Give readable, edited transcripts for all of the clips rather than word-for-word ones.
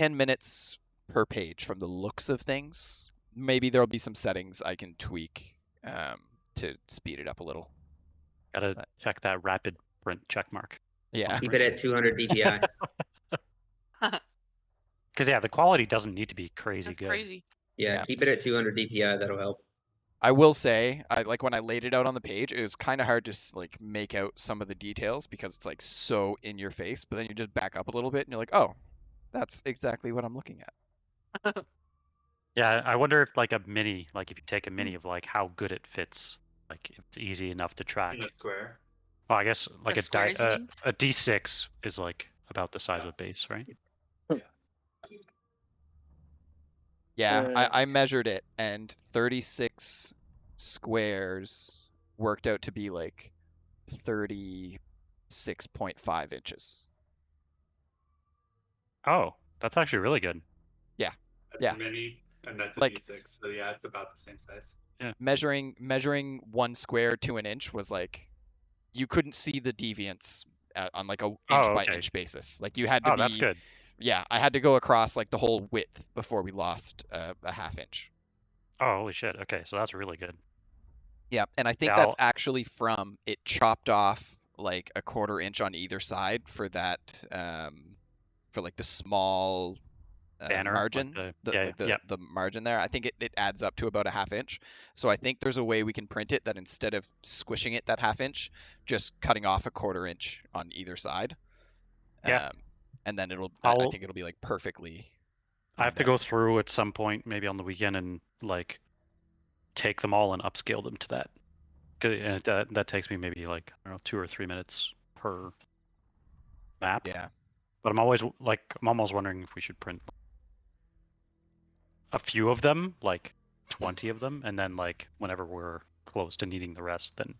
10 minutes per page from the looks of things. Maybe there'll be some settings I can tweak to speed it up a little. Gotta check that rapid print check mark. Yeah. Keep it at 200 DPI. Because yeah, the quality doesn't need to be crazy good. Crazy. Yeah, keep it at 200 DPI. That'll help. I will say, like when I laid it out on the page, it was kind of hard to like make out some of the details because it's like so in your face. But then you just back up a little bit and you're like, oh, that's exactly what I'm looking at. Yeah, I wonder if like a mini, like if you take a mini of like how good it fits, like it's easy enough to track. In a square. Well, I guess like The squares, you mean? a D6 is like about the size of a base, right? Yeah, I measured it, and 36 squares worked out to be like 36.5 inches. Oh, that's actually really good. That's Yeah. a mini, and that's a Like- D6. So yeah, it's about the same size. Measuring one square to an inch was like, you couldn't see the deviance on like a inch by okay. inch basis. Like you had to Oh, be. that's good. Yeah, I had to go across like the whole width before we lost a half inch. Oh, holy shit. Okay, so that's really good. Yeah, and I think Yeah, that's actually from it chopped off like a quarter inch on either side for that for like the small Banner, like margin, the- the margin there. I think it adds up to about a half inch. So I think there's a way we can print it that instead of squishing it that half inch, just cutting off a quarter inch on either side. Yeah. And then I think it'll be like perfectly. I have to go through at some point, maybe on the weekend, and like take them all and upscale them to that. 'Cause, that takes me maybe like, I don't know, 2 or 3 minutes per map. Yeah. But I'm almost wondering if we should print a few of them, like 20 of them, and then like whenever we're close to needing the rest, then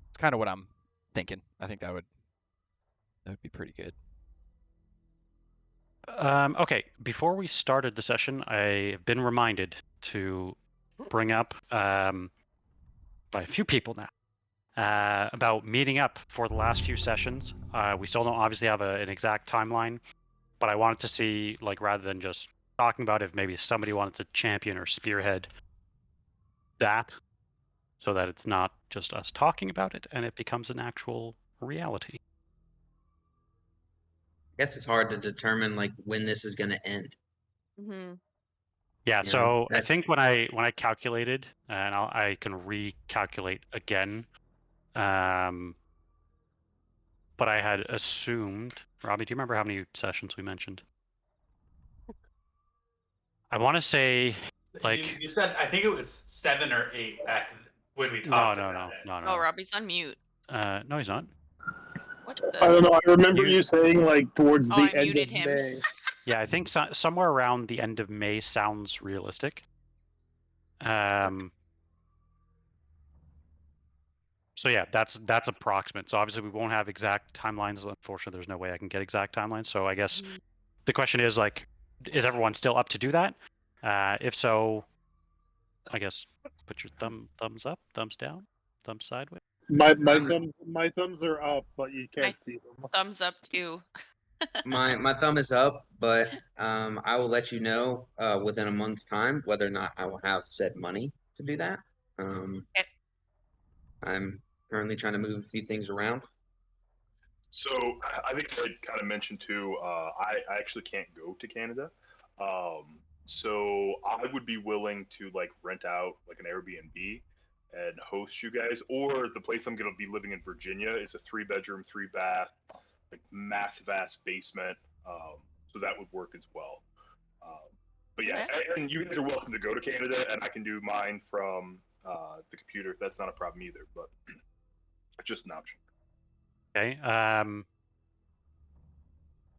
It's kind of what I'm thinking. I think that would be pretty good. Okay, before we started the session, I've been reminded to bring up by a few people now about meeting up for the last few sessions. We still don't obviously have an exact timeline, but I wanted to see, like, rather than just talking about it, if maybe somebody wanted to champion or spearhead that, so that it's not just us talking about it and it becomes an actual reality. I guess it's hard to determine like when this is going to end. Mm-hmm. Yeah, You so know, I think when I calculated, and I can recalculate again, but I had assumed, Robbie, do you remember how many sessions we mentioned? I want to say, like, you said, I think it was 7 or 8 back when we talked about it. no. Oh, Robbie's on mute. No, he's not. What the? I don't know. I remember You- you saying like towards Oh, the I end muted of him. May. Yeah, I think somewhere around the end of May sounds realistic. So yeah, that's approximate. So obviously we won't have exact timelines. Unfortunately, there's no way I can get exact timelines. So I guess the question is, like, is everyone still up to do that? If so, I guess put your thumbs up, thumbs down, thumbs sideways. My thumbs are up, but you can't see them. Thumbs up too. My thumb is up, but I will let you know within a month's time whether or not I will have said money to do that. Okay. I'm currently trying to move a few things around. So I think I kind of mentioned too, I actually can't go to Canada. So I would be willing to like rent out like an Airbnb and host you guys, or the place I'm going to be living in Virginia is a 3-bedroom, 3-bath, like massive ass basement. So that would work as well. But yeah, and you guys are welcome to go to Canada, and I can do mine from the computer. That's not a problem either, but it's just an option. Okay.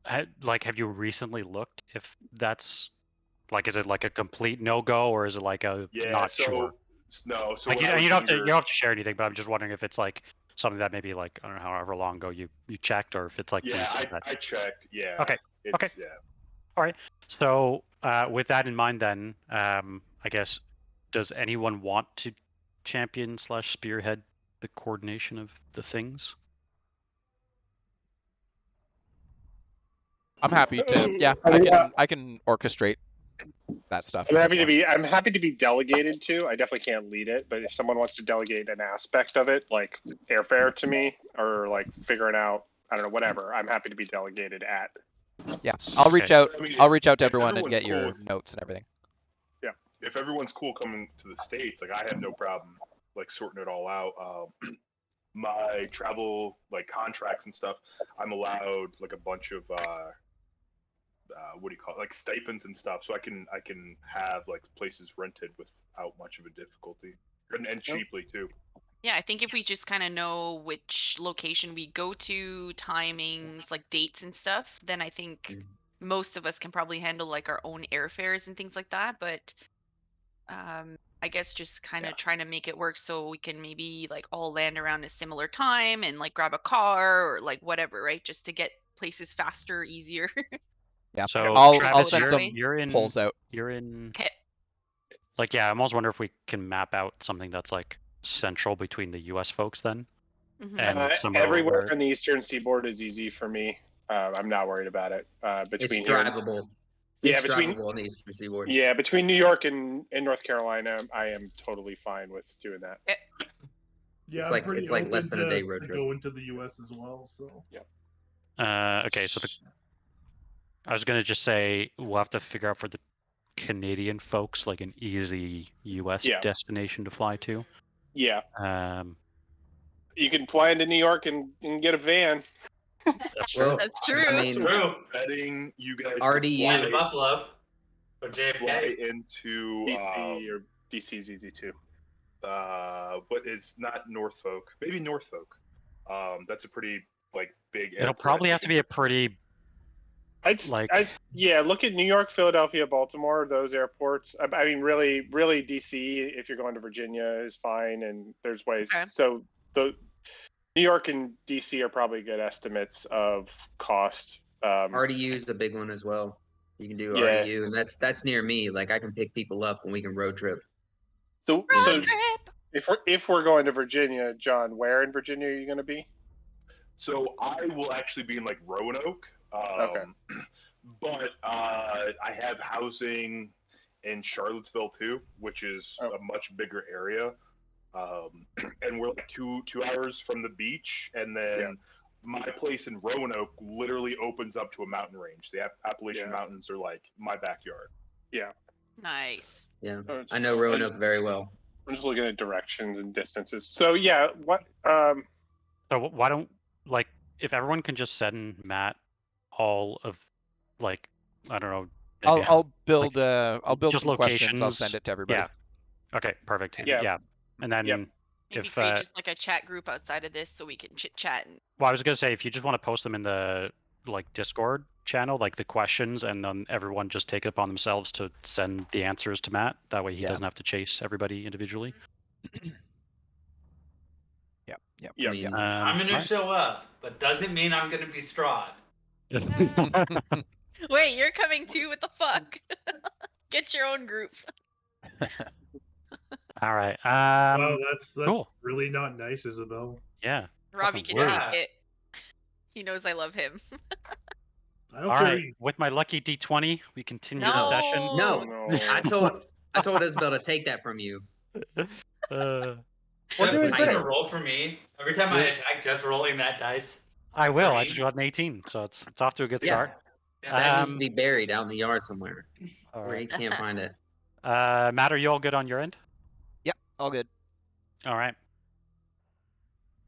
Have you recently looked if that's like, is it like a complete no-go, or is it like a not sure? No, so like, you don't have to share anything, but I'm just wondering if it's like something that maybe, like, I don't know, however long ago you checked, or if it's like I checked. Yeah. Okay. Okay. Yeah. All right. So with that in mind, then I guess, does anyone want to champion / spearhead the coordination of the things? I'm happy to. Yeah, I can orchestrate that stuff. I'm if happy you to want. be. I'm happy to be delegated to. I definitely can't lead it, but if someone wants to delegate an aspect of it, like airfare to me, or like figuring out, I don't know, whatever, I'm happy to be delegated at. Yeah, I'll reach Okay. out. I mean, I'll reach out to if everyone and everyone's get cool your with- notes and everything. If everyone's cool coming to the States, like I have no problem like sorting it all out. My travel like contracts and stuff, I'm allowed like a bunch of what do you call it, like stipends and stuff, so I can have like places rented without much of a difficulty and cheaply too. Yeah, I think if we just kind of know which location we go to, timings, like dates and stuff, then I think most of us can probably handle like our own airfares and things like that. But I guess just kind of trying to make it work so we can maybe like all land around a similar time and like grab a car or like whatever, right? Just to get places faster, easier. Yeah. So I'll Travis, send some you're in polls out. You're in. Okay. Like, yeah, I'm almost wondering if we can map out something that's like central between the U.S. folks then, and somewhere Everywhere where- on the eastern seaboard is easy for me. I'm not worried about it. It's Between here and- drivable. Yeah, It's between- drivable on the Eastern Seaboard. Yeah, between New York and North Carolina, I am totally fine with doing that. Yeah, It's I'm like- pretty it's like less open than a to- day road to trip. go into the U.S. as well. So Okay, so I was gonna just say we'll have to figure out for the Canadian folks like an easy U.S. Yeah. destination to fly to. Yeah, Um, you can fly into New York and get a van. that's Well, That's true. I mean, True. RDU. You guys Fly to could Buffalo or fly JFK. into DC or DC's easy too. what is not Norfolk, maybe Norfolk. That's a pretty like big. it'll airport. probably have to be a pretty Yeah, look at New York, Philadelphia, Baltimore, those airports. I mean, really, DC, if you're going to Virginia, is fine, and there's ways. Okay. So the New York and DC are probably good estimates of cost. RDU is a big one as well. You can do Yeah. RDU, and that's near me. Like I can pick people up and we can road trip. So, Road so trip. if we're going to Virginia, John, where in Virginia are you going to be? So I will actually be in like Roanoke. Okay. But I have housing in Charlottesville too, which is Oh. a much bigger area. And we're like two hours from the beach, and then Yeah. my place in Roanoke literally opens up to a mountain range. The Appalachian Yeah. Mountains are like my backyard. Nice. Yeah, So I know Roanoke very well. I'm just looking at directions and distances. So yeah, what? So why don't like if everyone can just send Matt all of like I don't know. maybe- I'll build just some questions. I'll locations. send it to everybody. Yeah. Okay. Perfect. Yeah. Yeah. And then Yep. Maybe if create just like a chat group outside of this so we can chit chat and well, I was gonna say if you just want to post them in the like Discord channel, like the questions, and then everyone just take it upon themselves to send the answers to Matt. That way he Yeah. doesn't have to chase everybody individually. Yep. Yeah. I mean, I'm gonna alright. show up, but doesn't mean I'm gonna be Strahd. wait, you're coming too? What the fuck? Get your own group. All right. wow, that's cool. really not nice, Isabel. Yeah. Robbie Fucking can word. take it. He knows I love him. I don't All care. right. With my lucky D20, we continue the No. session. No, no. I told Isabel to take that from you. Uh, What Jeff, do we would you say? ever roll for me? Every time I attack, Jeff's rolling that dice. I will. I Three. just got an 18, so it's off to a good Yeah. start. That needs to Um, be buried out in the yard somewhere All where he right. can't find it. Matt, are you all good on your end? All good. All right.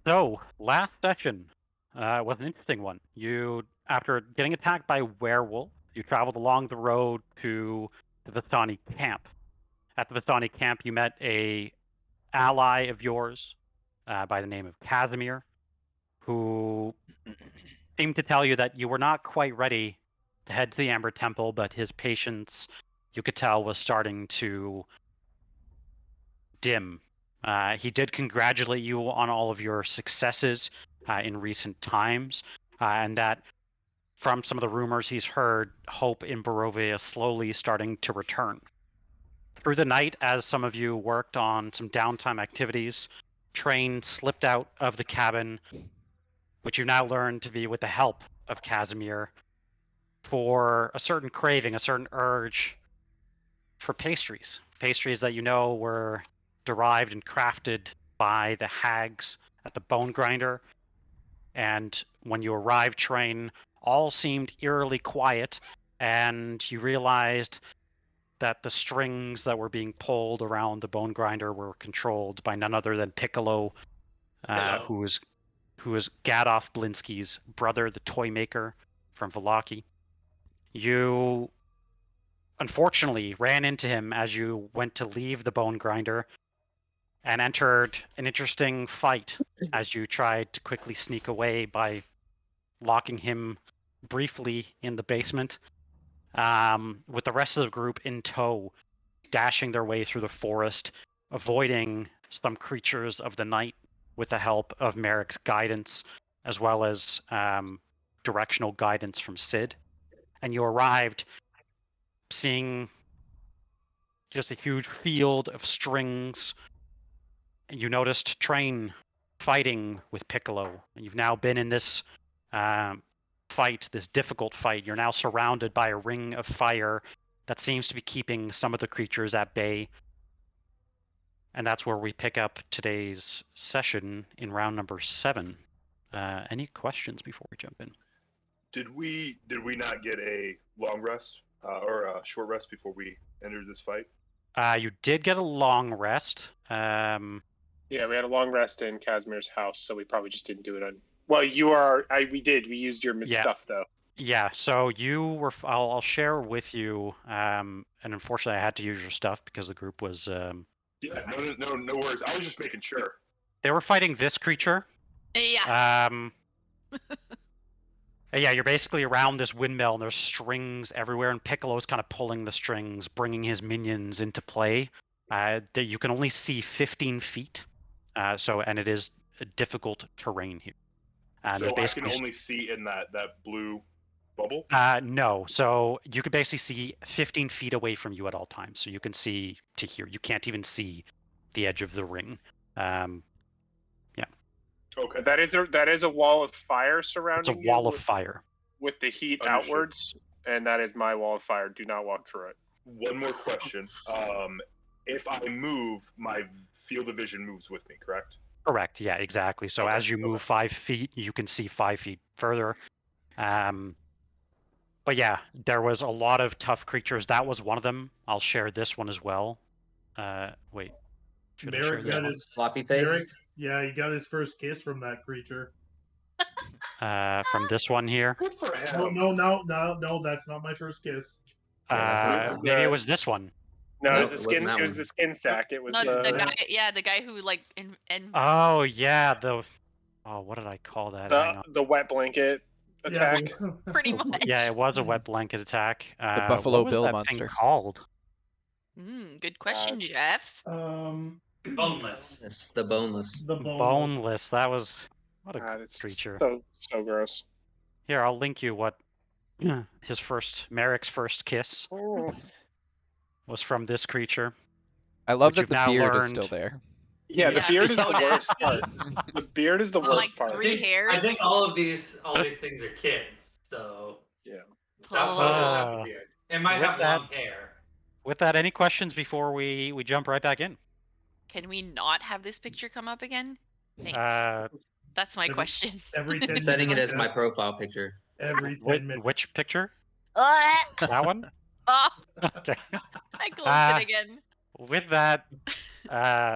So last session was an interesting one. You, after getting attacked by werewolves, you traveled along the road to the Vistani camp. At the Vistani camp, you met a ally of yours by the name of Casimir, who seemed to tell you that you were not quite ready to head to the Amber Temple, but his patience, you could tell, was starting to dim. He did congratulate you on all of your successes in recent times, and that from some of the rumors he's heard, hope in Barovia is slowly starting to return. Through the night, as some of you worked on some downtime activities, Train slipped out of the cabin, which you now learn to be with the help of Casimir, for a certain craving, a certain urge for pastries. Pastries that you know were derived and crafted by the hags at the bone grinder. And when you arrived, Train, all seemed eerily quiet, and you realized that the strings that were being pulled around the bone grinder were controlled by none other than Piccolo, who was Gadolf Blinsky's brother, the toy maker from Vallaki. You unfortunately ran into him as you went to leave the bone grinder and entered an interesting fight as you tried to quickly sneak away by locking him briefly in the basement, with the rest of the group in tow, dashing their way through the forest, avoiding some creatures of the night with the help of Merrick's guidance, as well as directional guidance from Sid. And you arrived seeing just a huge field of strings. And you noticed Train fighting with Piccolo. And you've now been in this fight, this difficult fight. You're now surrounded by a ring of fire that seems to be keeping some of the creatures at bay. And that's where we pick up today's session in round number 7. Any questions before we jump in? Did we not get a long rest or a short rest before we entered this fight? You did get a long rest. Yeah, we had a long rest in Casimir's house, so we probably just didn't do it on. Well, we did. We used your stuff though. Yeah, so you were. I'll share with you. And unfortunately, I had to use your stuff because the group was. Yeah, no worries. I was just making sure. They were fighting this creature. Yeah. Yeah, you're basically around this windmill, and there's strings everywhere, and Piccolo's kind of pulling the strings, bringing his minions into play. You can only see 15 feet, and it is a difficult terrain here. So I can only see in that blue bubble? No, so you could basically see 15 feet away from you at all times, so you can see to here. You can't even see the edge of the ring. Okay. That is a wall of fire surrounding you. It's a wall of fire. With the heat Understood. outwards, and that is my wall of fire. Do not walk through it. One more question. If I move, my field of vision moves with me, correct? Correct, yeah, exactly. So as you move 5 feet, you can see 5 feet further. But yeah, there was a lot of tough creatures. That was one of them. I'll share this one as well. Wait. Should I share Merrick this got one? his Floppy face. Merrick, yeah, he got his first kiss from that creature. From this one here. Good for him. No, that's not my first kiss. Yeah, that's not Maybe it was this one. No, No, it was the it skin. wasn't that It was one. the skin sack. It was Not the. the guy who like Oh yeah, what did I call that? Hang on. The wet blanket attack. Yeah, pretty much. Yeah, it was a wet blanket attack. The Buffalo what was Bill that monster. thing called? Good question, Jeff. Boneless. It's the boneless. the bone. Boneless. That was what a God, it's creature. so gross. Here, I'll link you what Merrick's first kiss was from this creature. I love Which that you've the now beard is learned. still there. Yeah, the Yeah, beard is the so worst part. The beard is the Well, worst like part. three hairs. I think all these things are kids. So Yeah. that Oh. one does have a beard. It might With have that- long hair. With that, any questions before we jump right back in? Can we not have this picture come up again? Thanks. That's my Every- question. Every 10 I'm setting it minutes, as my profile picture. every 10 minutes. Which picture? Ah! That one? Oh, Okay. I closed it again. With that,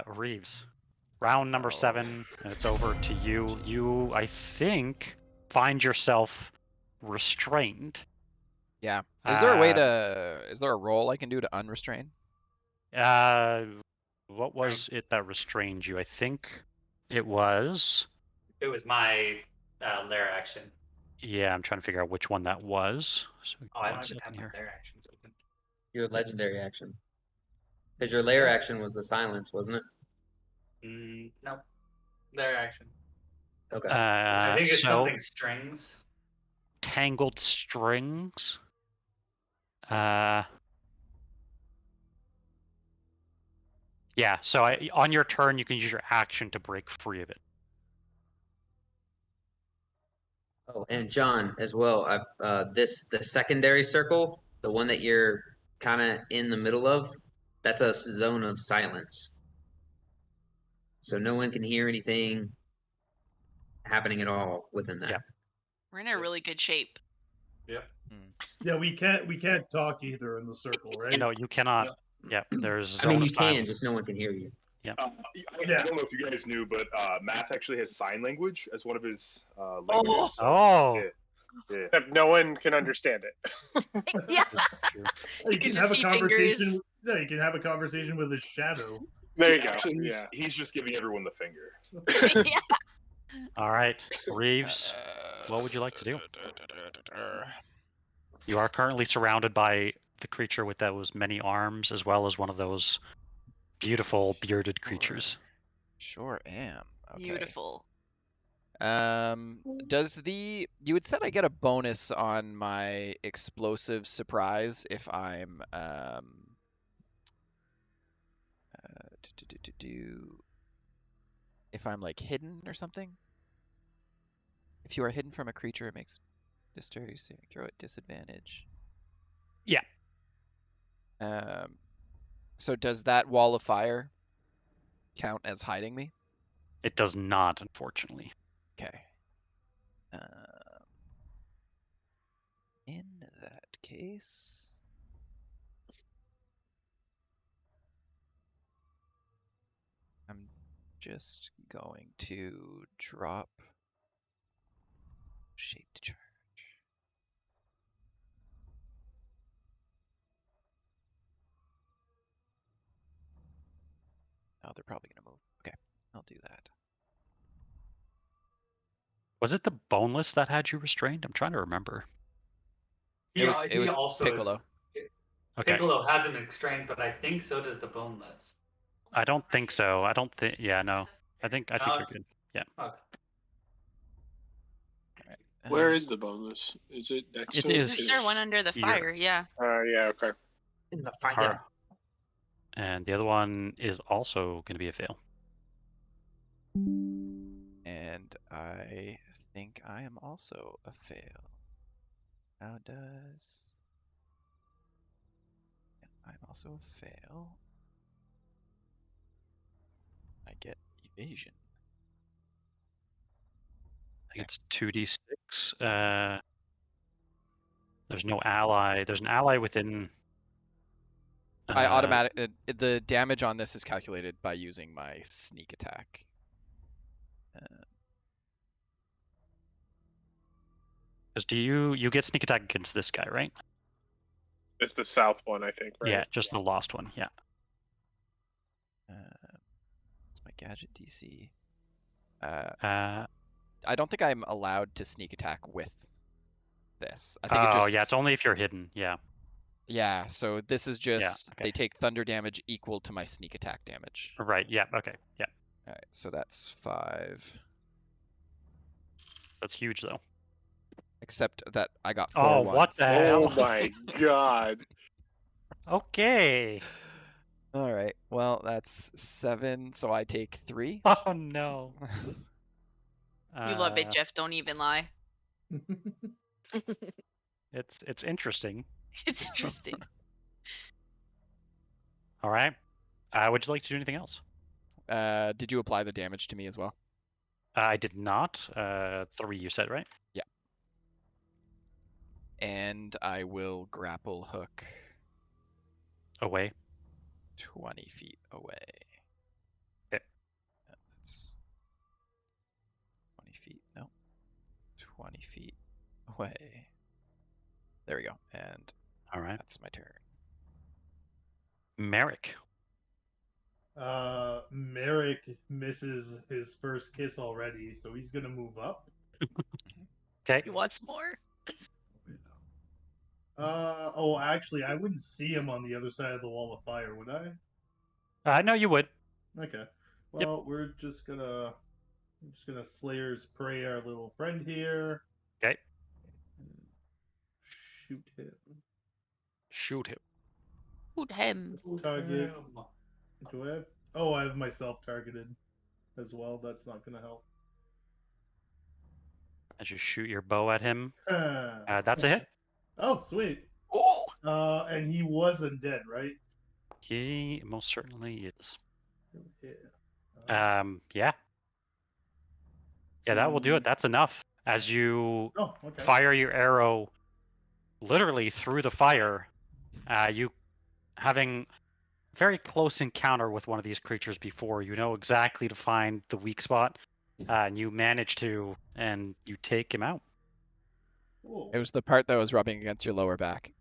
Reeves, round number 7, and it's over to you. You, I think, find yourself restrained. Yeah. Is there a roll I can do to unrestrain? What was it that restrained you? I think it was. It was my lair action. Yeah, I'm trying to figure out which one that was. So Oh, I one don't even second have my here. lair actions open. Your legendary action. Because your lair action was the silence, wasn't it? No. Lair action. Okay. I think it's So, something strings. tangled strings. Yeah, so on your turn, you can use your action to break free of it. Oh, and John as well. I've the secondary circle, the one that you're kind of in the middle of, that's a zone of silence. So no one can hear anything happening at all within that. Yep. We're in a really good shape. Yep. Yeah, we can't talk either in the circle, right? No, you cannot. Yeah, there's a I zone mean, of you can, silence. just no one can hear you. I Yeah. don't know if you guys knew, but Math actually has sign language as one of his Oh. languages. So, Oh, yeah, yeah. Except no one can understand it. Yeah. true. You can can just have a see conversation. fingers. Yeah, you can have a conversation with a shadow. There you go. Actually, Yeah. he's just giving everyone the finger. Yeah. All right, Reeves, what would you like to do? You are currently surrounded by the creature with those many arms, as well as one of those beautiful bearded creatures. Sure am. Okay. Beautiful. Does you had said I get a bonus on my explosive surprise if I'm if I'm like hidden or something? If you are hidden from a creature, it makes dexterity saving throw at disadvantage. Yeah. So does that wall of fire count as hiding me? It does not, unfortunately. Okay. In that case, I'm just going to drop shaped charge. Oh, they're probably gonna move. Okay, I'll do that. Was it the boneless that had you restrained? I'm trying to remember. He, It was also Piccolo. Okay. Piccolo has him constrained, but I think so does the boneless. I don't think so. I don't think. Yeah, no. I think you're good. Yeah. Okay. Where is the bonus? Is it next It to is Isn't there one under the here. fire? Yeah. Yeah. Okay. In the fire. And the other one is also going to be a fail. And I think I am also a fail. How does... I'm also a fail. I get evasion. I think it's 2d6. There's no ally. There's an ally within. I the damage on this is calculated by using my sneak attack. Do you get sneak attack against this guy, right? It's the south one, I think, right? Yeah, just the lost one. Yeah. It's my gadget DC. I I don't think I'm allowed to sneak attack with this. I think it just... yeah, it's only if you're hidden. Yeah. Yeah, so this is just okay. they take thunder damage equal to my sneak attack damage. Right. Yeah. Okay. Yeah. All right, so that's 5. That's huge though. Except that I got 4 Oh, ones. what the hell? Oh my god. Okay. All right. Well, that's 7, so I take 3. Oh no. You love it, Jeff. Don't even lie. It's interesting. It's interesting. All right. Would you like to do anything else? Did you apply the damage to me as well? I did not. 3, you said, right? Yeah. And I will grapple hook Away. 20 feet away. Okay. That's 20 feet. No. 20 feet away. There we go. And All right. that's my turn. Merrick. Merrick misses his first kiss already, so he's gonna move up. Okay. He wants more. Oh, actually, I wouldn't see him on the other side of the wall of fire, would I? No, you would. Okay. Well, we're just gonna Slayer's Prey our little friend here. Okay. Shoot him. Shoot him. Shoot him. Target. Do I have? Oh, I have myself targeted as well. That's not gonna help. As you shoot your bow at him, that's a hit. Oh, sweet. Oh. And he was undead, right? He most certainly is. Yeah. Yeah. Yeah, that will do it. That's enough. As you Oh, okay. fire your arrow literally through the fire, you having very close encounter with one of these creatures before, you know exactly to find the weak spot, and you manage to, and you take him out. Cool. It was the part that was rubbing against your lower back.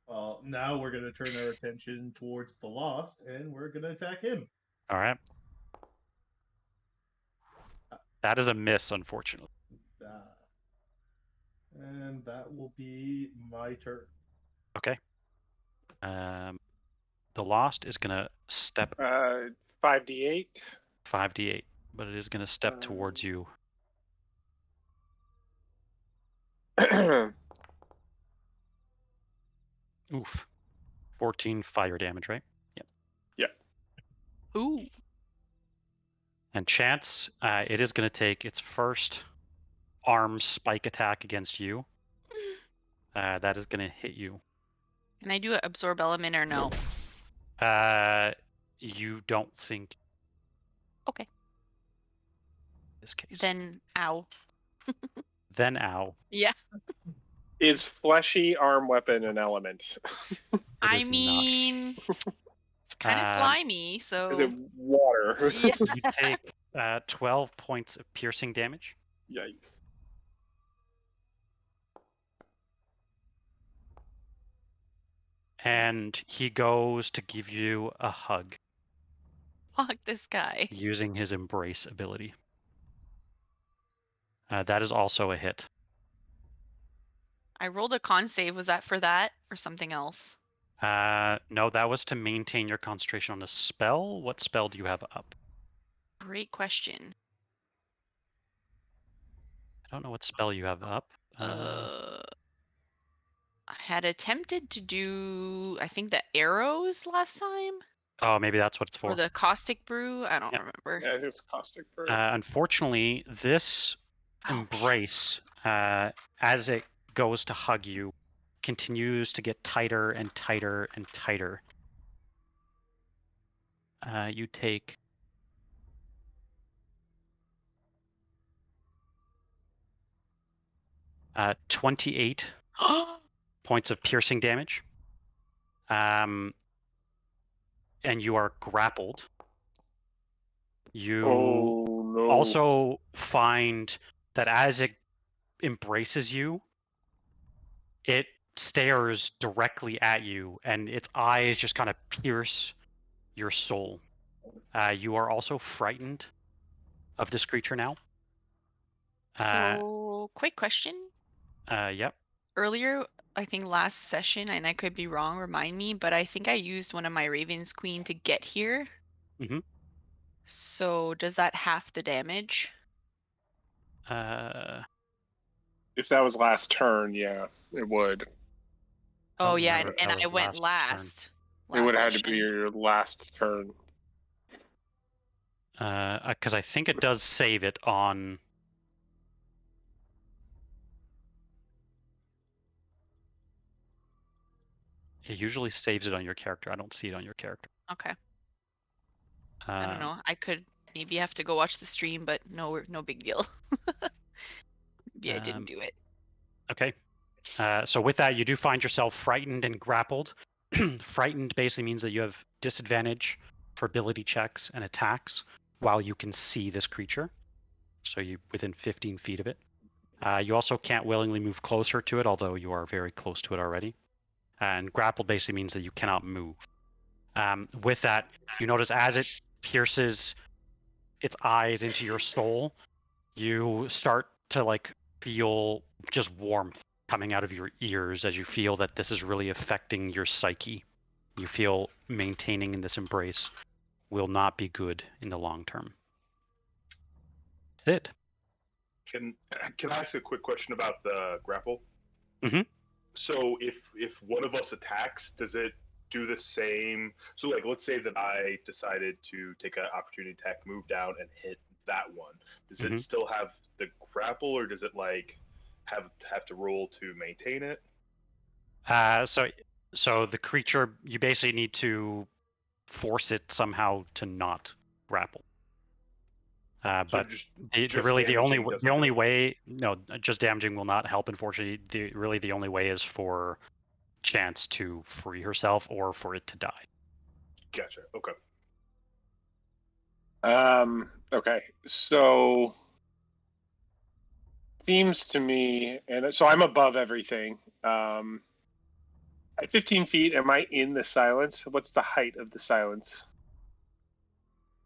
Well, now we're going to turn our attention towards the Lost, and we're going to attack him. All right. That is a miss, unfortunately. And that will be my turn. Okay. The Lost is gonna step 5d8. 5d8, but it is gonna step towards you. Oof. 14 fire damage, right? Yep. Yep. Ooh. And Chance, it is gonna take its first arm spike attack against you. That is gonna hit you. Can I do an absorb element or no? You don't think. Okay. This case. Then ow. Then ow. Yeah. Is fleshy arm weapon an element? I is mean, it's kind of slimy, so. Is it water? Yeah. You take 12 points of piercing damage. Yikes. And he goes to give you a hug Fuck this guy. using his embrace ability. That is also a hit. I rolled a con save. Was that for that or something else? No, that was to maintain your concentration on the spell. What spell do you have up? Great question. I don't know what spell you have up. I had attempted to do, I think, the arrows last time, Oh, maybe that's what it's for. or the caustic brew. I don't Yep. remember. Yeah, it's caustic brew. Unfortunately, this embrace, as it goes to hug you, continues to get tighter and tighter and tighter. You take 28 points of piercing damage. And you are grappled. You also find that as it embraces you, it stares directly at you, and its eyes just kind of pierce your soul. You are also frightened of this creature now. So, quick question. Yep. Earlier, I think last session, and I could be wrong, remind me, but I think I used one of my Raven's Queen to get here. Mhm. So, does that half the damage? If that was last turn, yeah, it would. Oh, yeah, remember if and that I was went last It would have had to session. be your last turn. Because I think it does save it on. It usually saves it on your character. I don't see it on your character. Okay. I don't know. I could maybe have to go watch the stream, but no big deal. Maybe I didn't do it. Okay. So with that, you do find yourself frightened and grappled. Frightened basically means that you have disadvantage for ability checks and attacks while you can see this creature. So you within 15 feet of it. You also can't willingly move closer to it, although you are very close to it already. And grappled basically means that you cannot move. With that, you notice as it pierces its eyes into your soul, you start to feel just warmth coming out of your ears as you feel that this is really affecting your psyche. You feel maintaining in this embrace will not be good in the long term. That's it. Can I ask a quick question about the grapple? Mm-hmm. So if one of us attacks, does it do the same? So let's say that I decided to take an opportunity attack, move down, and hit that one. Does Mhm. it still have the grapple, or does it like have to roll to maintain it? So the creature, you basically need to force it somehow to not grapple. So But just the only damaging doesn't help. way, no, just damaging will not help. Unfortunately, the only way is for Chance to free herself or for it to die. Gotcha. Okay. Okay. So seems to me, and so I'm above everything. At 15 feet, am I in the silence? What's the height of the silence?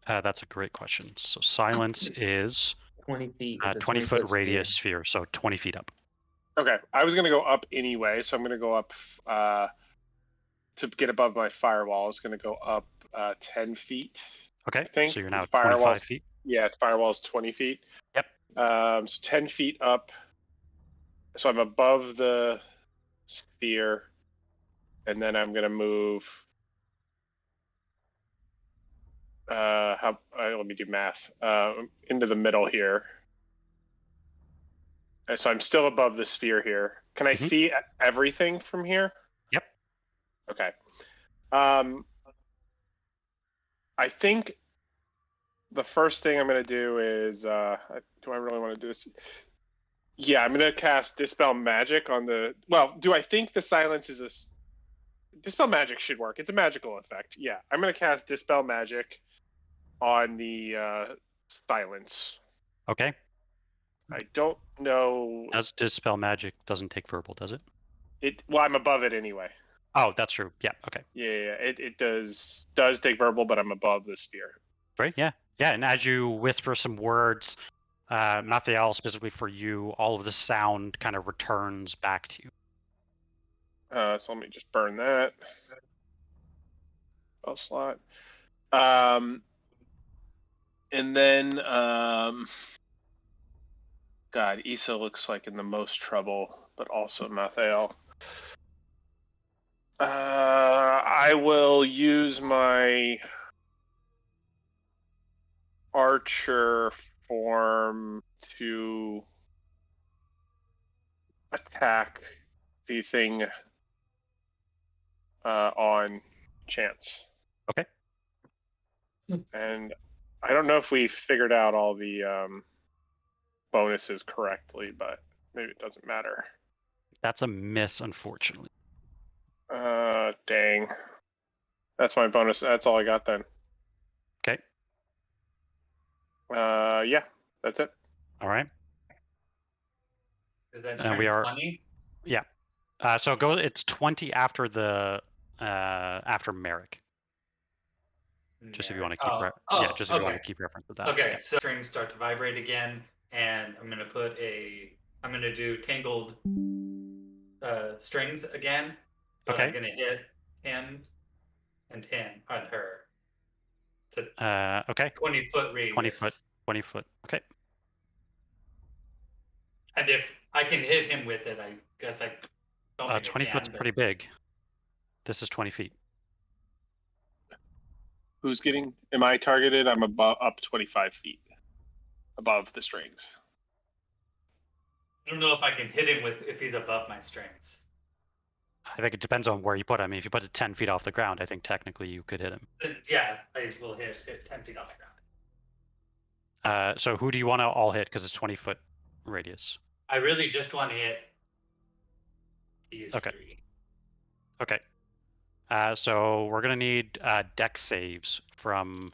That's a great question. So silence is 20 feet. It's a 20-foot 20-foot radius sphere, so 20 feet up. Okay, I was going to go up anyway, so I'm going to go up to get above my firewall. I was going to go up 10 feet. Okay, I think. so you're now Firewall's- 25 feet. Yeah, its firewall's 20 feet. Yep. So 10 feet up. So I'm above the sphere, and then I'm going to move. Let me do math. Into the middle here. So I'm still above the sphere here. Can I see everything from here? Yep. Okay. I think the first thing I'm going to do is, do I really want to do this? Yeah, I'm going to cast Dispel Magic on the, well, do I think the silence is Dispel Magic should work. It's a magical effect. Yeah, I'm going to cast Dispel Magic on the silence. Okay. I don't know. As Dispel Magic doesn't take verbal, does it? Well, I'm above it anyway. Oh, that's true. Yeah, okay. Yeah, it does take verbal, but I'm above the sphere. Great, yeah. Yeah, and as you whisper some words, Mathiel, specifically for you, all of the sound kind of returns back to you. So let me just burn that. Spell slot. And then, God, Issa looks like in the most trouble, but also Mathiel. I will use my archer form to attack the thing on Chance. Okay. And I don't know if we figured out all the bonuses correctly, but maybe it doesn't matter. That's a miss, unfortunately. Dang. That's my bonus. That's all I got then. Okay. Yeah, that's it. All right. Is that we are 20? Yeah. So it's 20 after the after Merrick. Just if you want to keep if you want to keep reference to that. Okay, Yeah. so strings start to vibrate again, and I'm gonna do tangled strings again. But Okay. I'm gonna hit him and him on her. Okay. 20-foot radius. 20 foot. Okay. And if I can hit him with it, I guess I don't think 20 I can, foot's but- pretty big. This is 20 feet. Who's getting? Am I targeted? I'm up 25 feet above the strings. I don't know if I can hit him if he's above my strings. I think it depends on where you put it. I mean, if you put it 10 feet off the ground, I think technically you could hit him. Then, yeah, I will hit 10 feet off the ground. So who do you want to all hit? Because it's 20-foot radius. I really just want to hit these Okay. three. Okay. So we're gonna need dex saves from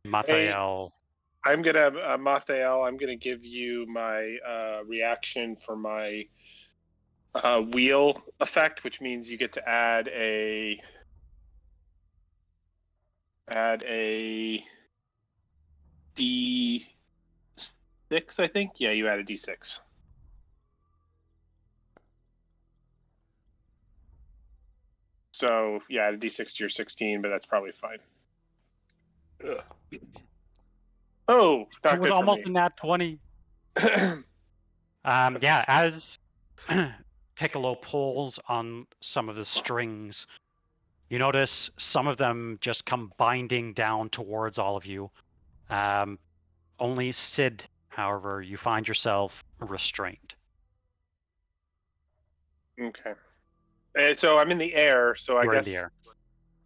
Mathiel. I'm gonna Mathiel. I'm gonna give you my reaction for my wheel effect, which means you get to add a D6. I think. Yeah, you add a D6. So yeah, add a D6 to your 16, but that's probably fine. Ugh. Oh, not It was good almost for a nat 20. Yeah, as Piccolo pulls on some of the strings, you notice some of them just come binding down towards all of you. Only Sid, however, you find yourself restrained. Okay. And so I'm in the air, so I You're in guess the air.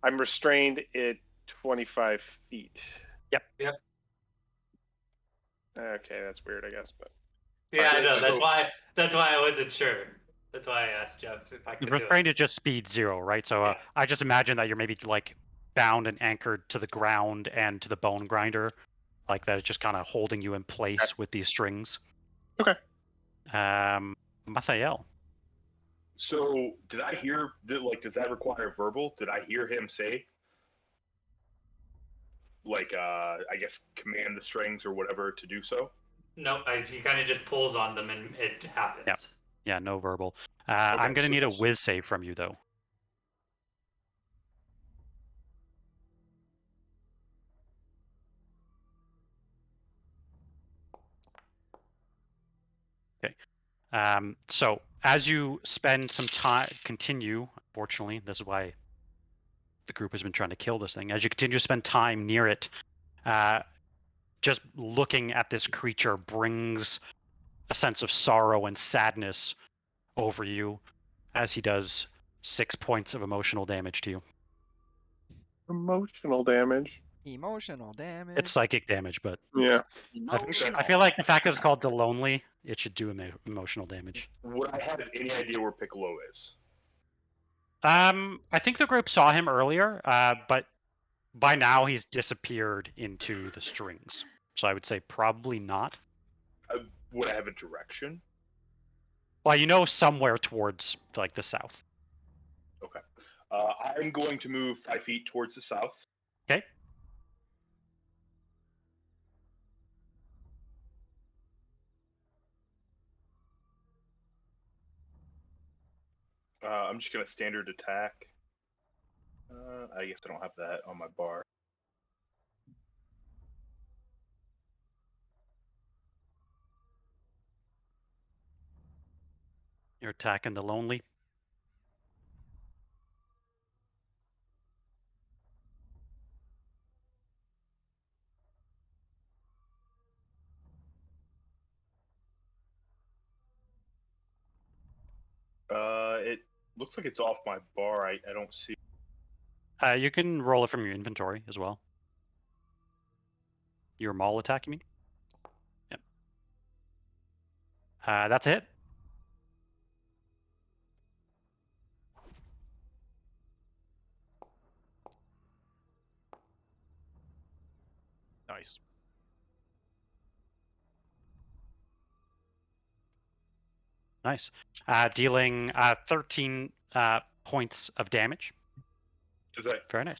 I'm restrained at 25 feet. Yep. Okay, that's weird, I guess, but Yeah, I know. so- That's why I wasn't sure. That's why I asked Jeff if I could do it. Restrained is just speed 0, right? So Yeah. I just imagine that you're maybe like bound and anchored to the ground and to the bone grinder, like that is just kind of holding you in place with these strings. Okay. Mathael. So did I hear? Does that require verbal? Did I hear him say? I guess command the strings or whatever to do so. No, he kind of just pulls on them and it happens. Yeah, no verbal. I'm going to need a whiz save from you, though. Okay. So as you spend some time, unfortunately, this is why the group has been trying to kill this thing. As you continue to spend time near it, just looking at this creature brings a sense of sorrow and sadness over you as he does 6 points of emotional damage to you. emotional damage. Emotional damage. It's psychic damage, but Yeah. I feel like the fact that it's called the Lonely, it should do emotional damage. Would I have any idea where Piccolo is? I think the group saw him earlier, but by now he's disappeared into the strings. So I would say probably not. Would I have a direction? Well, you know, somewhere towards like the south. Okay. I'm going to move 5 feet towards the south. Okay. I'm just gonna standard attack. I guess I don't have that on my bar. You're attacking the Lonely. It looks like it's off my bar. I don't see. You can roll it from your inventory as well. Your maul attack, you mean? Yep. That's a hit. Nice. Nice. Dealing 13 points of damage. Does that? Very nice.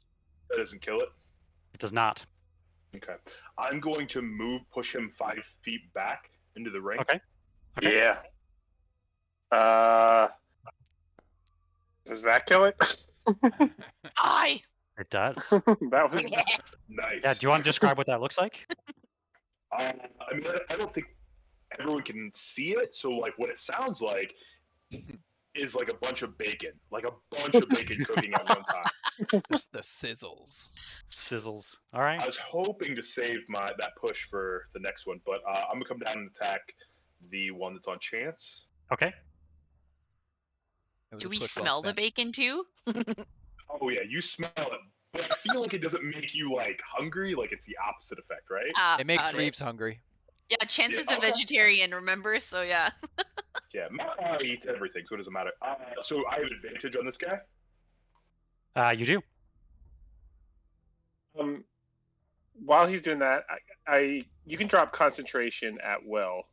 That doesn't kill it. It does not. Okay. I'm going to push him 5 feet back into the ring. Okay. Yeah. Does that kill it? Aye. It does. That was Nice. Yeah. Do you want to describe what that looks like? I mean, I don't think everyone can see it. So, what it sounds like is like a bunch of bacon, cooking at one time. Just the sizzles. Sizzles. All right. I was hoping to save that push for the next one, but I'm gonna come down and attack the one that's on chance. Okay. It was Do a we push well smell the spent. bacon too? Oh yeah, you smell it, but I feel like it doesn't make you hungry. Like it's the opposite effect, right? It makes Got Reeves hungry. Yeah, Chance is Yeah. a vegetarian, remember? So yeah. Yeah, Matt eats everything, so it doesn't matter. So I have advantage on this guy. You do. While he's doing that, you can drop concentration at will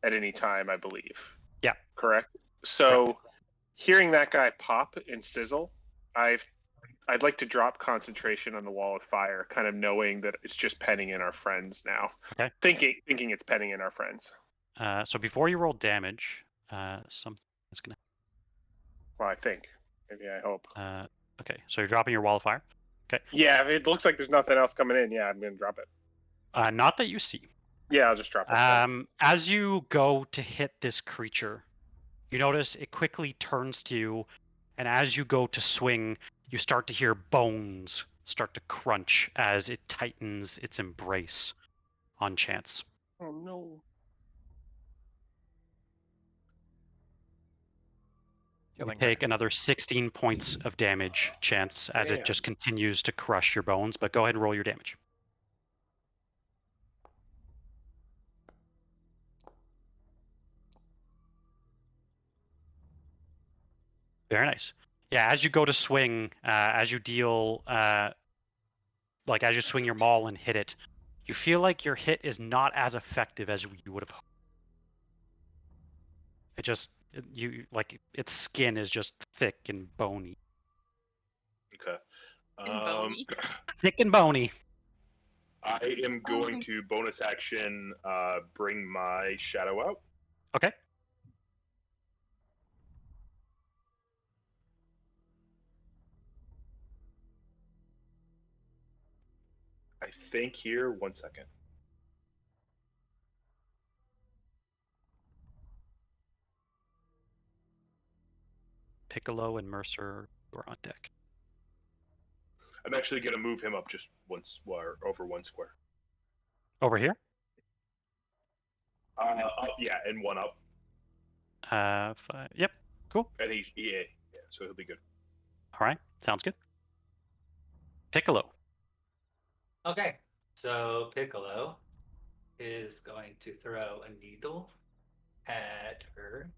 at any time, I believe. Yeah. Correct. So, hearing that guy pop and sizzle, I'd like to drop concentration on the wall of fire, kind of knowing that it's just penning in our friends now. Okay. Thinking it's penning in our friends. So before you roll damage, something is gonna. Well, I think. Maybe I hope. Okay. So you're dropping your wall of fire. Okay. Yeah, if it looks like there's nothing else coming in, yeah, I'm gonna drop it. Not that you see. Yeah, I'll just drop it. As you go to hit this creature, you notice it quickly turns to you, and as you go to swing, you start to hear bones start to crunch as it tightens its embrace on chance. Oh no. You Killing take another 16 points of damage, chance, as it Damn. just continues to crush your bones. But go ahead and roll your damage. Very nice. Yeah, as you go to swing, as you deal, like as you swing your maul and hit it, you feel like your hit is not as effective as you would have hoped. It just, you like its skin is just thick and bony. Okay. And bony. Thick and bony. I am going to bonus action bring my shadow out. Okay. I think here, 1 second. Piccolo and Mercer were on deck. I'm actually going to move him up just once, over 1 square. Over here? Up, yeah, and 1 up. 5. Yep. Cool. And yeah, so he'll be good. All right. Sounds good. Piccolo. Okay, so Piccolo is going to throw a needle at her.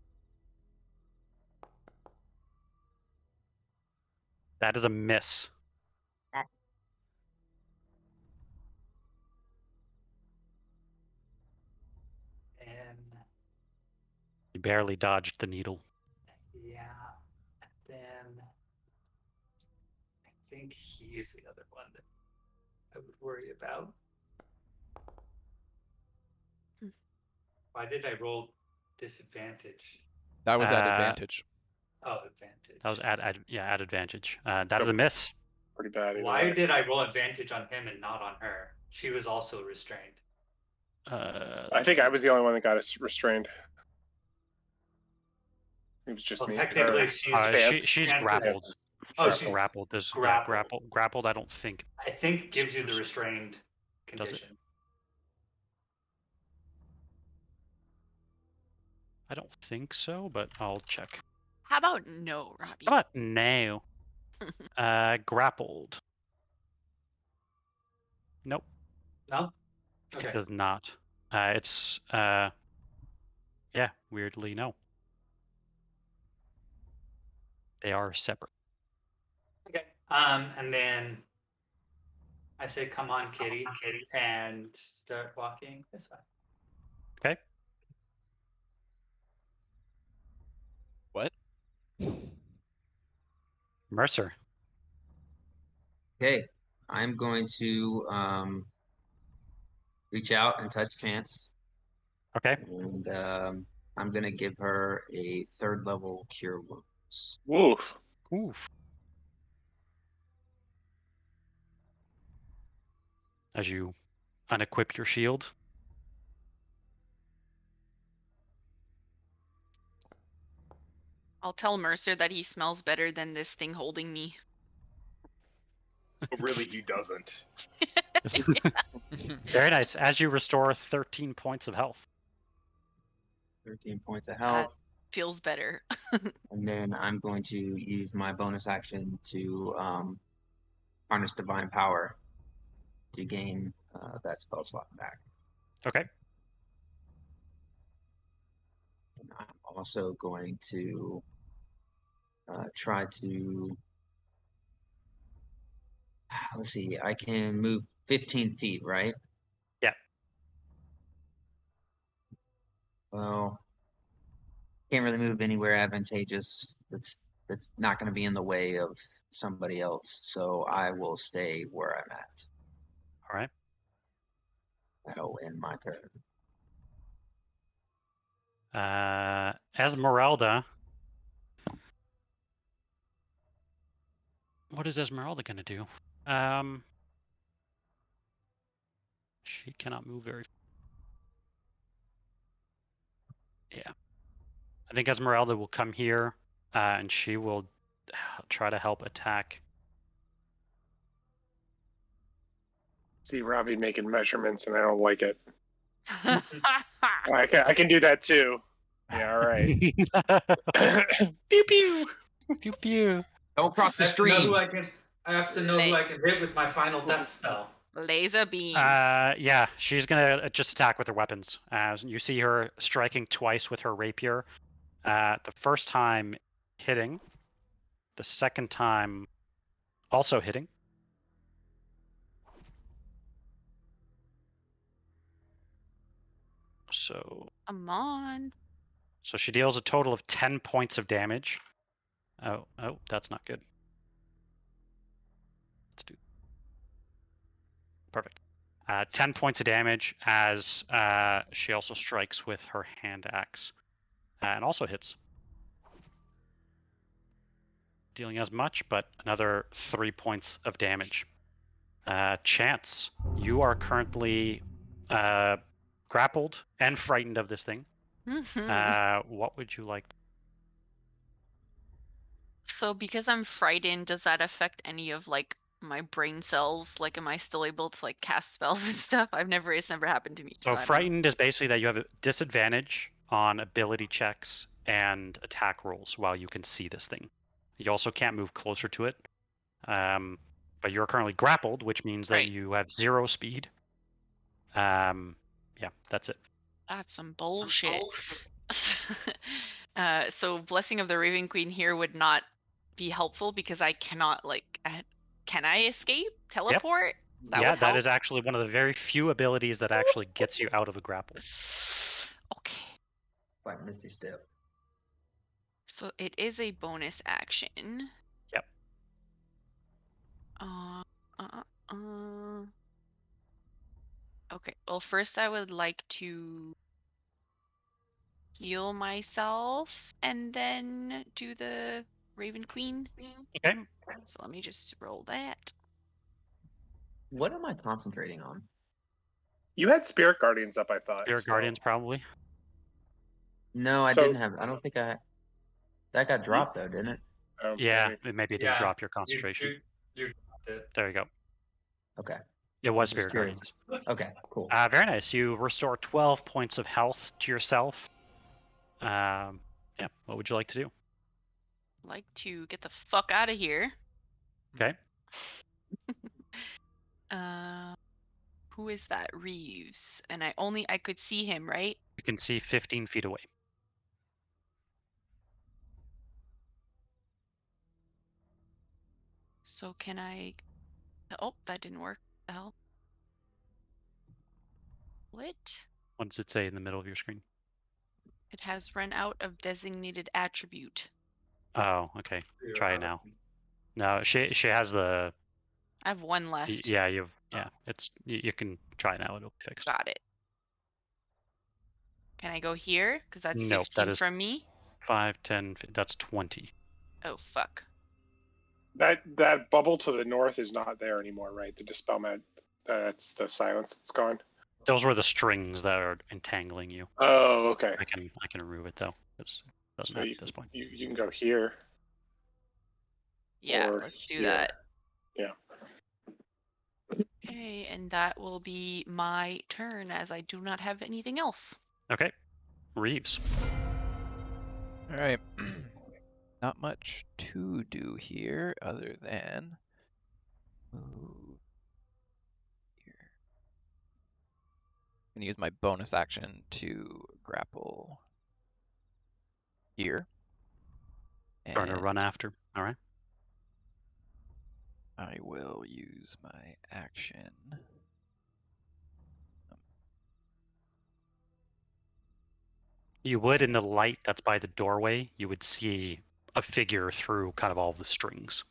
That is a miss. And You barely dodged the needle. yeah, then I think he's the other one that I would worry about. Why did I roll disadvantage? That was at advantage. Oh, advantage. That was at advantage. That is a miss. Pretty bad. either Why way. did I roll advantage on him and not on her? She was also restrained. I think I was the only one that got us restrained. It was just Well, me. technically, Or- She's Chances- grappled. Oh, She's she's grappled. There's grappled. grappled. I don't think. I think gives you the restrained Does it? condition. I don't think so, but I'll check. How about no, Robbie? How about no? Grappled. Nope. No? It Okay. does not. It's yeah, weirdly no. They are separate. Okay. And then I say, "Come on, kitty," and start walking this way. Okay. What? Mercer. Okay, I'm going to reach out and touch Chance, Okay. and I'm gonna give her a 3rd level cure wounds. Woof. Oof. As you unequip your shield. I'll tell Mercer that he smells better than this thing holding me. But really, he doesn't. Very nice. As you restore 13 points of health. 13 points of health. Feels better. And then I'm going to use my bonus action to harness divine power to gain that spell slot back. Okay. And I'm also going to try to, let's see, I can move 15 feet, right? Yeah. Well, can't really move anywhere advantageous that's not going to be in the way of somebody else, so I will stay where I'm at. All right. That'll end my turn. Esmeralda. What is Esmeralda going to do? She cannot move very. Yeah. I think Esmeralda will come here, and she will try to help attack See Robbie making measurements, and I don't like it. I can do that too. Yeah, all right. Pew pew. Pew pew. Don't cross the streams. I have to know who I can hit with my final death spell. Laser beam. Yeah, she's gonna just attack with her weapons. As you see her striking twice with her rapier. The first time hitting, the second time also hitting. So Come on. So she deals a total of 10 points of damage. Oh, that's not good. Let's do. Perfect. 10 points of damage as she also strikes with her hand axe. And also hits. Dealing as much, but another 3 points of damage. Chance, you are currently grappled and frightened of this thing. What would you like? So because I'm frightened, does that affect any of like my brain cells? Like, am I still able to like cast spells and stuff? It's never happened to me. So I don't know. frightened is basically that you have a disadvantage on ability checks and attack rolls while you can see this thing. You also can't move closer to it. But you're currently grappled, which means that you have 0 speed. Yeah, that's it. That's some bullshit. So Blessing of the Raven Queen here would not be helpful because I cannot can I escape? Teleport? Yep. Yeah, that is actually one of the very few abilities that actually gets you out of a grapple. Okay. Like Misty Step. So it is a bonus action. Yep. Okay. Well, first I would like to heal myself and then do the Raven Queen. Okay. So let me just roll that. What am I concentrating on? You had Spirit Guardians up, I thought. Spirit Guardians, probably. No, I didn't have. I don't think I. That got dropped though, didn't it? Yeah, maybe it didn't drop your concentration. You dropped it. There you go. Okay. It was Just Spirit Guardians. Okay, cool. Very nice. You restore 12 points of health to yourself. Yeah, what would you like to do? Like to get the fuck out of here. Okay. Who is that? Reeves. And I could see him, right? You can see 15 feet away. So can I... Oh, that didn't work. The hell? What? What does it say in the middle of your screen? It has run out of designated attribute. Oh, okay. Try it now. No, she has the... I have one left. Yeah, you can try it now. It'll be fixed. Got it. Can I go here? Because that's Nope, 15 that is from me. 5, 10, that's 20. Oh, fuck. That bubble to the north is not there anymore, right? The dispel mat. That's the silence that's gone. Those were the strings that are entangling you. Oh, okay. I can remove it though. It doesn't matter at this point. You can go here. Yeah, Or let's do here. that. Yeah. Okay, and that will be my turn as I do not have anything else. Okay. Reeves. All right. Not much to do here other than move here. I'm gonna use my bonus action to grapple here. Trying to run after. All right. I will use my action. You would, in the light that's by the doorway, you would see a figure through kind of all the strings.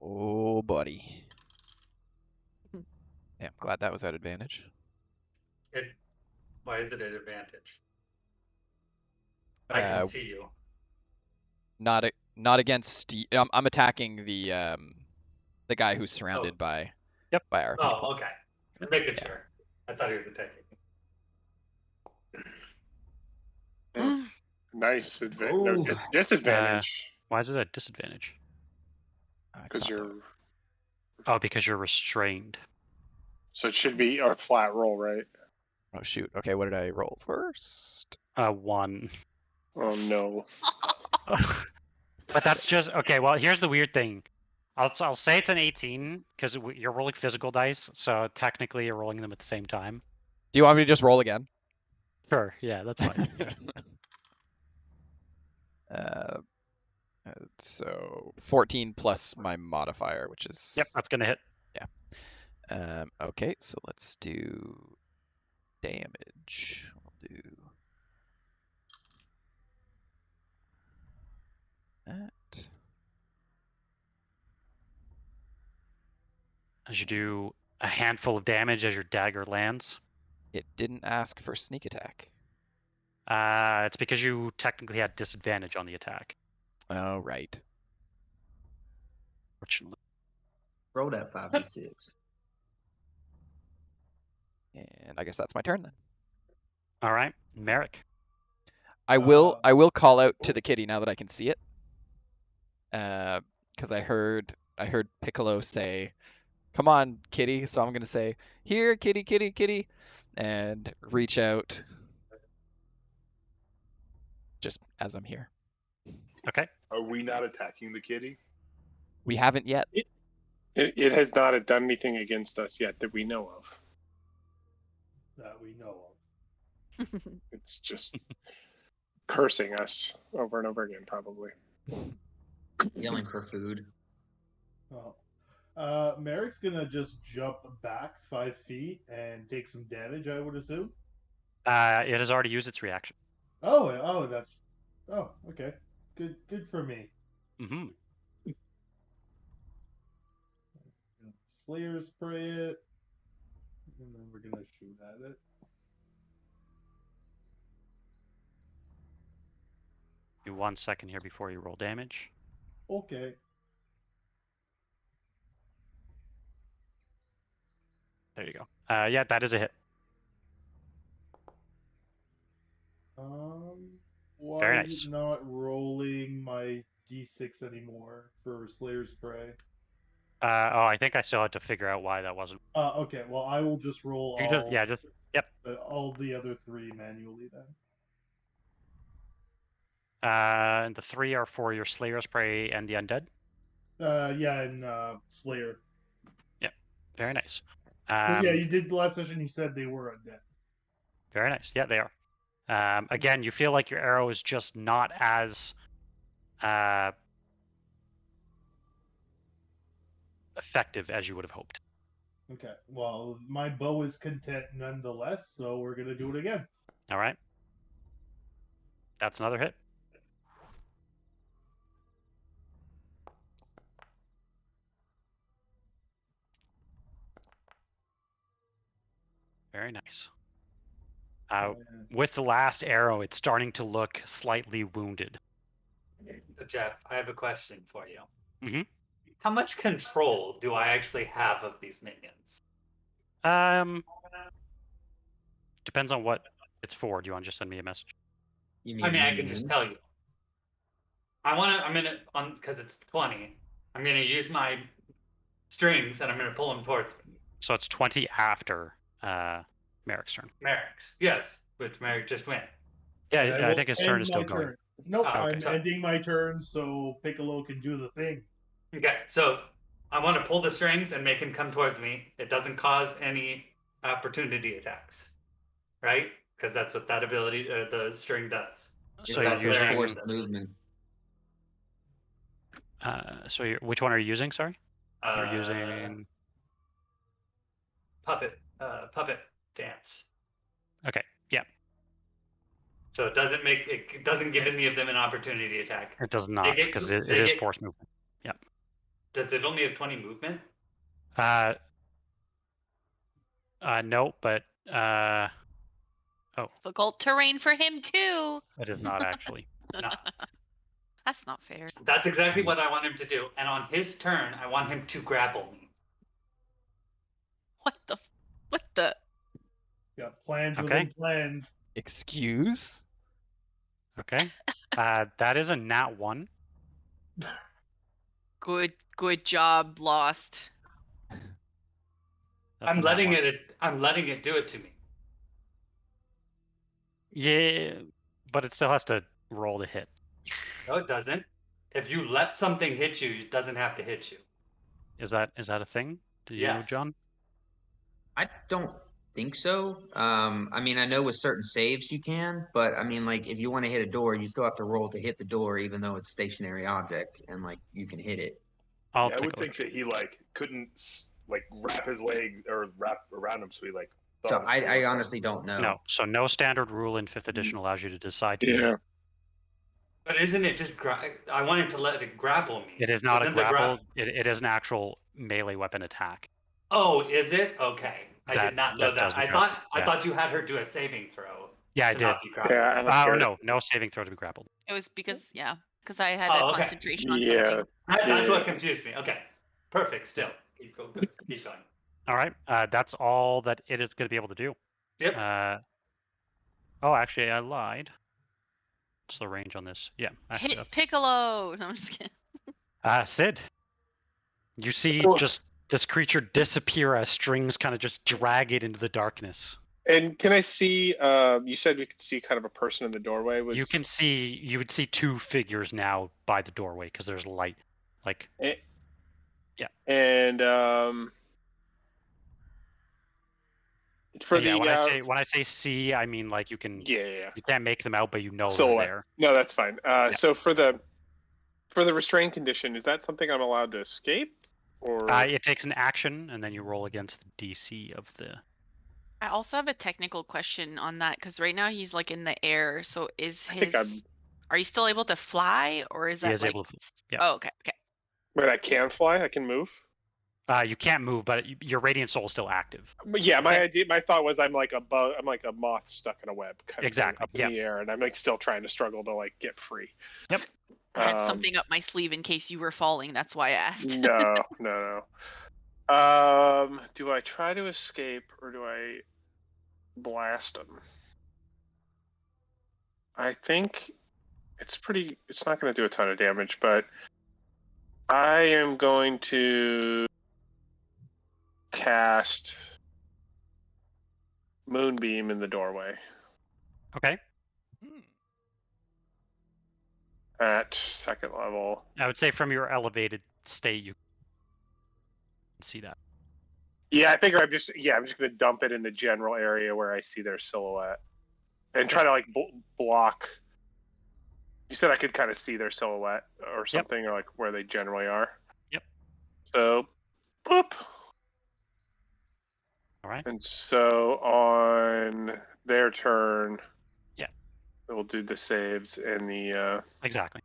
Oh, buddy. Yeah, I'm glad that was at advantage. Why is it an advantage? I can see you. Not against. I'm attacking the guy who's surrounded by our people. Oh, okay. I'm making sure. I thought he was attacking. Nice. No disadvantage. Why is it a disadvantage? Because you're... Oh, because you're restrained. So it should be our flat roll, right? Oh shoot. Okay, what did I roll first? 1. Oh no. But that's just okay. Well, here's the weird thing. I'll say it's an 18 because you're rolling physical dice, so technically you're rolling them at the same time. Do you want me to just roll again? Sure. Yeah, that's fine. So 14 plus my modifier, which is Yep, that's gonna hit. okay, so let's do damage. We'll do that. As you do a handful of damage as your dagger lands. It didn't ask for sneak attack. It's because you technically had disadvantage on the attack. Oh, right. Fortunately. Roll that 5d6. And I guess that's my turn then. All right, Merrick. I will call out to the kitty now that I can see it. Because I heard Piccolo say, "Come on, kitty." So I'm gonna say, "Here, kitty, kitty, kitty," and reach out just as I'm here. Okay. Are we not attacking the kitty? We haven't yet. It has not done anything against us yet that we know of. That we know of. It's just cursing us over and over again, probably. Yelling for food. Oh. Merrick's gonna just jump back 5 feet and take some damage, I would assume. It has already used its reaction. Oh, okay. Good for me. Mm-hmm. Slayer spray it, and then we're gonna shoot at it. Do 1 second here before you roll damage. Okay. There you go. Yeah, that is a hit. Why Very is nice. it not rolling my d6 anymore for Slayer spray? I think I still had to figure out why that wasn't. Okay. Well, I will just roll Yep. all the other 3 manually then. And the 3 are for your Slayer Spray and the Undead? Yeah, and Slayer. Yep. Very nice. Yeah, you did last session, you said they were undead. Very nice. Yeah, they are. Again, you feel like your arrow is just not as effective as you would have hoped. Okay, well, my bow is content nonetheless, so we're going to do it again. All right. That's another hit. Very nice. With the last arrow, it's starting to look slightly wounded. Jeff, I have a question for you. Mm-hmm. How much control do I actually have of these minions? Depends on what it's for. Do you want to just send me a message? I mean, I can just tell you. Because it's 20, I'm gonna use my strings and I'm gonna pull them towards me. So it's 20 after Merrick's turn. Merrick's, yes, which Merrick just went. Yeah, I think his turn is still going. Nope, Oh, okay. I'm ending my turn so Piccolo can do the thing. Okay, so I want to pull the strings and make him come towards me. It doesn't cause any opportunity attacks, right? Because that's what that ability, the string does. So you're using forced movement. Which one are you using? Sorry, you're using puppet dance. Okay, yeah. So it doesn't give any of them an opportunity attack. It does not because it is forced movement. Yeah. Does it only have 20 movement? No, but Difficult terrain for him too. it is not actually. No. That's not fair. That's exactly what I want him to do. And on his turn, I want him to grapple me. What the? Got plans Okay. within plans. Excuse? Okay. That is a nat 1. Good job, Lost. I'm letting it do it to me. Yeah, but it still has to roll to hit. No, it doesn't. If you let something hit you, it doesn't have to hit you. Is that a thing? Do you, Yes. John? I don't think so. I mean, I know with certain saves you can, but I mean, like if you want to hit a door, you still have to roll to hit the door, even though it's a stationary object, and like you can hit it. I'll I take would a look. think that he like couldn't like wrap his legs or wrap around him, so he like. So thought it was I like- honestly don't know. No, so no standard rule in 5th edition allows you to decide to do Yeah. that. But isn't it just I wanted to let it grapple me. It is not Isn't a the grapple. It is an actual melee weapon attack. Oh, is it? Okay. I That- did not know that does that. the I grapple, thought yeah. I thought you had her do a saving throw. Yeah, I to did. not be grappled. Yeah, I don't care. No saving throw to be grappled. It was because I had Oh, a okay. concentration on Yeah. something. That's what confused me. Okay. Perfect. Still. Keep going. Keep going. All right, that's all that it is going to be able to do. Yep. Oh, actually, I lied. What's the range on this? Yeah. Actually, Hit Piccolo. No, I'm just kidding. Sid, you see Cool. just this creature disappear as strings kind of just drag it into the darkness. And can I see? You said we could see kind of a person in the doorway. You would see 2 figures now by the doorway because there's light. Like, yeah. And for yeah, the when I say see, I mean like you can. yeah. You can't make them out, but you know Silhouette. they're there. No, that's fine. So for the restraint condition, is that something I'm allowed to escape? Or It takes an action, and then you roll against the DC of the. I also have a technical question on that because right now he's like in the air. So is I think his? Are you still able to fly, or is that He is like? able to. Yeah. Oh, okay. but I can fly. I can move. You can't move, but your radiant soul is still active. But yeah, my thought was I'm like a moth stuck in a web, kind Exactly, of thing, up in the air, and I'm like still trying to struggle to like get free. Yep. I had something up my sleeve in case you were falling. That's why I asked. No. Do I try to escape or do I blast him? I think it's not going to do a ton of damage, but I am going to cast Moonbeam in the doorway Okay. at 2nd level. I would say from your elevated state, you can see that. Yeah, I figure I'm just going to dump it in the general area where I see their silhouette and try to like block. You said I could kind of see their silhouette or something, or like where they generally are. Yep. So, boop. All right. And so on their turn, we'll do the saves and the Exactly.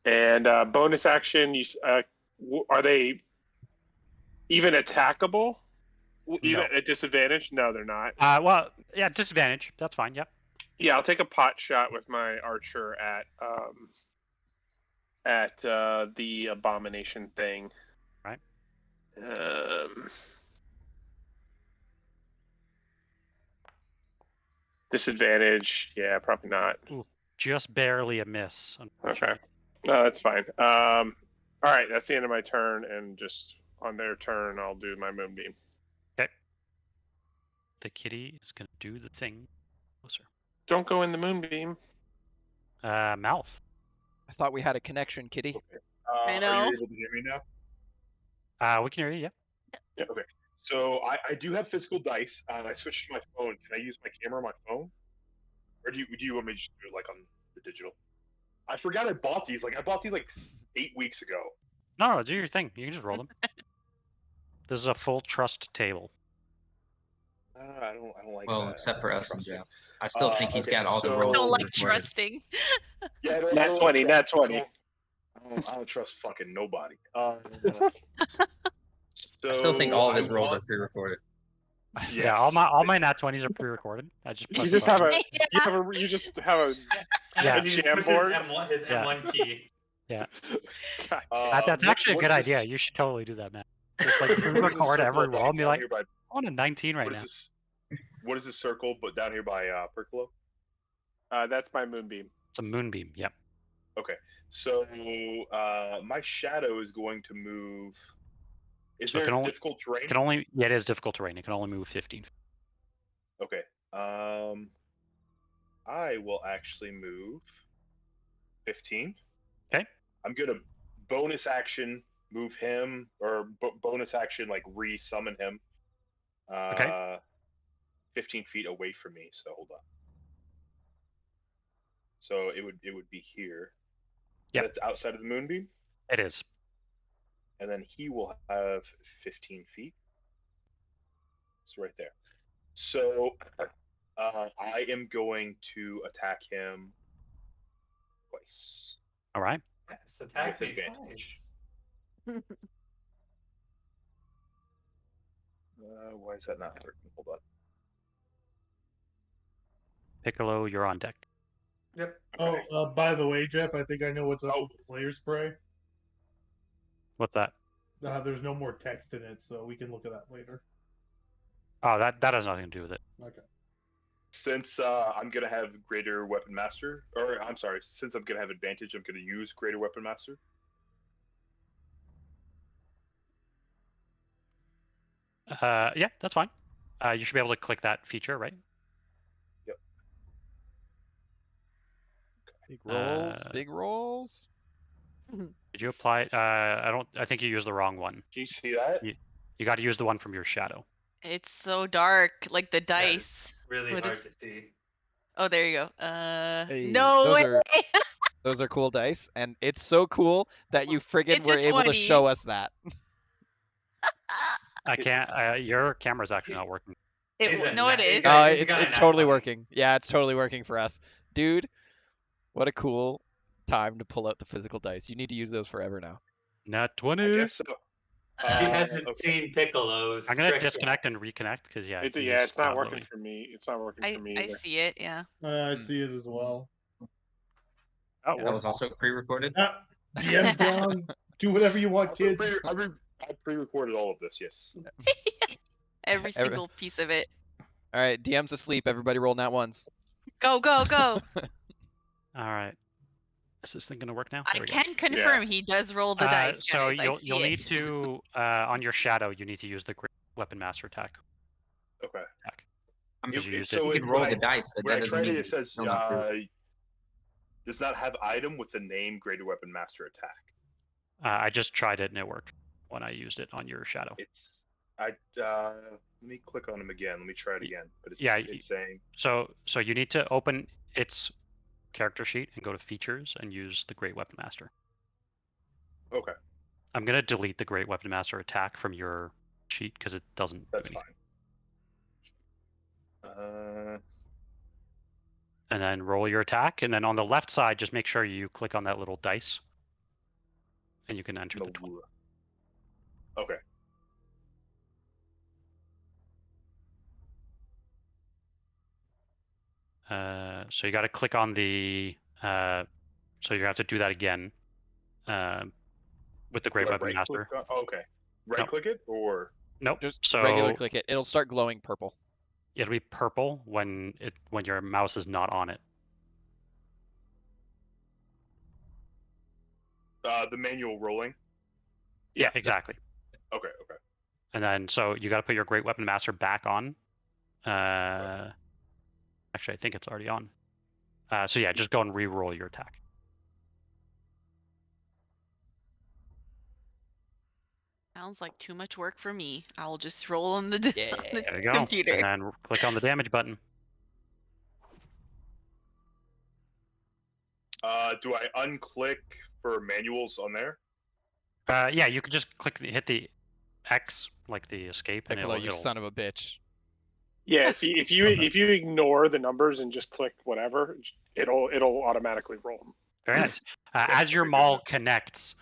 and bonus action. Are they even attackable? Even at disadvantage? No, they're not. Well, yeah, disadvantage. That's fine. Yep. Yeah, I'll take a pot shot with my archer at the abomination thing. Right. Disadvantage? Yeah, probably not. Ooh, just barely a miss. Okay. No, that's fine. All right, that's the end of my turn, and just on their turn, I'll do my moonbeam. Okay. The kitty is gonna do the thing. Closer. Don't go in the moonbeam. Mouth. I thought we had a connection, Kitty. I know. Are you able to hear me now? We can hear you. Yeah. Okay. So I do have physical dice, and I switched to my phone. Can I use my camera on my phone, or do you want me to just do it like on the digital? I forgot I bought these. Like I bought these like 8 weeks ago. No, do your thing. You can just roll them. This is a full trust table. I don't like. Well, that. except for I don't us and trust it. Jeff. I still think he's Okay, got all the so- rolls. Don't like recorded. trusting. Yeah, Nat 20, nat 20. I don't trust fucking nobody. I still think all of his rolls are are pre-recorded. Yeah, all my nat 20s are pre-recorded. I just You press just the have button. you just have a Yeah. And he just Jam pushes board? his Yeah. M1 key. That's actually a good idea. You should totally do that, man. Just like pre-record every roll and be like, I want a 19 right now. What is this circle? But down here by Piccolo. that's my moonbeam. It's a moonbeam. Yep. Okay, so my shadow is going to move Is So it there can only- difficult terrain? It can only. Yeah, it is difficult terrain. It can only move 15 feet. Okay. I will actually move 15. Okay. I'm gonna bonus action move him, or bonus action like re-summon him. Okay. 15 feet away from me. So hold on. So it would be here. Yep. That's outside of the moonbeam, It is. and then he will have 15 feet. It's right there. So I am going to attack him twice. All right. Yes, attack With me advantage. twice. Why is that not working? Hold on. Piccolo, you're on deck. Yep. Oh, by the way, Jeff, I think I know what's up Oh. with the Slayer spray. What's that? There's no more text in it, so we can look at that later. Oh, that has nothing to do with it. Okay. Since I'm gonna have Greater Weapon Master, or I'm sorry, since I'm gonna have advantage, I'm gonna use Greater Weapon Master. Yeah, that's fine. You should be able to click that feature, right? Yep. Big rolls, big rolls. Did you apply? I think you used the wrong one. Can you see that? You got to use the one from your shadow. It's so dark, like the That is dice. really What hard is- to see. Oh, there you go. Hey, No those way. are- Those are cool dice, and it's so cool that you friggin' It's a were able to 20. show us that. I can't. Your camera's actually not working. He's a No, it nat- he is. got- he It's got a it's nat totally 20. working. Yeah, it's totally working for us, dude. What a cool time to pull out the physical dice. You need to use those forever now. Nat I 20. guess so. He hasn't Okay. seen Piccolo's. I'm gonna trick yet. disconnect and reconnect because yeah. Yeah, it's not working loading. for me. It's not working for me I either. see it. Yeah. I see it as well. Oh, That was also pre-recorded. DM down. Do whatever you want, Also, kids. I pre-recorded all of this. Yes. Every single piece of it. All right, DM's asleep. Everybody roll nat ones. Go, go, go. All right. Is this thing gonna work now? I There we go. can confirm he does roll the dice. So guys. I you'll see you'll it. need to on your shadow you need to use the Great Weapon Master attack. Okay. I mean, Because you used so it. you can roll when the dice, but When that I doesn't tried mean it, it it's says still not true. does not have item with the name Greater Weapon Master attack. I just tried it and it worked when I used it on your shadow. It's let me click on him again. Let me try it again. But it's Yeah, it's saying So you need to open its character sheet and go to features and use the Great Weapon Master. okay. I'm gonna delete the Great Weapon Master attack from your sheet because it doesn't do That's anything. fine. And then roll your attack, and then on the left side, just make sure you click on that little dice, and you can enter the 20. Okay. So you got to click on the. So you have to do that again. With the Great Do I Weapon right Master. click on- okay. Right click it or Nope. Just so regular click it. It'll start glowing purple. it'll be purple when your mouse is not on it. the manual rolling. Yeah, exactly. Okay. And then so you got to put your Great Weapon Master back on. Actually, I think it's already on. So yeah, just go and re-roll your attack. Sounds like too much work for me. I'll just roll on the, Yeah, on the There you go. computer. And then click on the damage button. Do I unclick for manuals on there? Yeah, you can just hit the X, like the escape, and Piccolo, you it'll son of a bitch. Yeah, if you ignore the numbers and just click whatever, it'll automatically roll them. Very nice. As your maul connects,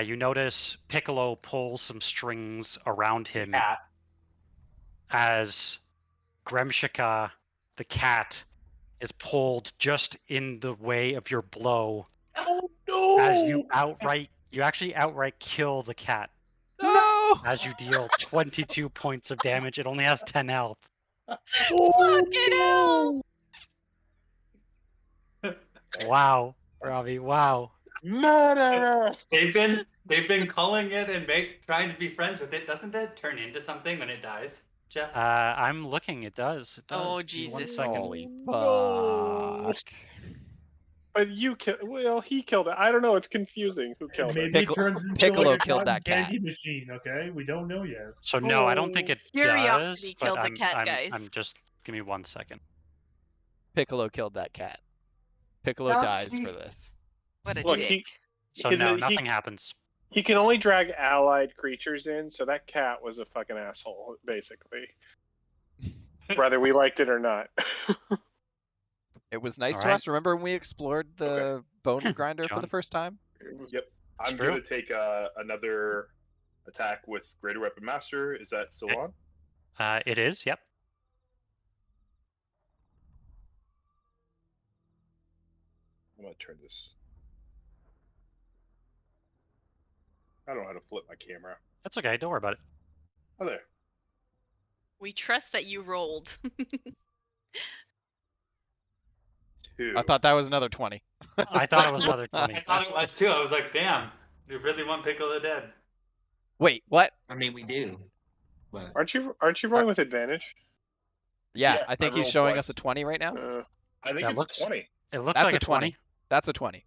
you notice Piccolo pulls some strings around him Cat. as Gremshika, the cat, is pulled just in the way of your blow. Oh no! As you actually outright kill the cat. No! As you deal 22 points of damage. It only has 10 health. Fucking hell! Wow, Robbie, wow. Murderer! They've been calling it and trying to be friends with it. Doesn't that turn into something when it dies, Jeff? I'm looking. It does. It does. Oh, Give me 1 Jesus. second. Holy No. fuck. But you killed. Well, he killed it. I don't know. It's confusing. Who killed it? Maybe Piccolo- it turns into Piccolo like a killed cotton that cat. candy machine. Okay, we don't know yet. So no, I don't think it does. Curiosity But killed the cat, guys. I'm just. Give me 1 second. Piccolo killed that cat. Piccolo Don't dies see- for this. What a Look, dick. So He- no, he- nothing happens. He can only drag allied creatures in, so that cat was a fucking asshole, basically. Whether we liked it or not. It was nice to Alright. us. Remember when we explored the bone grinder for John? the first time? Yep. I'm True. going to take another attack with Greater Weapon Master. Is that still Okay. on? It is. Yep. I'm going to turn this. I don't know how to flip my camera. That's okay. Don't worry about it. Oh, there. We trust that you rolled. 2. I thought that was another 20. I thought it was another 20. I thought it was too. I was like, damn, you really want Piccolo dead? Wait, what? I mean, we do. But Aren't you rolling with advantage? Yeah, Yeah, I think I he's rolled showing twice. us a 20 right now. I think That it's looks- 20. It looks That's like a a 20. That's a 20.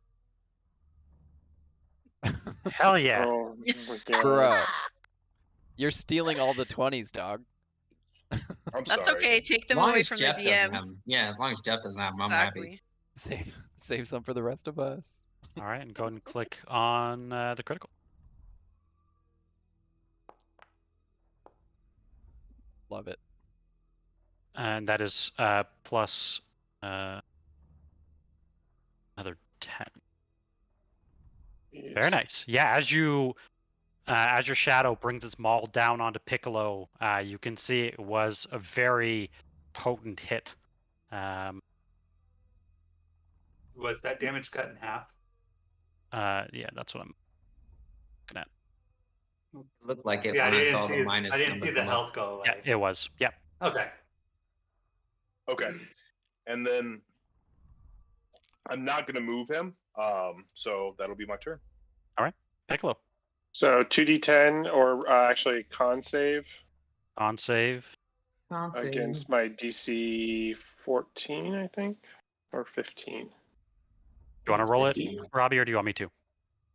Hell yeah. Oh, my God. Bro, you're stealing all the 20s, dog. I'm That's sorry. okay. Take as them long away as from Jeff the doesn't DM. have them. Yeah, as long as Jeff doesn't have them, I'm happy. Exactly. Save some for the rest of us. All right, and go ahead and click on the critical. Love it. And that is plus another 10. Very nice. Yeah, as your shadow brings its maul down onto Piccolo, you can see it was a very potent hit. Was that damage cut in half? Yeah, that's what I'm looking at. Looked like it Yeah, I when I didn't saw see. the minus I didn't number see the come up. health go away. Yeah, it was. Yep. Okay. Okay. And then I'm not going to move him. So that'll be my turn. Piccolo So 2d10 or actually con save on save. Can't say. against my DC 14, I think, or 15. Do you want to roll it, 15. Robbie, or do you want me to?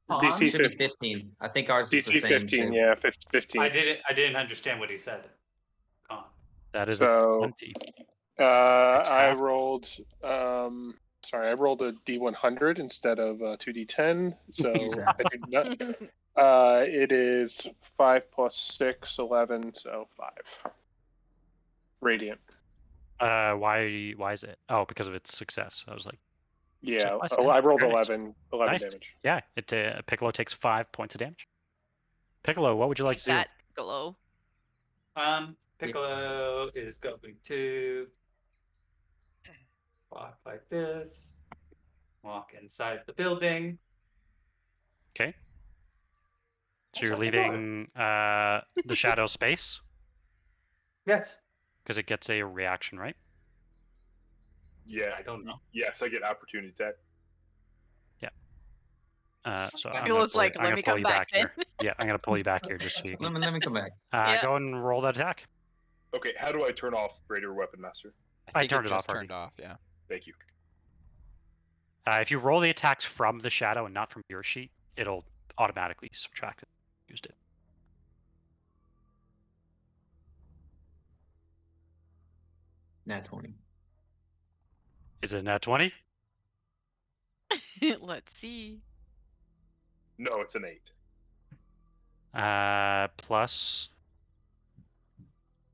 DC Should be 15. 15. I think ours is the DC same. 15, so- yeah, 15. I didn't understand what he said. Con. That is So- a 20. I half. rolled. I rolled a D100 instead of 2d10. So I did not. It is 5 plus 6, 11. So 5. Radiant. Why is it? Oh, because of its success. I was like, Yeah, plus I rolled Very nice. 11 Nice. damage. yeah, Piccolo takes 5 points of damage. Piccolo, what would you like to do? That Piccolo. Piccolo is going to walk like this. Walk inside the building. Okay. So you're Shut the door. leaving the shadow space Yes. because it gets a reaction, right? Yeah. I don't know. Yes, I get opportunity attack. So I'm Piccolo's gonna like, pull, let I'm me gonna pull come you back back here. Yeah, I'm gonna pull you back here just so you can. Let me come back. Yeah. Go and roll that attack. Okay, how do I turn off Greater Weapon Master? I think turned it just off already. turned off, yeah. Thank you. If you roll the attacks from the shadow and not from your sheet, it'll automatically subtract it. Used it. Nat 20. Is it nat 20? Let's see. No, it's an 8. Plus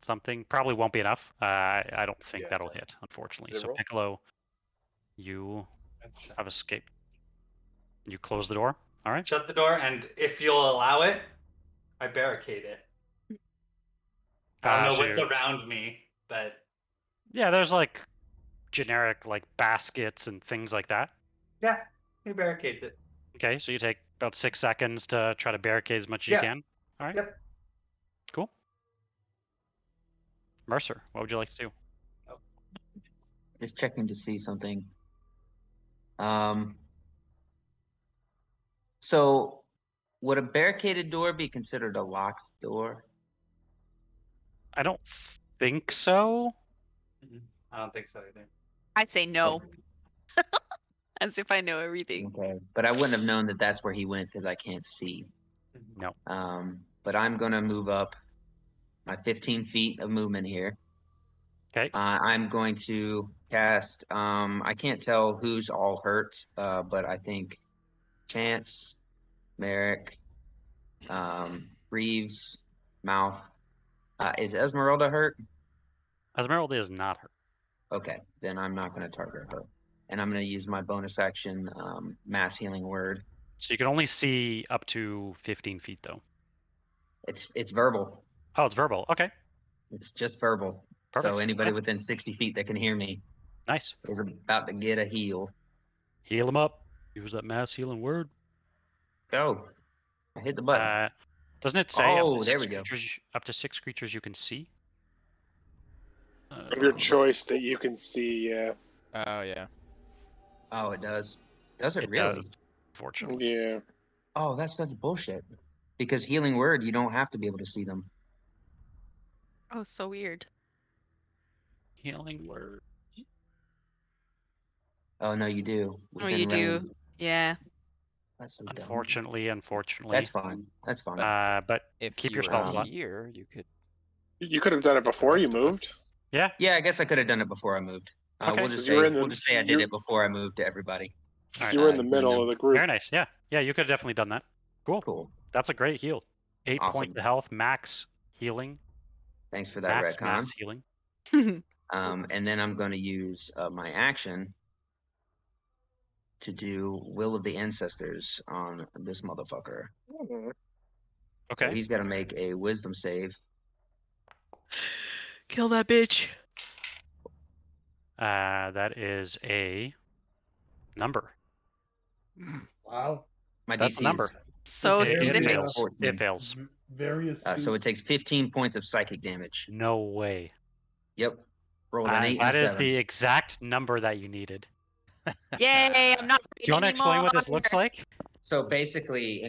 something probably won't be enough. I don't think Yeah. that'll hit, unfortunately. Did it So roll? Piccolo, you have escaped. You close the door. All right. Shut the door, and if you'll allow it, I barricade it. I don't know so what's you're- around me, but Yeah, there's like generic like baskets and things like that. yeah, he barricades it. Okay, so you take about 6 seconds to try to barricade as much as you Yeah. can. All right. Yep. Cool. Mercer, what would you like to do? Just checking to see something. So, would a barricaded door be considered a locked door? I don't think so. I don't think so either. I'd say no. As if I know everything. Okay, but I wouldn't have known that that's where he went because I can't see. No. But I'm gonna move up my 15 feet of movement here. Okay. I'm going to cast. I can't tell who's all hurt, but I think Chance, Merrick, Reeves, Mouth. Is Esmeralda hurt? Esmeralda is not hurt. Okay, then I'm not going to target her. And I'm going to use my bonus action, mass healing word. So you can only see up to 15 feet, though. It's verbal. Oh, it's verbal. Okay. It's just verbal. Perfect. So anybody Okay. within 60 feet that can hear me Nice. is about to get a heal. Heal him up. Use that mass healing word. Go. I hit the button. Doesn't it say Oh, there we go. Up to 6 creatures you can see? Of your choice that you can see, yeah. Oh yeah. Oh, it does. Does it It really? does, fortunately. Yeah. Oh, that's such bullshit. Because healing word, you don't have to be able to see them. Oh, so weird. Healing word. Oh no, you do. Oh, you range. do. Yeah. That's so dumb. Unfortunately. That's fine. That's fine. But If keep you your were spell slot. here, you could. You could have done it get the before you rest of moved. us. Yeah. Yeah, I guess I could have done it before I moved. Okay. We'll just 'Cause say you were in the- we'll just say I did you- it before I moved to everybody. All right. You were in the Good middle enough. of the group. Very nice. Yeah. Yeah, you could have definitely done that. Cool. Cool. That's a great heal. 8 Awesome. points of health, max healing. Thanks for that Max retcon. mass healing. And then I'm going to use my action to do Will of the Ancestors on this motherfucker. Okay. So he's got to make a Wisdom save. Kill that bitch. That is a number. Wow. My That's DC the number. is So Okay, It specific. fails. 14. It fails. Very astute. So it takes 15 points of psychic damage. No way. Yep. Rolled an 8 and That a is 7. the exact number that you needed. Yay, I'm not Do you want to explain what this looks like? So basically,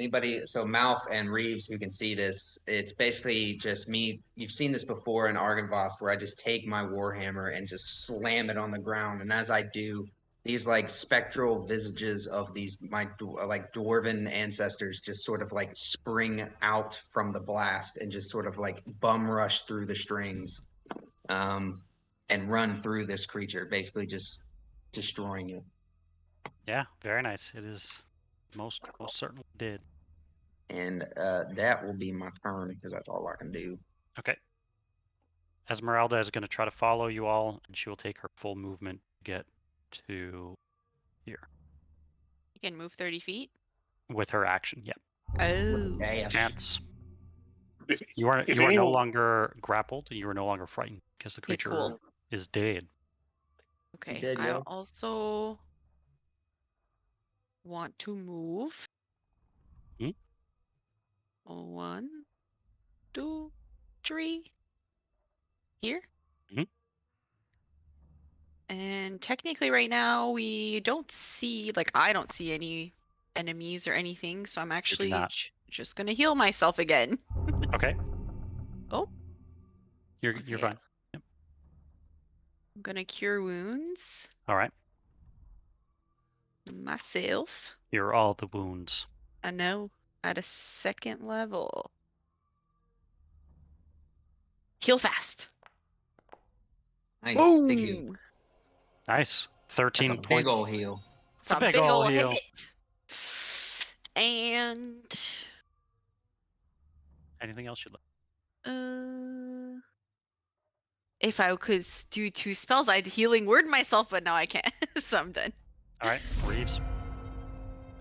so Mouth and Reeves who can see this, it's basically just me. You've seen this before in Argynvost, where I just take my warhammer and just slam it on the ground, and as I do, these like spectral visages of these like dwarven ancestors just sort of like spring out from the blast and just sort of like bum rush through the strings, and run through this creature, basically just destroying it. Yeah, very nice. It is most certainly did. And that will be my turn because that's all I can do. Okay. Esmeralda is going to try to follow you all, and she will take her full movement to get to here You can move 30 feet. with her action. Yeah. Oh. Dash. Chance. If- You are if no anyone- longer grappled. You are no longer frightened because the Okay, creature cool. is dead. Okay. Dead, I yo. also want to move. Hmm? 1, 2, 3. Here. Mhm. And technically right now we don't see, like I don't see any enemies or anything, so I'm actually not. just gonna heal myself again. Okay. Oh. You're Okay. fine. I'm gonna cure wounds All right. myself. You're all the wounds. I know, at a 2nd level. Heal fast. Nice. Boom. Big heal. Nice. That's 13 a big points. ol' heal. It's a big ol' heal. hit. And Anything else you'd like? if I could do 2 spells, I'd healing word myself, but now I can't. So I'm done. All right. Reeves.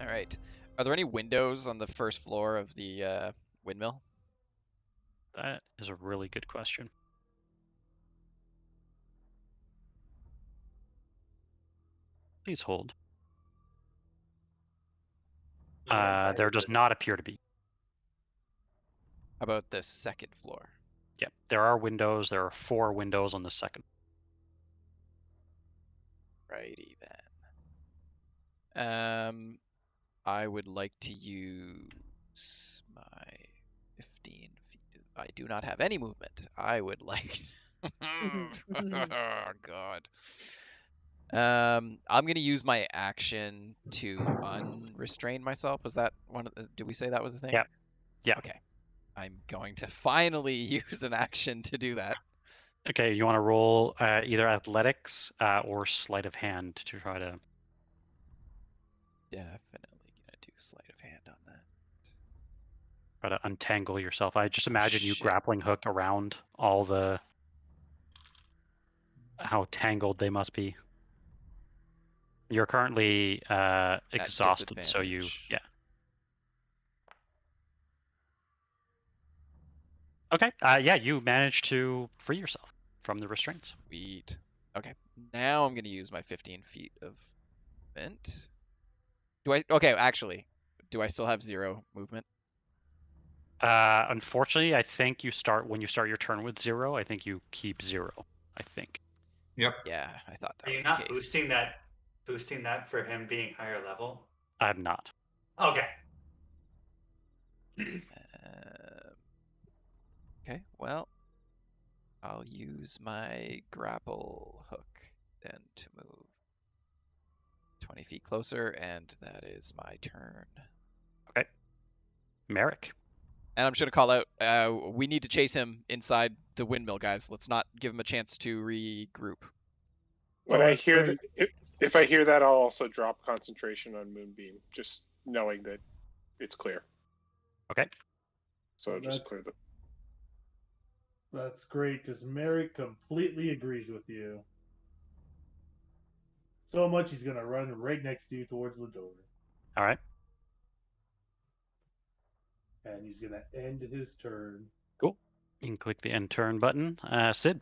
All right. Are there any windows on the first floor of the windmill? That is a really good question. Please hold. There does not appear to be. How about the second floor? Yep, there are windows. There are 4 windows on the second. Righty then. I would like to use my 15 feet. I do not have any movement. I would like. Oh God. I'm gonna use my action to unrestrain myself. Was that one? Did we say that was the thing? Yeah. Yeah. Okay. I'm going to finally use an action to do that. Okay, you want to roll either athletics or sleight of hand to try to. Definitely gonna do sleight of hand on that. Try to untangle yourself. I just imagine you Shit. grappling hook around all the. How tangled they must be. You're currently exhausted, so you. disadvantage. Yeah. Okay. Yeah, you managed to free yourself from the restraints. Sweet. Okay. Now I'm gonna use my 15 feet of movement. Do I? Okay, actually, do I still have 0 movement? Unfortunately, I think when you start your turn with 0. I think you keep 0. I think. Yep. Yeah, I thought that Are you was the not case. boosting that for him being higher level? I'm not. Okay. Okay, well, I'll use my grapple hook then to move 20 feet closer, and that is my turn. Okay. Merrick. And I'm just gonna call out. We need to chase him inside the windmill, guys. Let's not give him a chance to regroup. When Oh, I that's hear great. that, if I hear that, I'll also drop concentration on Moonbeam, just knowing that it's clear. Okay. So Well, just clear the. That's great, because Mary completely agrees with you. So much he's gonna run right next to you towards the door. All right. And he's gonna end his turn. Cool. You can click the end turn button. Sid.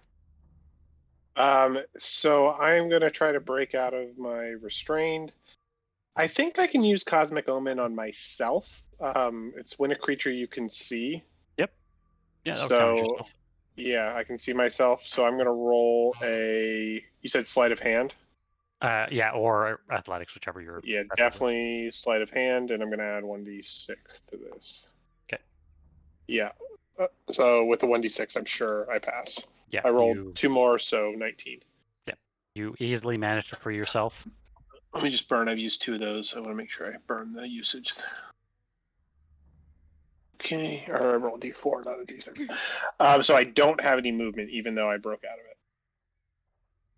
So I'm gonna try to break out of my restrained. I think I can use Cosmic Omen on myself. It's when a creature you can see. Yep. Yeah, that would count So yourself. yeah, I can see myself. So I'm gonna roll a. You said sleight of hand. Yeah, or athletics, whichever you're. Yeah, preferable. definitely sleight of hand, and I'm gonna add 1d6 to this. Okay. Yeah. So with the 1d6, I'm sure I pass. Yeah. I rolled 2 more, so 19. Yeah. You easily managed to free yourself. Let me just burn. I've used 2 of those. I want to make sure I burn the usage. Okay, or I rolled d4, not a d6. So I don't have any movement, even though I broke out of it.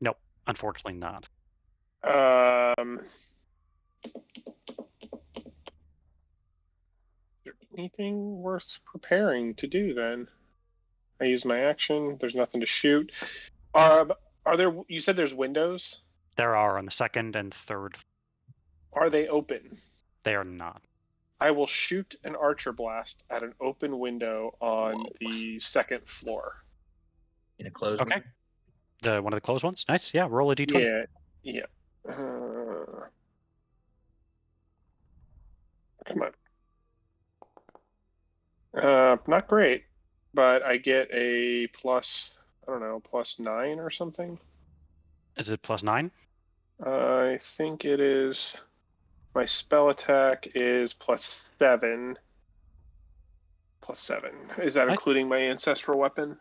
Nope, unfortunately not. Is there anything worth preparing to do then? I use my action. There's nothing to shoot. Are there? You said there's windows. There are on the second and third. Are they open? They are not. I will shoot an archer blast at an open window on the second floor. In a closed Okay. room? One of the closed ones. Nice. Yeah. Roll a d20. Yeah. Come on. Not great, but I get a plus. I don't know, +9 or something. Is it +9? I think it is. My spell attack is +7. +7. Is that including my ancestral weapon?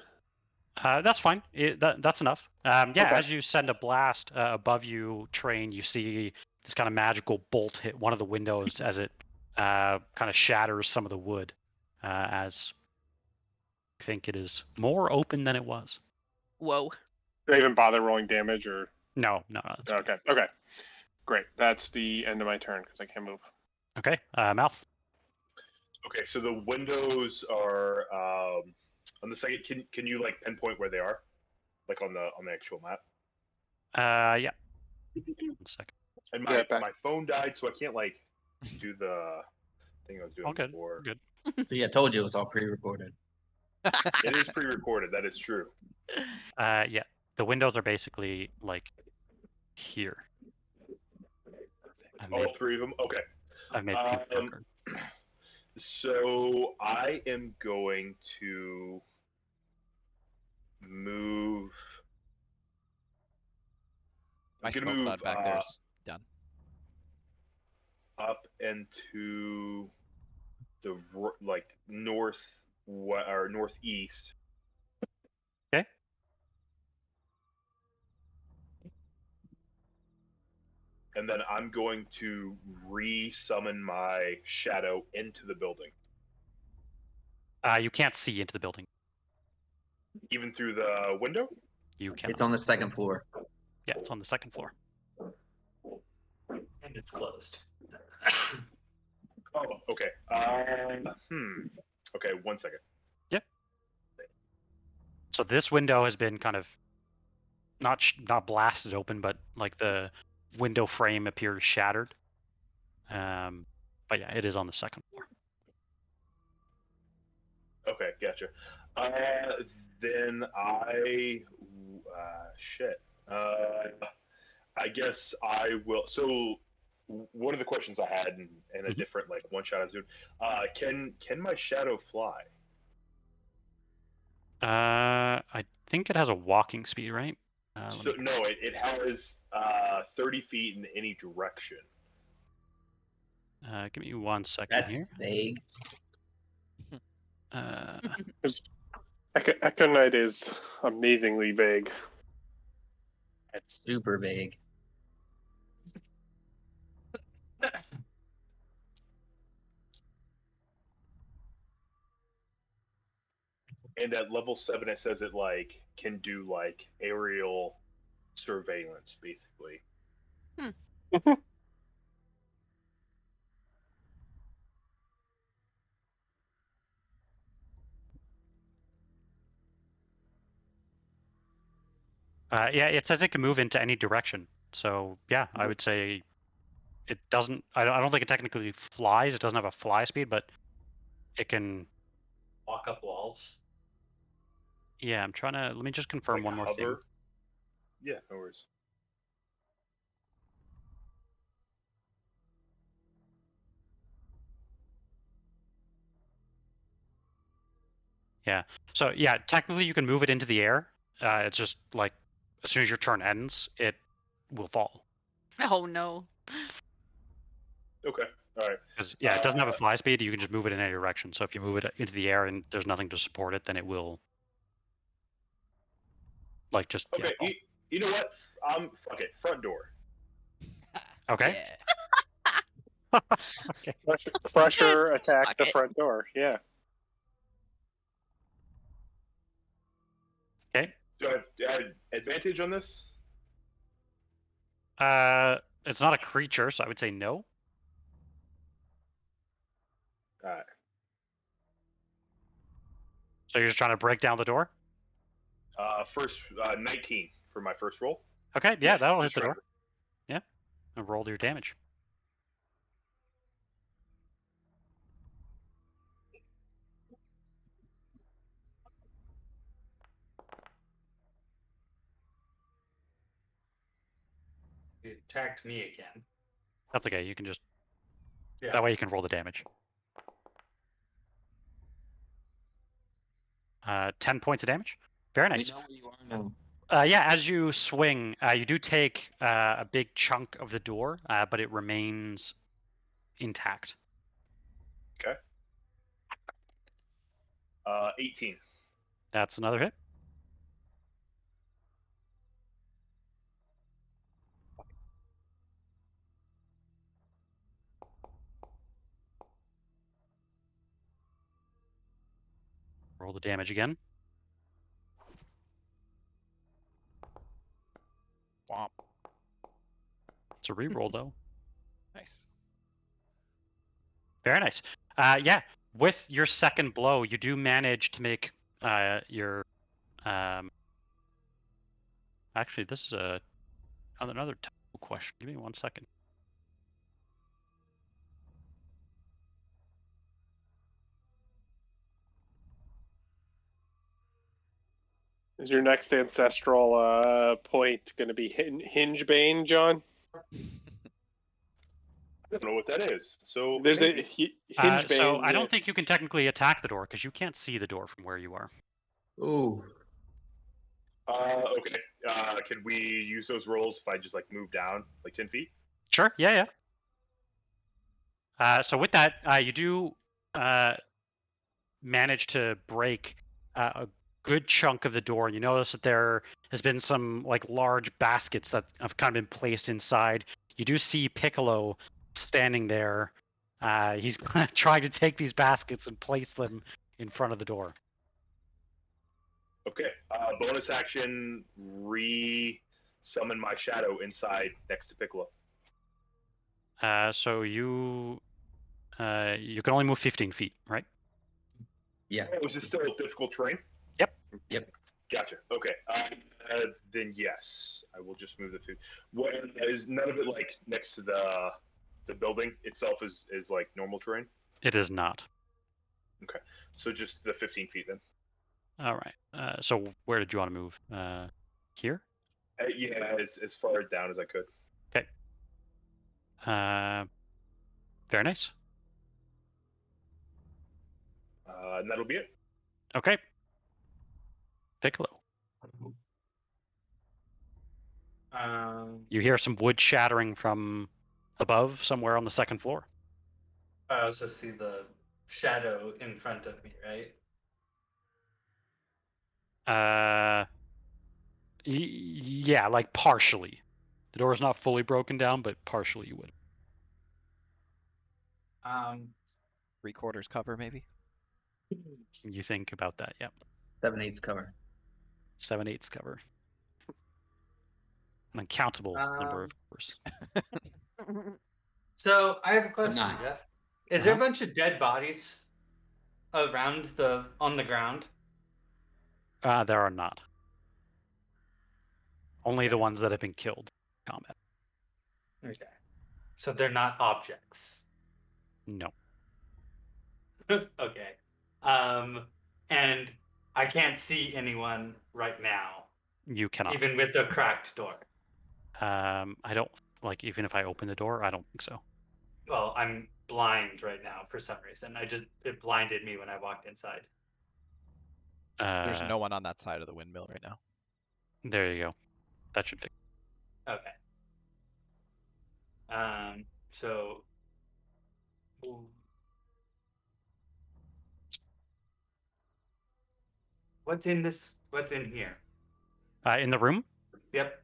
That's fine. That's enough. Yeah, Okay. as you send a blast above you, Train, you see this kind of magical bolt hit one of the windows as it kind of shatters some of the wood. As I think it is more open than it was. Whoa. Did I even bother rolling damage or? No. Okay. Okay. Great. That's the end of my turn because I can't move. Okay. Mouth. Okay, so the windows are on the second. Can you like pinpoint where they are, like on the actual map? Yeah. 1 second. And Yeah, my phone died, so I can't like do the thing I was doing All good. before. Good. See, I told you it was all pre-recorded. It is pre-recorded. That is true. Yeah. The windows are basically like here. All 3 of them. Okay. I've made people So I am going to move. My I'm gonna smoke move cloud back there is done. up into the like north or northeast. Okay. And then I'm going to re-summon my shadow into the building. You can't see into the building. Even through the window? You can. It's on the second floor. Yeah, it's on the second floor. And it's closed. Oh, okay. Okay, 1 second. Yep. So this window has been kind of not blasted open, but like the window frame appears shattered. But yeah, it is on the second floor. Okay, gotcha. Then shit. I guess I will. So one of the questions I had in a different like one shot I was doing, can my shadow fly? I think it has a walking speed, right? So no, it has 30 feet in any direction. Give me 1 second That's here. vague. Echo Knight is amazingly vague. That's super vague. And at level 7, it says it like can do like aerial surveillance, basically. Yeah, it says it can move into any direction. So yeah, I would say it doesn't. I don't think it technically flies. It doesn't have a fly speed, but it can walk up walls. Yeah, I'm trying to. Let me just confirm Like one more thing. hover? Yeah, no worries. Yeah. So yeah, technically you can move it into the air. It's just like as soon as your turn ends, it will fall. Oh no. Okay. All right. Yeah, it doesn't have a fly speed. You can just move it in any direction. So if you move it into the air and there's nothing to support it, then it will. Like just. Okay. Yeah, you know what? Fuck it. Front door. Okay. Yeah. Okay. Crusher Yes, attack fuck the it. front door. Yeah. Okay. Do I have advantage on this? It's not a creature, so I would say no. All right. So you're just trying to break down the door? First 19 for my first roll. Okay, yeah, Yes, that'll hit just the trying door. Yeah. And roll your damage. It attacked me again. That's okay. You can just. Yeah. That way you can roll the damage. 10 points of damage. Very nice. We know where you are now. Yeah, as you swing, you do take a big chunk of the door, but it remains intact. Okay. 18. That's another hit. Roll the damage again. Womp. It's a reroll though. Nice. Very nice. Yeah, with your second blow, you do manage to make your. Actually, this is another technical question. Give me 1 second. Is your next ancestral point going to be Hingebane, John? I don't know what that is. So There's maybe. Hingebane. So I don't think you can technically attack the door because you can't see the door from where you are. Ooh. Okay. Can we use those rolls if I just like move down like 10 feet? Sure. Yeah. So with that, you do manage to break a good chunk of the door. You notice that there has been some like large baskets that have kind of been placed inside. You do see Piccolo standing there. He's trying to take these baskets and place them in front of the door. Okay. Bonus action, re-summon my shadow inside next to Piccolo. So you can only move 15 feet, right? Yeah. Oh, is this still a difficult terrain? Yep. Gotcha. Okay. Then yes, I will just move the food. What is none of it like next to the building itself is like normal terrain? It is not. Okay. So just the 15 feet then. All right. So where did you want to move? Here? Yeah, as far down as I could. Okay. Very nice. And that'll be it. Okay. Piccolo. You hear some wood shattering from above, somewhere on the second floor. I also see the shadow in front of me, right? Yeah, like partially. The door is not fully broken down, but partially you would. 3/4 cover, maybe. You think about that, yep. 7/8 cover. 7/8 cover. An uncountable number of covers. So I have a question, Nine. Jeff. Is there a bunch of dead bodies around on the ground? There are not. Only the ones that have been killed in combat. Okay. So they're not objects. No. Okay. And I can't see anyone right now, You cannot. even with the cracked door. I don't, like, even if I open the door, I don't think so. Well, I'm blind right now for some reason. It blinded me when I walked inside. There's no one on that side of the windmill right now. There you go. That should fix. Okay. So. What's in here? In the room? Yep.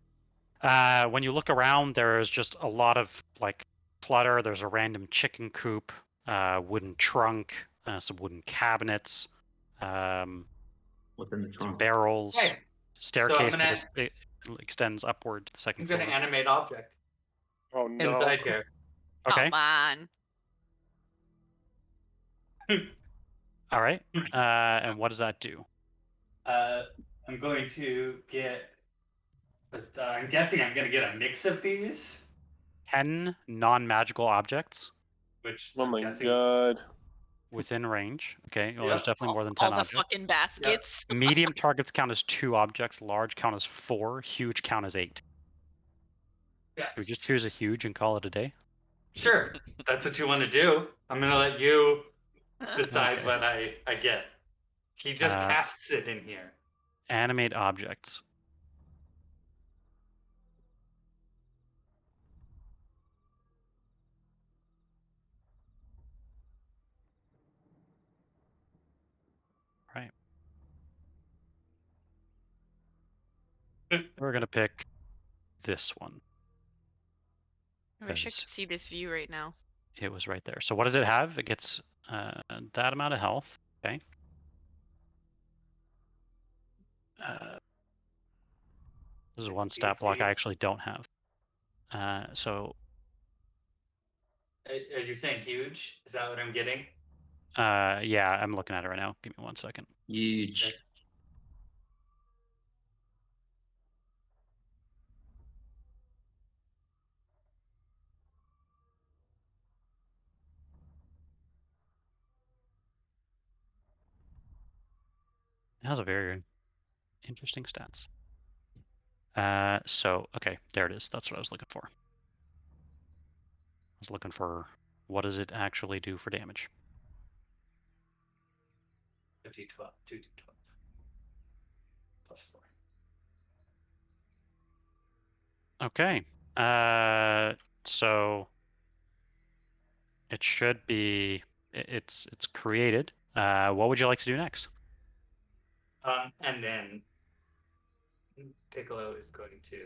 When you look around, there's just a lot of like clutter. There's a random chicken coop, wooden trunk, some wooden cabinets, Within the some trunk. barrels, Hey, staircase so that extends upward to the second I'm floor. gonna animate object Oh no. inside here. Okay. Come on. All right. And what does that do? I'm going to get. I'm guessing I'm gonna get a mix of these, 10 non-magical objects which Oh I'm my guessing. god. within range. Okay. Well, Yep. there's definitely more than 10 All the objects. fucking baskets. Medium targets count as 2 objects. Large count as 4. Huge count as 8. Yes. We just choose a huge and call it a day. Sure. That's what you want to do. I'm gonna let you decide Okay. what I get. He just casts it in here. Animate objects. Right. We're gonna pick this one. I wish I Because could see this view right now. it was right there. So what does it have? It gets that amount of health. Okay. This is one stat block I actually don't have. So Are you saying huge? Is that what I'm getting? yeah, I'm looking at it right now. Give me 1 second. Huge. It has a very interesting stats. So okay, there it is. That's what I was looking for. I was looking for what does it actually do for damage. 2d12. 2d12. Plus 4. Okay. So It should be. It's created. What would you like to do next? And then Piccolo is going to,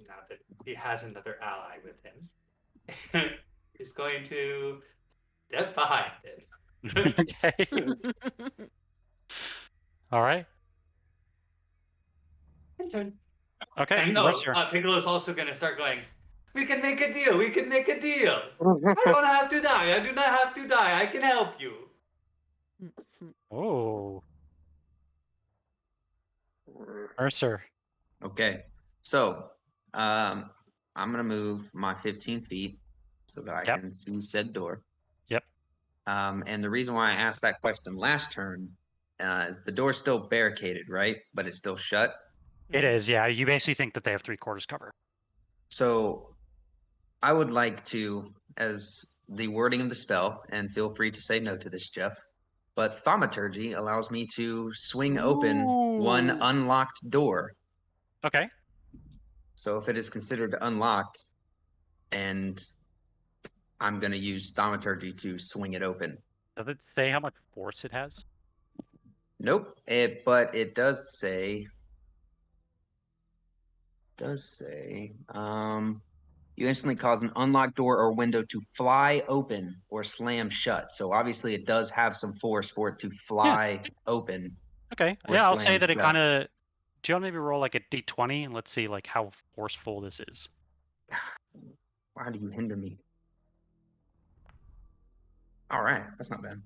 now that he has another ally with him, he's going to step behind it. Okay. All right. Turn. Okay. And no, what's your- Piccolo's also going to start going, we can make a deal. We can make a deal. I don't have to die. I do not have to die. I can help you. Oh. Mercer. Okay, so I'm gonna move my 15 feet so that I Yep. can see said door. Yep. And the reason why I asked that question last turn is the door's still barricaded, right? But it's still shut. It is, yeah. You basically think that they have 3/4 cover. So I would like to, as the wording of the spell, and feel free to say no to this, Jeff, but thaumaturgy allows me to swing open one Ooh. unlocked door. Okay. So if it is considered unlocked, and I'm going to use thaumaturgy to swing it open. Does it say how much force it has? Nope. But it does say. You instantly cause an unlocked door or window to fly open or slam shut. So obviously it does have some force for it to fly open. Okay. Or Yeah, I'll say slam that it shut. kind of. Do you want to maybe roll like a d20 and let's see like how forceful this is? Why do you hinder me? All right, that's not bad.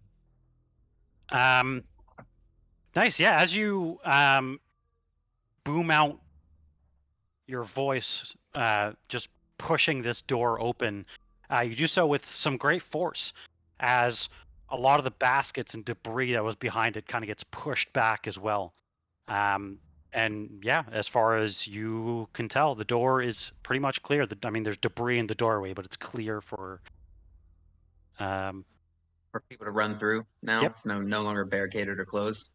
Nice. Yeah, as you boom out your voice, just pushing this door open, you do so with some great force, as a lot of the baskets and debris that was behind it kind of gets pushed back as well. And yeah, as far as you can tell, the door is pretty much clear. I mean, there's debris in the doorway, but it's clear for. For people to run through now. Yep. It's no longer barricaded or closed.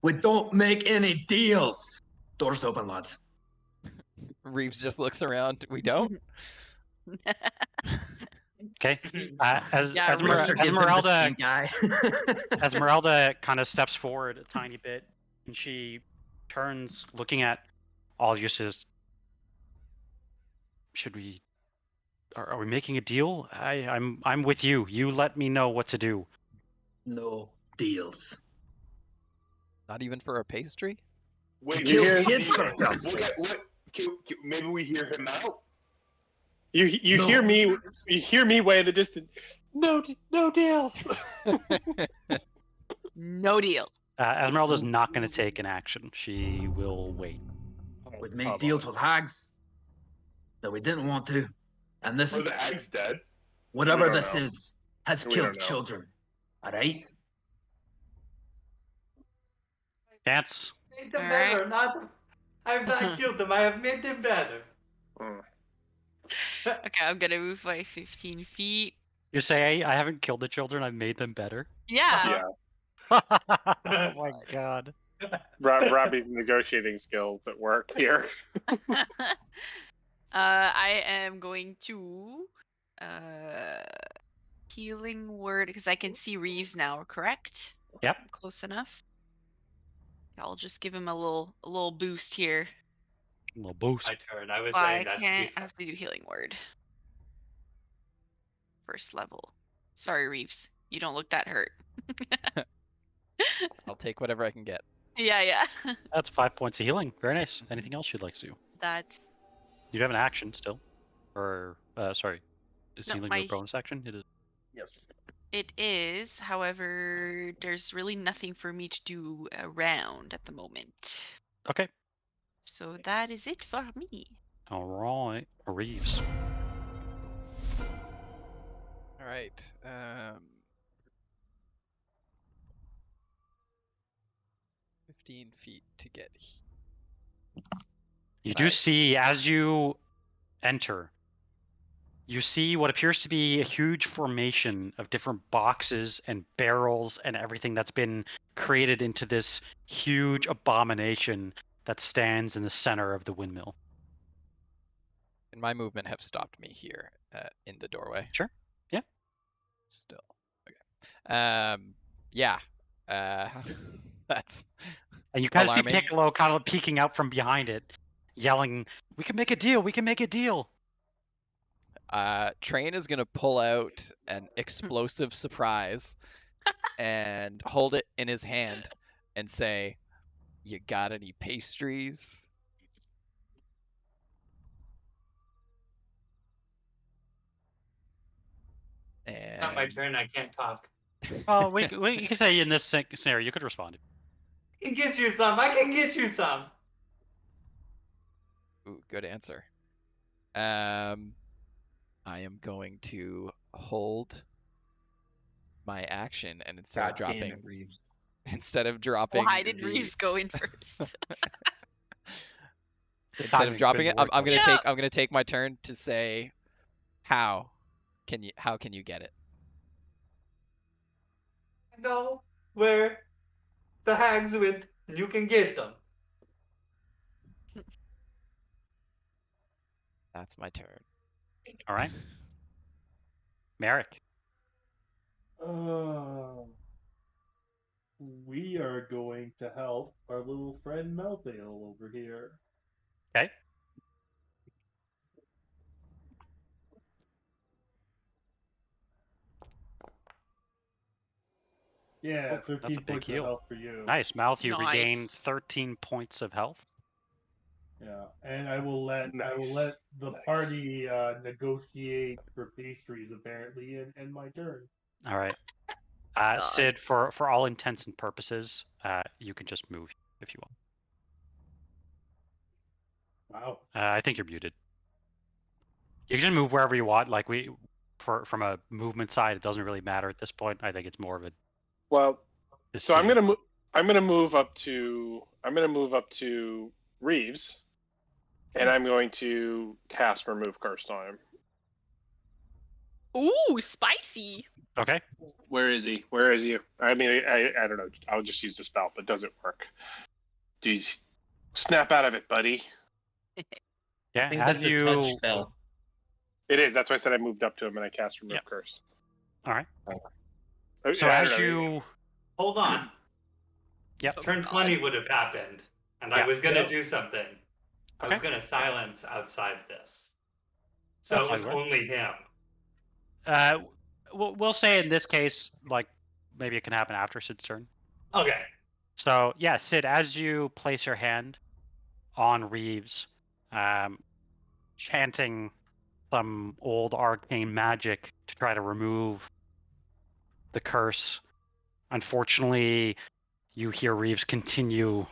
We don't make any deals. Doors open, lads. Reeves just looks around. We don't. Okay. As Yeah, Mercer gives him the Esmeralda, stink eye. Esmeralda kind of steps forward a tiny bit, and she turns, looking at all of you, says, "Should we? Are we making a deal? I'm with you. You let me know what to do." No deals. Not even for a pastry? Wait, You hear- kids for what, God's sakes. maybe we hear him out. You No. hear me? You hear me way in the distance. No deals. No deal. Esmeralda's not going to take an action. She will wait. We'd made deals with hags that we didn't want to. And this, Are the hags dead? whatever We don't this know. is, has We killed don't know. children. Alright? Dance. Made them All better, right. not. I've not killed them. I have made them better. Okay, I'm gonna move my 15 feet. You say, I haven't killed the children. I've made them better. Yeah. Oh my god. Robbie's negotiating skills at work here. I am going to healing word because I can see Reeves now, correct? Yep. Close enough. I'll just give him a little boost here. A little boost. My turn. I was I saying that. can't. I have to do healing word. First level. Sorry, Reeves. You don't look that hurt. I'll take whatever I can get. Yeah. That's 5 points of healing. Very nice. Anything else you'd like to do? That. You have an action still. Or, sorry. Is No, healing my- your bonus action? It is. Yes. It is. However, there's really nothing for me to do around at the moment. Okay. So that is it for me. All right. Reeves. All right. 15 feet to get. You Can do I- see, as you enter, you see what appears to be a huge formation of different boxes and barrels and everything that's been created into this huge abomination that stands in the center of the windmill. And my movement have stopped me here in the doorway. Sure. Yeah. Still. Okay. Yeah. That's And you kind of see alarming. Piccolo kind of peeking out from behind it, yelling, "We can make a deal! We can make a deal!" Train is gonna pull out an explosive surprise and hold it in his hand and say, "You got any pastries?" Not my And turn. I can't talk. Well, we can say in this scenario you could respond. I can get you some. I can get you some. Ooh, good answer. I am going to hold my action, and instead of God damn dropping, it, Reeves. instead of dropping Why did the, Reeves go in first? instead of dropping it, I'm gonna Yeah. take I'm gonna take my turn to say, how can you get it? Go where the hags went, and you can get them. That's my turn. All right, Merrick. We are going to help our little friend Melthael over here. Okay. Yeah, Oh, that's a 13 big points of heal. health for you. Nice, Mouth. You Nice. regain 13 points of health. Yeah, and I will let Nice. the Nice. party negotiate for pastries apparently, and my turn. All right. God. Sid, for all intents and purposes, you can just move if you want. Wow. I think you're muted. You can just move wherever you want. Like from a movement side, it doesn't really matter at this point. I think it's more of a. Well, a so I'm scene. gonna move up to Reeves, and I'm going to cast Remove Curse on him. Ooh, spicy. Okay. Where is he? Where is he? I mean, I don't know. I'll just use the spell, but does it work? Jeez, snap out of it, buddy. Yeah. I think As that's a touch you. spell. It is. That's why I said I moved up to him and I cast Remove Yep. Curse. All right. I So don't as know. you. Hold on. Yep. Turn God. 20 would have happened, and I Yeah. was going to Yep. do something. I Okay. was going to silence outside this. So That's it was how you work. only him. We'll say in this case, like maybe it can happen after Sid's turn. Okay. So yeah, Sid, as you place your hand on Reeves, chanting some old arcane magic to try to remove the curse. Unfortunately, you hear Reeves continue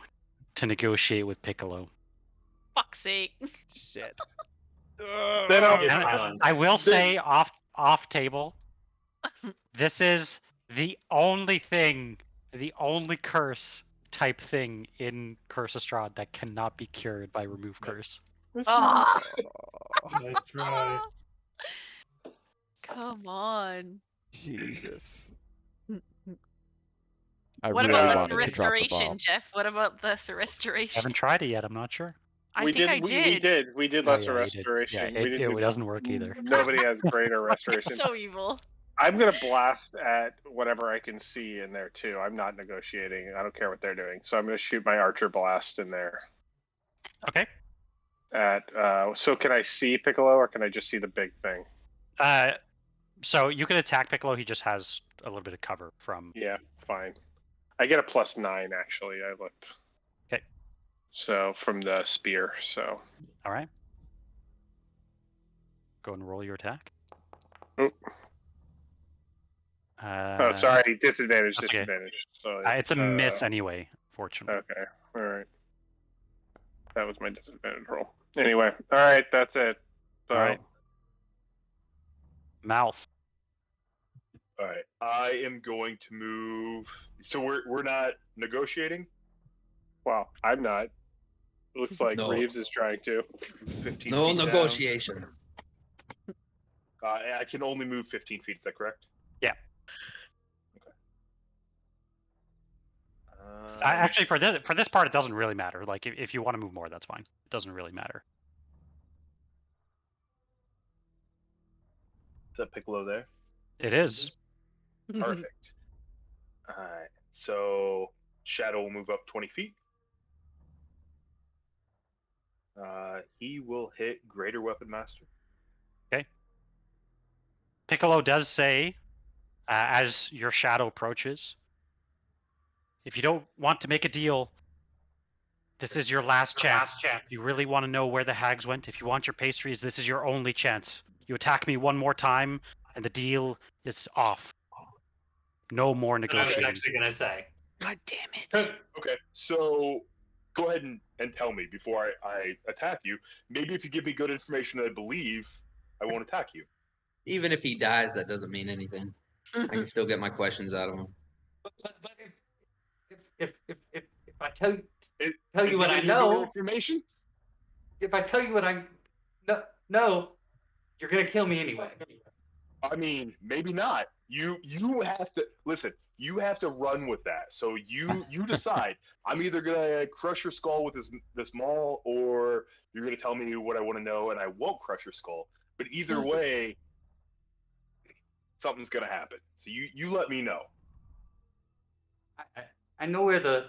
to negotiate with Piccolo. Fuck's sake. Shit. Then I'll- Get And silenced. I will Then- say off table, this is the only curse type thing in Curse of Strahd that cannot be cured by Remove Curse. Ah. Nice try. Come on. Jesus. I What really about wanted the to drop the restoration, ball. Jeff? What about the I restoration? haven't tried it yet. I'm not sure. I we think I did. We did Oh, lesser yeah, you did. restoration. Yeah, we didn't it doesn't work either. Nobody has greater restoration. So evil. I'm gonna blast at whatever I can see in there too. I'm not negotiating. I don't care what they're doing. So I'm gonna shoot my archer blast in there. Okay. So can I see Piccolo or can I just see the big thing? So you can attack Piccolo. He just has a little bit of cover from. Yeah, fine. I get a +9 actually. I looked. Okay. So from the spear. So. All right. Go and roll your attack. Oh. Uh, Sorry. Disadvantage. that's okay. Disadvantage. So it's a miss anyway, fortunately. Okay. All right. That was my disadvantage roll. Anyway. All right. That's it. So, All right. Mouth. All right. I am going to move. So we're not negotiating. Well, I'm not. Looks like No. Reeves is trying to. 15 No feet down. negotiations. I can only move 15 feet. Is that correct? Yeah. Okay. Actually, for this part, it doesn't really matter. Like, if you want to move more, that's fine. It doesn't really matter. Is that Piccolo there? It is. Perfect. All right. So Shadow will move up 20 feet. He will hit Greater Weapon Master. Piccolo does say, as your shadow approaches, if you don't want to make a deal, this is your last chance. If you really want to know where the hags went, if you want your pastries, this is your only chance. You attack me one more time, and the deal is off. No more I was negotiating. actually gonna say. God damn it. Okay, so go ahead and tell me before I attack you. Maybe if you give me good information that I believe, I won't attack you. Even if he dies, that doesn't mean anything. I can still get my questions out of him. But if I tell you Is you what he I gonna give me your know, information? if I tell you what I know, you're gonna kill me anyway. I mean, maybe not. You have to listen. You have to run with that. So you decide. I'm either gonna crush your skull with this maul, or you're gonna tell me what I want to know, and I won't crush your skull. But either way, something's gonna happen. So you let me know. I know where the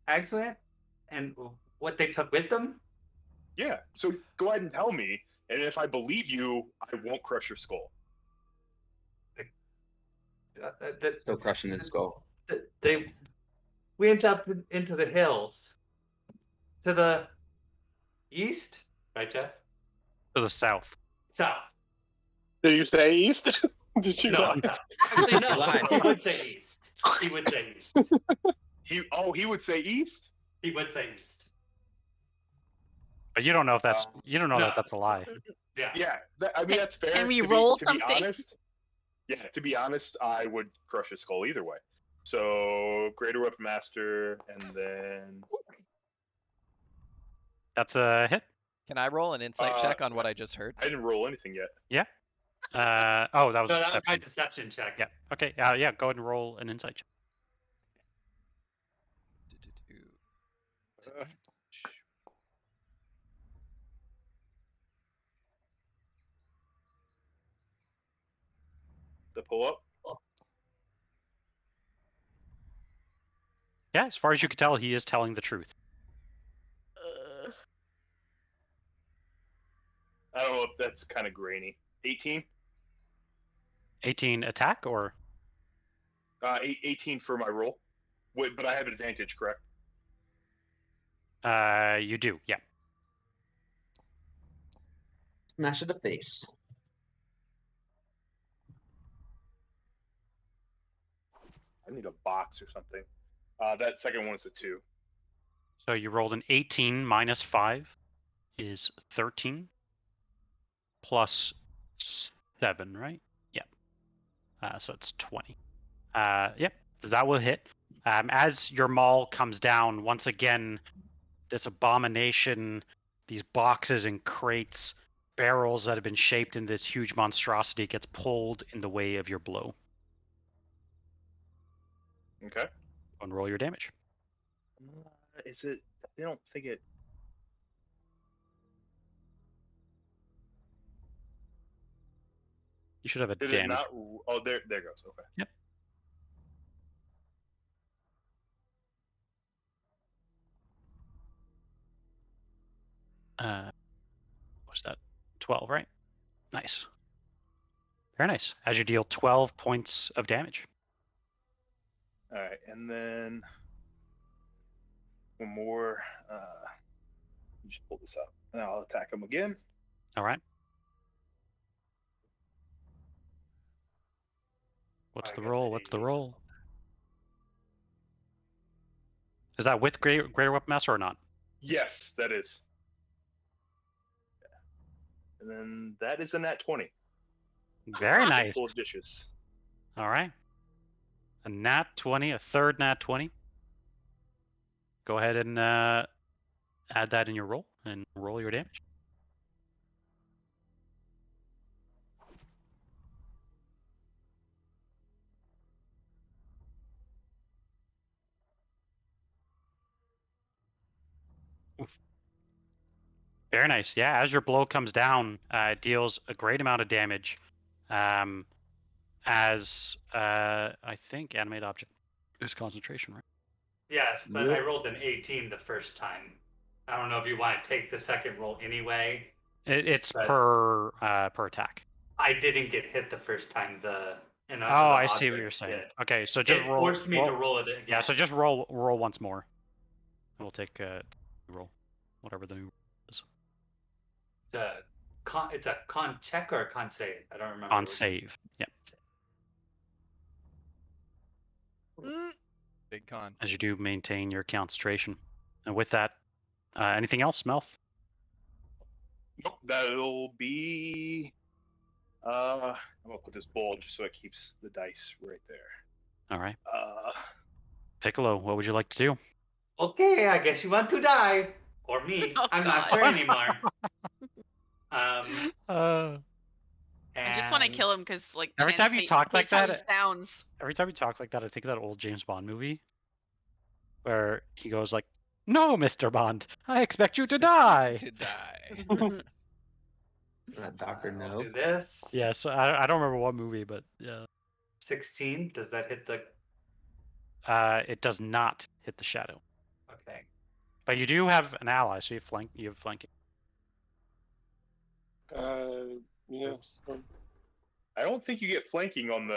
hags went and what they took with them. Yeah. So go ahead and tell me, and if I believe you, I won't crush your skull. Still crushing his skull. They went up into the hills to the east, right, Jeff? To the south. South. Did you say east? Did you No, lie? south. Actually, no. Lied. He would say east. He would say east. He would say east. He would say east. But you don't know if that's No. that that's a lie. Yeah. Yeah. I mean, that's fair. Can we to roll be something? honest, yeah. To be honest, I would crush his skull either way. So Greater Weapon Master, and then That's a hit. Can I roll an insight check on what I just heard? I didn't roll anything yet. Oh, that was No, that was my deception. deception check. Yeah. Okay. Yeah. Go ahead and roll an insight check. Uh, the pull up. Yeah. As far as you can tell, he is telling the truth. I don't know if that's kind of grainy. 18. 18 attack or 18 for my roll. Wait, but I have advantage, correct? you do. Yeah. Smash of the face. I need a box or something. That second one is a 2. So you rolled an 18 minus 5 is 13 plus 7, right? Yeah. So it's 20. Yep. That will hit. As your maul comes down, once again, this abomination, these boxes and crates, barrels that have been shaped in this huge monstrosity gets pulled in the way of your blow. Okay. And roll your damage. Is it? I don't think it. You should have a Did damage. it not? Oh, there goes. Okay. Yep. What's that? 12, right? Nice. Very nice. As you deal 12 points of damage. All right, and then one more. Just pull this up, and I'll attack him again. All right. What's the roll? What's the roll? Is that with Greater Weapon Master or not? Yes, that is. And then that is a nat 20. Very nice. Full of dishes. All right. A nat 20, a third nat 20. Go ahead and add that in your roll and roll your damage. Oof. Very nice. Yeah, as your blow comes down, it deals a great amount of damage. as I think animate object is concentration, right? Yes, but Yep. I rolled an 18 the first time. I don't know if you want to take the second roll anyway. It's But- per attack. I didn't get hit the first time. The I see what you're object saying. did. Okay, so just It roll. forced me to roll it again. Yeah, so just roll once more. We'll take roll, whatever the new is. It's a con check or a con save. I don't remember. On save. Yeah. Big con. As you do maintain your concentration. And with that, anything else, Melf? Nope, that'll be. I'm gonna put this bowl just so it keeps the dice right there. All right. Uh, Piccolo, what would you like to do? Okay, I guess you want to die. Or me. Oh, I'm not God. sure anymore. I just want to kill him because, like, Every time you Chance talk like hates how he that- sounds. Every time you talk like that, I think of that old James Bond movie where he goes like, "No, Mr. Bond, I expect you to die." To die. Dr. I'll No. do this. Yes, I don't remember what movie, but yeah. 16. Does that hit the? It does not hit the shadow. Okay. But you do have an ally, so you have flanking. Yeah. Oops. I don't think you get flanking on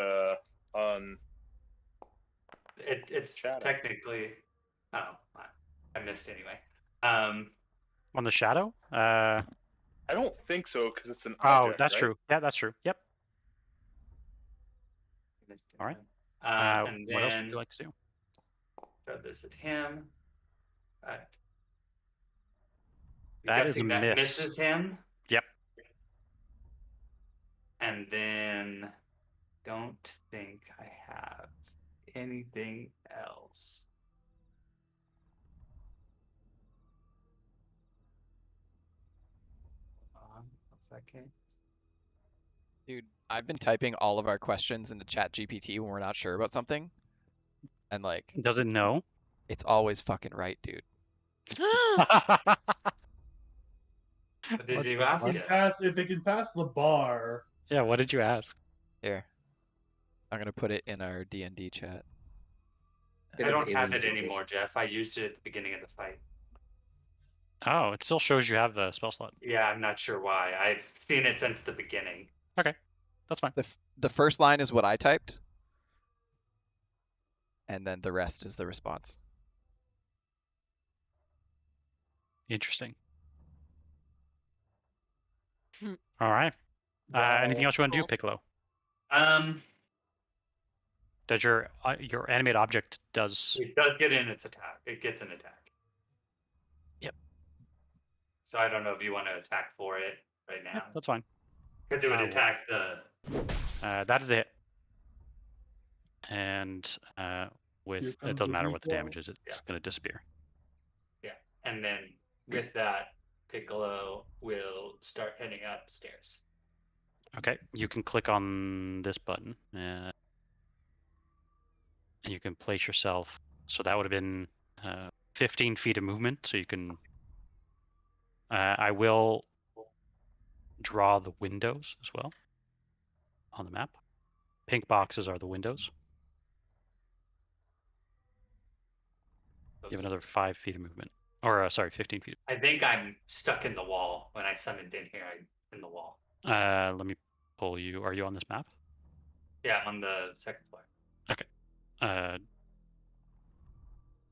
It's Shadow. technically. Oh, I missed anyway. On the shadow? I don't think so because it's an Oh, object. that's right? true. Yeah, that's true. Yep. Missed All right. anyway. And what else would then you like to do? throw this at him. Right. That is a Guessing that miss. misses him. Yep. And then don't think I have anything else. Hold on a second. Dude, I've been typing all of our questions into ChatGPT when we're not sure about something. And like, Does it know? it's always fucking right, dude. What did What you the ask fuck? it? If it can pass the bar, Yeah, what did you ask? Here. I'm gonna put it in our D&D chat. I don't have it anymore, Jeff. I used it at the beginning of the fight. Oh, it still shows you have the spell slot. Yeah, I'm not sure why. I've seen it since the beginning. Okay, that's fine. The first line is what I typed. And then the rest is the response. Interesting. Hmm. All right. Anything else you want to do, Cool. Piccolo? It Does your animate object does? does get in its attack. It gets an attack. Yep. So I don't know if you want to attack for it right now. Yep, that's fine. Because it would Uh, attack the. That is the hit. And with Here it comes doesn't the matter what the D12. damage is, it's Yeah. going to disappear. Yeah. And then with that, Piccolo will start heading upstairs. Okay, you can click on this button, and you can place yourself. So that would have been 15 feet of movement. So you can. I will draw the windows as well on the map. Pink boxes are the windows. You have another 5 feet of movement, or sorry, 15 feet. I think I'm stuck in the wall when I summoned in here. I'm in the wall. Let me pull you. Are you on this map? Yeah, I'm on the second floor.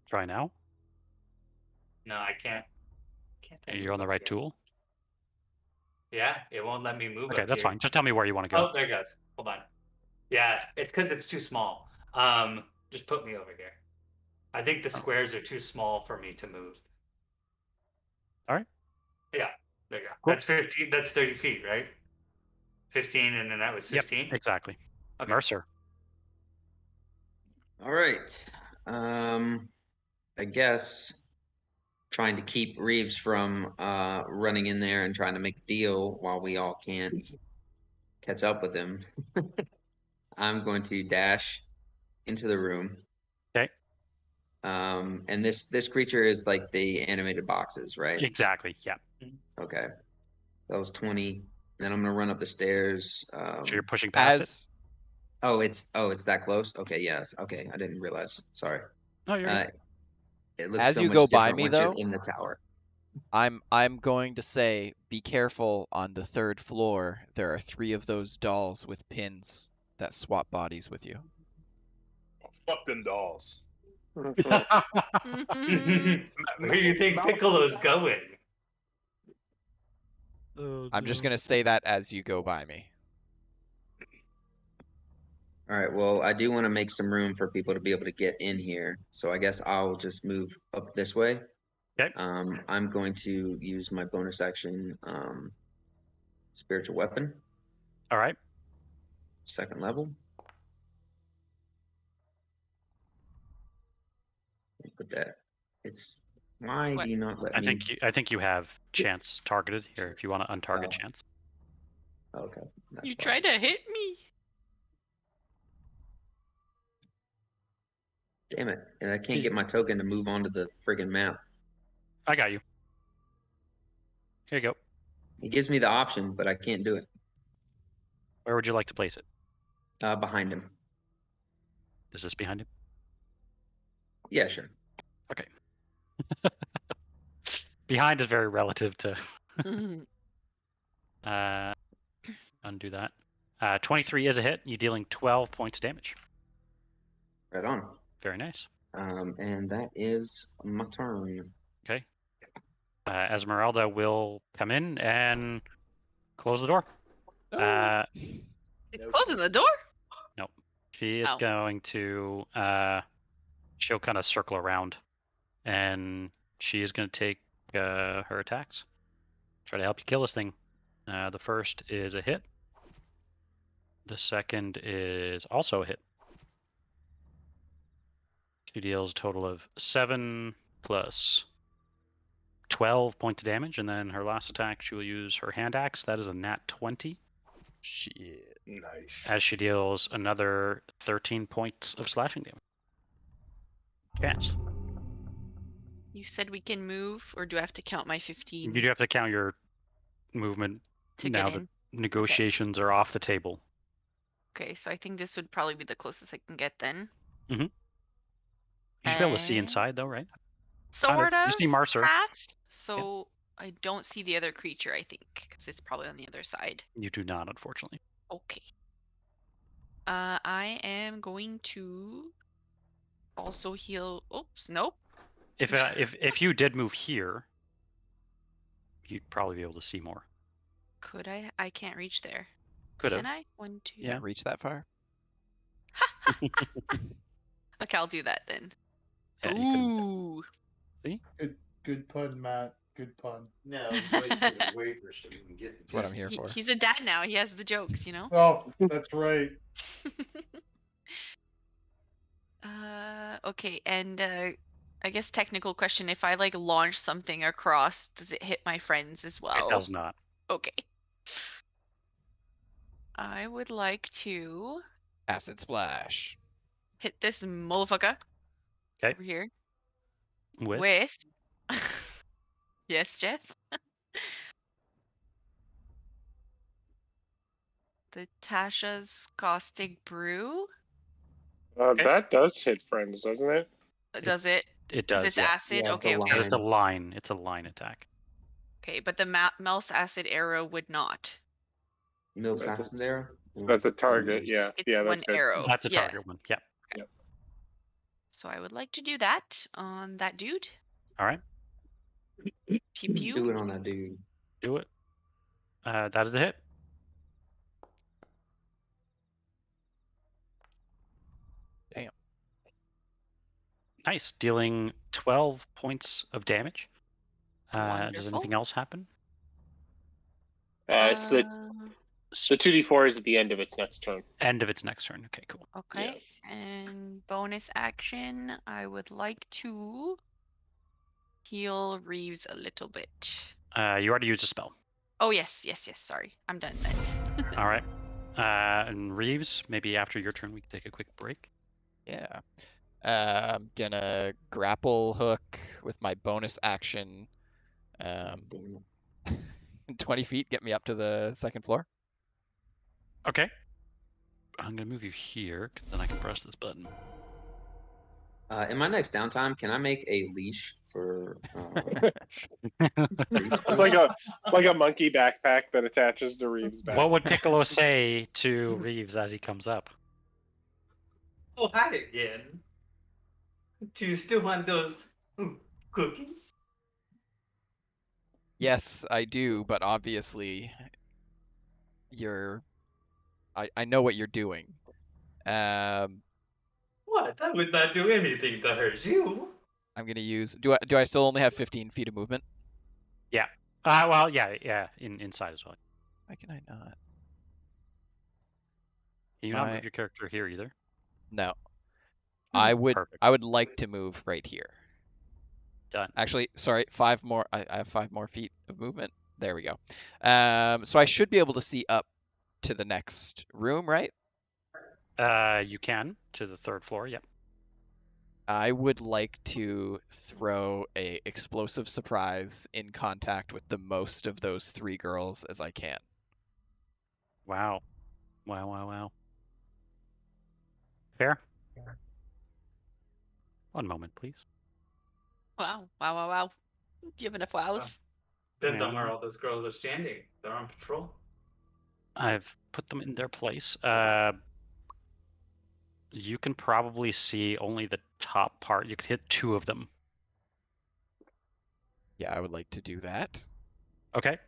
Try now. No, I can't. You're on the move right up here. tool. Yeah, it won't let me move. Okay, up that's here. fine. Just tell me where you want to go. Oh, there it goes. Hold on. Yeah, it's because it's too small. Just put me over here. I think the squares are too small for me to move. All right. Yeah, there you go. Cool. That's 15. That's 30 feet, right? 15, and then that was 15. Yep, exactly. Okay. Mercer. All right. I guess trying to keep Reeves from running in there and trying to make a deal while we all can't catch up with him. I'm going to dash into the room. Okay. And this creature is like the animated boxes, right? Exactly. Yeah. Okay. That was 20. Then I'm gonna run up the stairs. So you're pushing past it. Oh, it's that close. Okay, yes. Okay, I didn't realize. Sorry. No, you're good. It looks As so you much go by different me, once you're though, in the tower. I'm going to say, be careful on the 3rd floor. There are 3 of those dolls with pins that swap bodies with you. Fuck them dolls. Mhm. Where do you think Mouse- Piccolo's going? I'm just gonna say that as you go by me. All right. Well, I do want to make some room for people to be able to get in here, so I guess I'll just move up this way. Okay. I'm going to use my bonus action, spiritual weapon, All right. 2nd level. Put that. It's why What? do you not let I me? think you have chance targeted here if you want to untarget Oh. chance. Okay. That's You why. tried to hit me. Damn it! And I can't get my token to move onto the friggin' map. I got you. Here you go. It gives me the option, but I can't do it. Where would you like to place it? Behind him. Is this behind him? Yeah, sure. Okay. Behind is very relative to. Mhm. Undo that. 23 is a hit. You're dealing 12 points of damage. Right on. Very nice. And that is my turn. Okay. Esmeralda will come in and close the door. It's closing the door. She is Oh. going to. She'll kind of circle around, and she is going to take her attacks. Try to help you kill this thing. The first is a hit. The second is also a hit. She deals a total of 7 plus 12 points of damage, and then her last attack, she will use her hand axe. That is a nat 20, Shit. Nice. as she deals another 13 points of slashing damage. Chance. You said we can move, or do I have to count my 15 You do have to count your movement to now get that in? negotiations are off the table. Okay, so I think this would probably be the closest I can get then. You should be able to see And- inside, though, right? Sort You of. see Marcer. Half. So I don't see the other creature, I think, because it's probably on the other side. You do not, unfortunately. Okay. I am going to also heal. Oops, nope. If you did move here, you'd probably be able to see more. Could I? I can't reach there. Could have. Can I? 1, 2. Yeah. Can't reach that far. Okay, I'll do that then. Yeah, you Ooh. Good pun, Matt. Good pun. No, Joyce put a waiver so we can get That's what I'm here for. He's a dad now. He has the jokes, you know? Oh, that's right. Okay, and I guess technical question, if I like launch something across, does it hit my friends as well? It does not. Okay. I would like to Acid splash. hit this motherfucker. Okay. Over here. With? Yes, Jeff? The Tasha's Caustic Brew. That does hit friends, doesn't it? Does it? It Because does. it's Yeah. acid? Yeah, Okay, the okay. Because it's a line. It's a line attack. Okay, but the mouse acid arrow would not. Mill That's a- assassin there. That's a target. Yeah. It's Yeah. one That's good. arrow. That's a Yeah. target one. Yeah. So I would like to do that on that dude. All right. Pew pew. Do it on that dude. Do it. That is a hit. Damn. Nice. Dealing 12 points of damage. Does Wonderful. anything else happen? It's the 2d4 is at the end of its next turn. End of its next turn. Okay, cool. Okay. And bonus action, I would like to heal Reeves a little bit. You already used a spell. Oh yes. Sorry, I'm done then. All right. And Reeves, maybe after your turn, we can take a quick break. Yeah. I'm gonna grapple hook with my bonus action. 20 feet, get me up to the 2nd floor. Okay. I'm gonna move you here, 'cause then I can press this button. In my next downtime, can I make a leash for? It's like a monkey backpack that attaches to Reeves' back. What would Piccolo say to Reeves as he comes up? Oh, hi again. Do you still want those cookies? Yes, I do, but obviously you're I know what you're doing. What? I would not do anything to hurt you. I'm gonna use do I still only have 15 feet of movement? Yeah. Well, yeah, inside as well. Why can I not? Can you not move your character here either? No. I would Perfect. I would like to move right here. Done. Actually, sorry, 5 more. I have 5 more feet of movement. There we go. So I should be able to see up to the next room, right? You can to the 3rd floor. Yep. I would like to throw a explosive surprise in contact with the most of those 3 girls as I can. Wow. Wow. Fair. One moment, please. Wow. Do you have enough wows? Depends on where all those girls are standing. They're on patrol. I've put them in their place. You can probably see only the top part. You could hit 2 of them. Yeah, I would like to do that. Okay.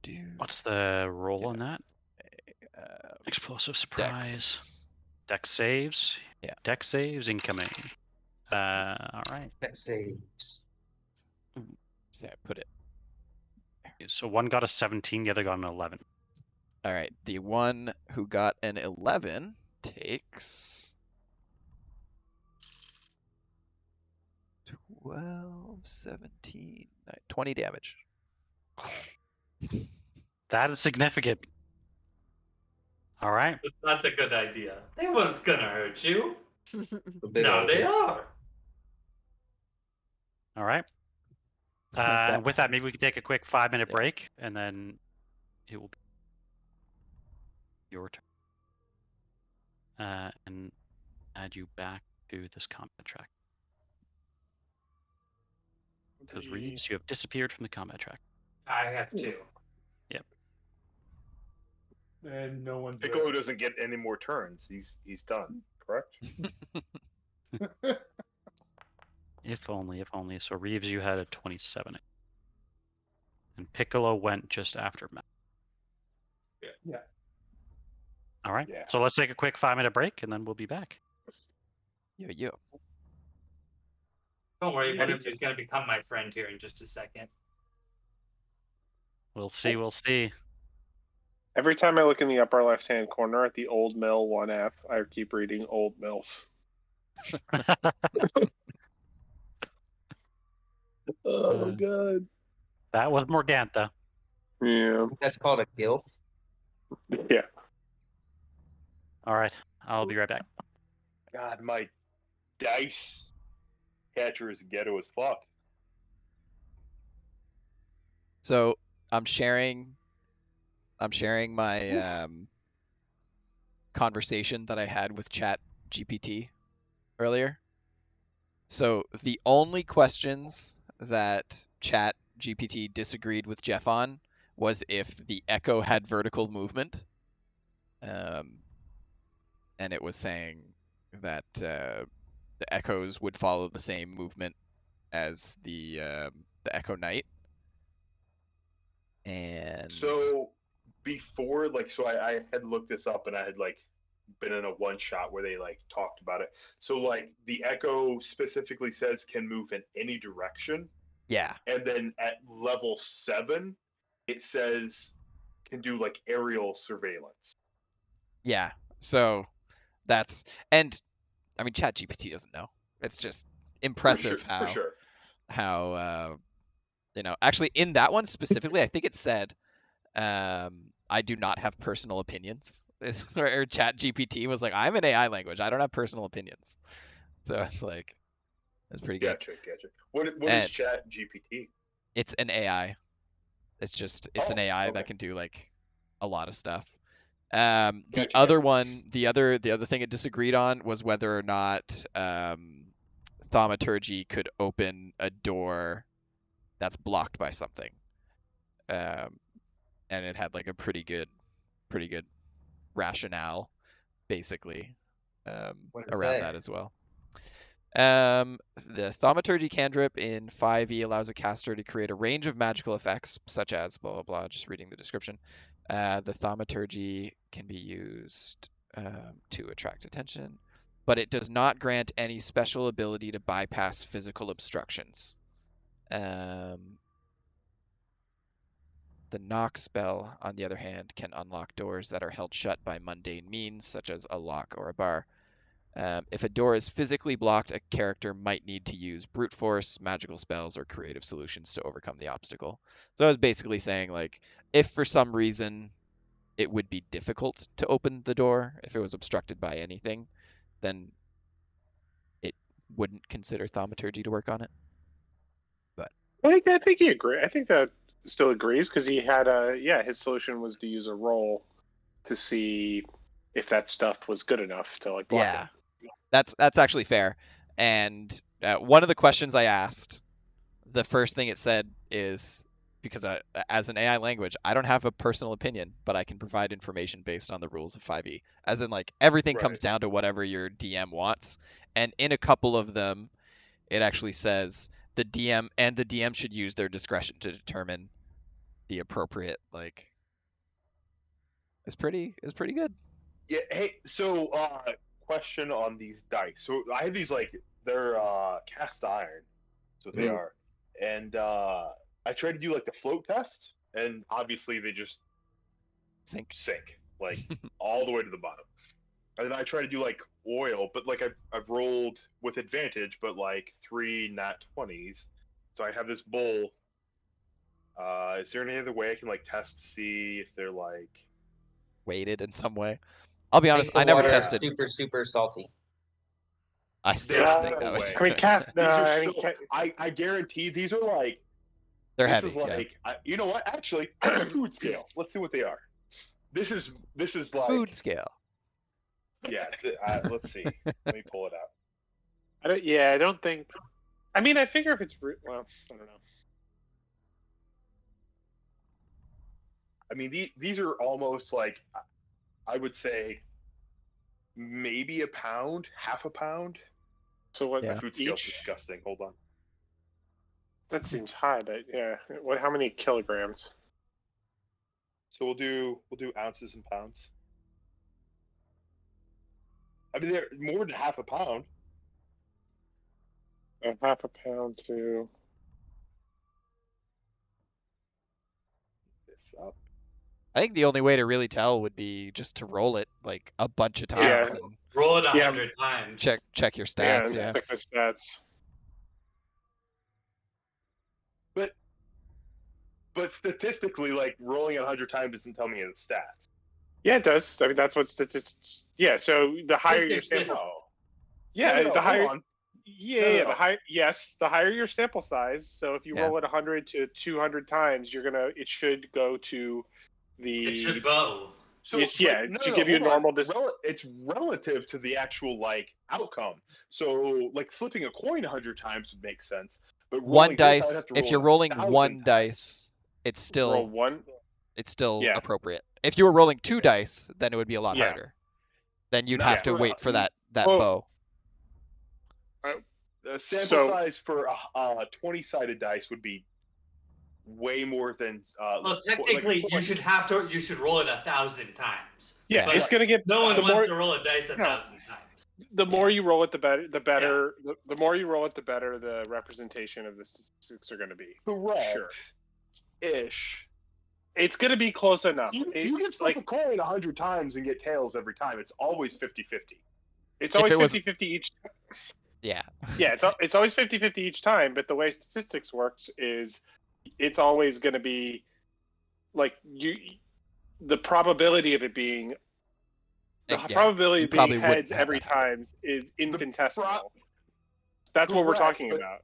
Do What's the roll on that? Explosive surprise. Dex saves. Yeah. Dex saves incoming. All right. Dex saves. See, I put it. So one got a 17, the other got an 11. All right, the one who got an 11 takes 12, 17, 20 damage. That is significant. All right. That's a good idea. They weren't gonna hurt you. Big Now old they hit. are. All right. With that, maybe we can take a quick 5-minute break, and then it will be your turn. And add you back to this combat track. Because Reeves, you have disappeared from the combat track. I have 2. Yep. And no one's Piccolo doesn't get any more turns. He's done. Correct. If only. So Reeves, you had a 27. And Piccolo went just after Matt. Yeah. All right. Yeah. So let's take a quick 5-minute break, and then we'll be back. Yo. Don't worry, one of you is gonna become my friend here in just a second. We'll see. Every time I look in the upper left-hand corner at the Old Mill 1 app, I keep reading Old MILF. Oh, God. That was Morgantha. Yeah. That's called a gilf. Yeah. All right. I'll be right back. God, my dice catcher is ghetto as fuck. So I'm sharing my conversation that I had with Chat GPT earlier. So the only questions that Chat GPT disagreed with Jeff on was if the echo had vertical movement. And it was saying that the echoes would follow the same movement as the Echo Knight. And so before, I had looked this up, and I had been in a one shot where they talked about it. So the Echo specifically says can move in any direction. Yeah. And then at level 7, it says can do aerial surveillance. Yeah. So that's, and I mean, ChatGPT doesn't know. It's just impressive for sure. how actually in that one specifically, I think it said, I do not have personal opinions. Or ChatGPT was like, I'm an AI language. I don't have personal opinions. So it's it's pretty good. Gotcha. What is ChatGPT? It's an AI. It's an AI that can do a lot of stuff. Gotcha, The other gotcha. one, the other thing it disagreed on was whether or not thaumaturgy could open a door that's blocked by something. And it had like a pretty good rationale, basically, What to around say? that as well. The thaumaturgy cantrip in 5e allows a caster to create a range of magical effects, such as blah blah blah. Just reading the description. The thaumaturgy can be used to attract attention, but it does not grant any special ability to bypass physical obstructions. The knock spell, on the other hand, can unlock doors that are held shut by mundane means, such as a lock or a bar. If a door is physically blocked, a character might need to use brute force, magical spells, or creative solutions to overcome the obstacle. So I was basically saying, like, if for some reason it would be difficult to open the door, if it was obstructed by anything, then it wouldn't consider thaumaturgy to work on it. But I think he agree. I think that still agrees because he had his solution was to use a roll to see if that stuff was good enough to like block yeah, it. that's actually fair. And one of the questions I asked, the first thing it said is, because as an AI language, I don't have a personal opinion, but I can provide information based on the rules of 5e. As in, like, everything comes Right. down to whatever your DM wants. And in a couple of them, it actually says the DM should use their discretion to determine the appropriate, like, it's pretty good. Yeah. Hey. So, question on these dice. So I have these like they're cast iron. That's what they are. And I tried to do like the float test, and obviously they just Sink. like all the way to the bottom. And then I try to do like oil, but like I've rolled with advantage, but like 3 nat 20s. So I have this bowl. Is there any other way I can like test to see if they're like Weighted in some way. I'll be honest, Make the I never water tested. super, super salty. I still There's don't think no that would way. I mean, cast. These are I mean, so, I guarantee these are like they're this heavy. is like you know what? Actually, food scale. Let's see what they are. This is like Food scale. Yeah. Let's see. Let me pull it out. I don't think. I mean, I figure if it's well, I don't know. I mean, these are almost like I would say maybe a pound, half a pound. So what? Yeah. My food scale's Each? disgusting. Hold on. That seems high, but yeah. What? How many kilograms? So we'll do ounces and pounds. I mean, they're more than half a pound. Half a pound to. This up. I think the only way to really tell would be just to roll it like a bunch of Yeah. times and Roll it 100 times. check your stats. Yeah. Check the stats. But statistically, like rolling it 100 times doesn't tell me the stats. Yeah, it does. I mean, that's what statistics. Yeah, so the higher your sample. Yeah, No, the higher. hold on. Yeah, No. the higher. Yes, the higher your sample size. So if you Yeah. roll it 100 to 200 times, it should go to the. It should bow. So yeah, to give you a hold on. normal. It's relative to the actual like outcome. So like flipping a coin 100 times would make sense. But One rolling this, I'd dice. have to If roll you're it rolling 1,000 one times. dice, it's still Roll one. yeah. appropriate. If you were rolling 2 dice, then it would be a lot Yeah. harder. Then you'd No, have to for, wait for that well, bow. The sample So- size for a 20-sided dice would be way more than. Well, technically, you should roll it 1,000 times. Yeah, But it's gonna get. No one the wants more, to roll a dice 1,000 times. the more you roll it, the better. The better. The more you roll it, the better the representation of the statistics are going to be. Correct. Sure. Ish. It's going to be close enough. You can flip a coin 100 times and get tails every time. It's always 50-50. It's always it was- 50-50 each. Yeah. Yeah, it's always 50-50 each time. But the way statistics works is, it's always going to be, like the probability of it being. The Yeah, probability you of probably being wouldn't heads have every that high. time is infinitesimal. That's what we're Correct, talking but- about.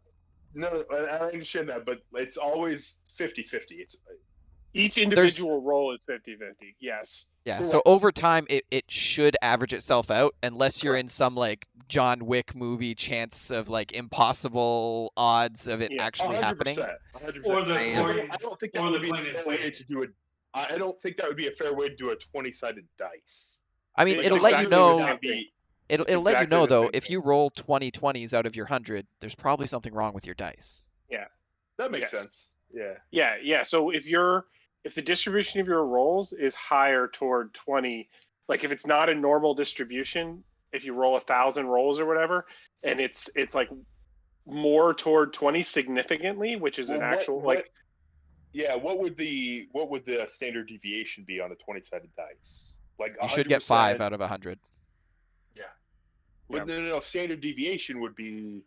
No, I understand that, but it's always 50-50. Each individual roll is 50-50. Yes. Yeah, Correct. so over time it should average itself out unless you're in some like John Wick movie chance of like impossible odds of it actually happening. 100%. Or the I coin, I don't think that or would the be a coin is fair way weighted. to do it. I don't think that would be a fair way to do a 20-sided dice. I mean, It's it'll let you exactly the know. same thing. It'll It's let you exactly know the though same if thing. you roll 20 20s out of your 100, there's probably something wrong with your dice. Yeah. That makes Yes. sense. Yeah. Yeah. So if the distribution of your rolls is higher toward 20, like if it's not a normal distribution, if you roll 1,000 rolls or whatever, and it's like more toward 20 significantly, which is an actual like. Yeah, what would the standard deviation be on a 20-sided dice? Like You should get 5 out of 100. Yeah. But no, standard deviation would be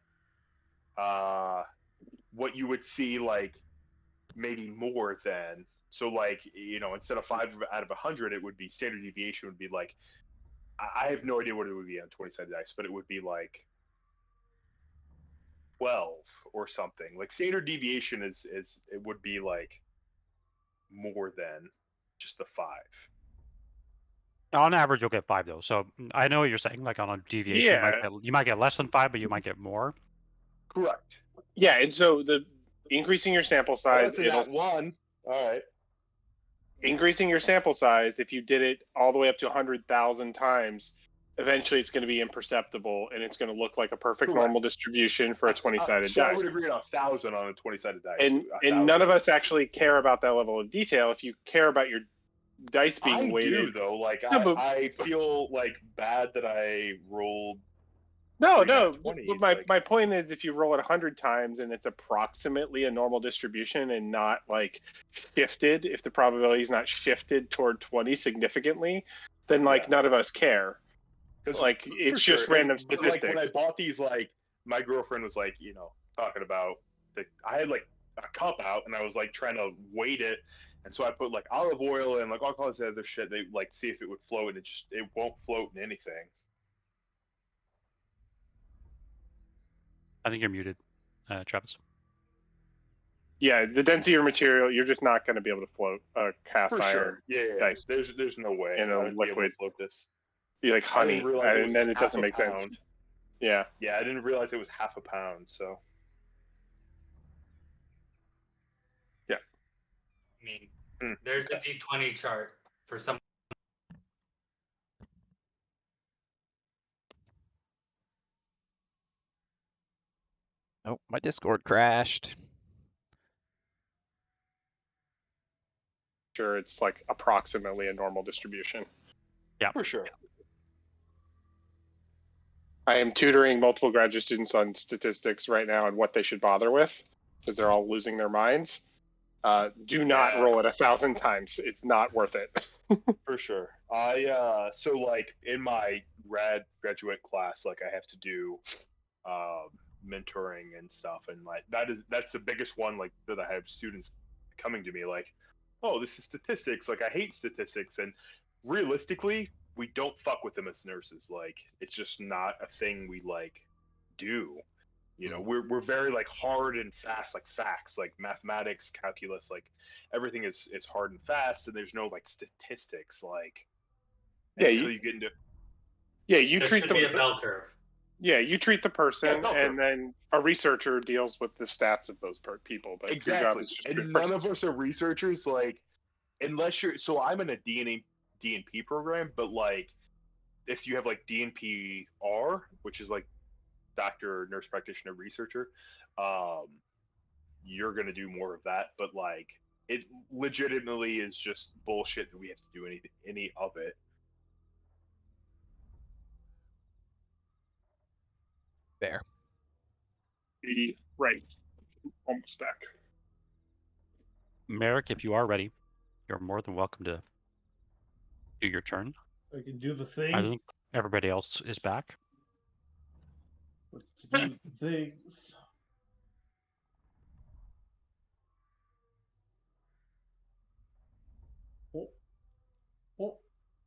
what you would see like maybe more than. So like, instead of 5 out of 100, it would be standard deviation would be like, I have no idea what it would be on 20-sided dice, but it would be like 12 or something. Like standard deviation is it would be like more than just the 5. On average, you'll get 5 though. So I know what you're saying. Like on a deviation, you might get less than 5, but you might get more. Correct. Yeah, and so the increasing your sample size, That's one. All right. Increasing your sample size, if you did it all the way up to 100,000 times, eventually it's going to be imperceptible and it's going to look like a perfect normal distribution for a 20-sided So die. I would agree on 1,000 on a 20-sided dice. And none of us actually care about that level of detail. If you care about your dice being weighted, I do though. Like I feel like bad that I rolled. No. 20s, But my point is, if you roll it 100 times and it's approximately a normal distribution and not like shifted, if the probability is not shifted toward 20 significantly, then like none of us care. Like it's just random statistics. Like when I bought these, like my girlfriend was like, talking about I had like a cup out and I was like trying to weight it, and so I put like olive oil and like all kinds of other shit. They like see if it would float, and it won't float in anything. I think you're muted, Travis. Yeah, the density of your material, you're just not going to be able to float a cast For iron sure. Yeah. dice There's no way in a I'd be able liquid. to float this. Be like honey, and then it half doesn't a make sense. pound. Yeah. Yeah, I didn't realize it was half a pound. So. Yeah. I mean, there's the D20 chart for some. Oh, my Discord crashed. Sure, it's like approximately a normal distribution. Yeah, for sure. I am tutoring multiple graduate students on statistics right now and what they should bother with because they're all losing their minds. Do not roll it 1,000 times. It's not worth it. For sure. So like in my graduate class, like I have to do mentoring and stuff, and like that's the biggest one, like that I have students coming to me like, oh, this is statistics, like I hate statistics, and realistically we don't fuck with them as nurses. Like it's just not a thing we like do. We're very like hard and fast, like facts, like mathematics, calculus, like everything is hard and fast, and there's no like statistics like until you get into. Yeah, you There treat should the be a bell curve. Yeah, you treat the person, and then a researcher deals with the stats of those people. But exactly, your job is just and none of us are researchers. Like, unless you're, so I'm in a DNP program, but like, if you have like DNPR, which is like doctor, nurse practitioner, researcher, you're gonna do more of that. But like, it legitimately is just bullshit that we have to do any of it. Fair. Right. Almost back. Merrick, if you are ready, you're more than welcome to do your turn. I can do the things. I think everybody else is back. Let's do the things.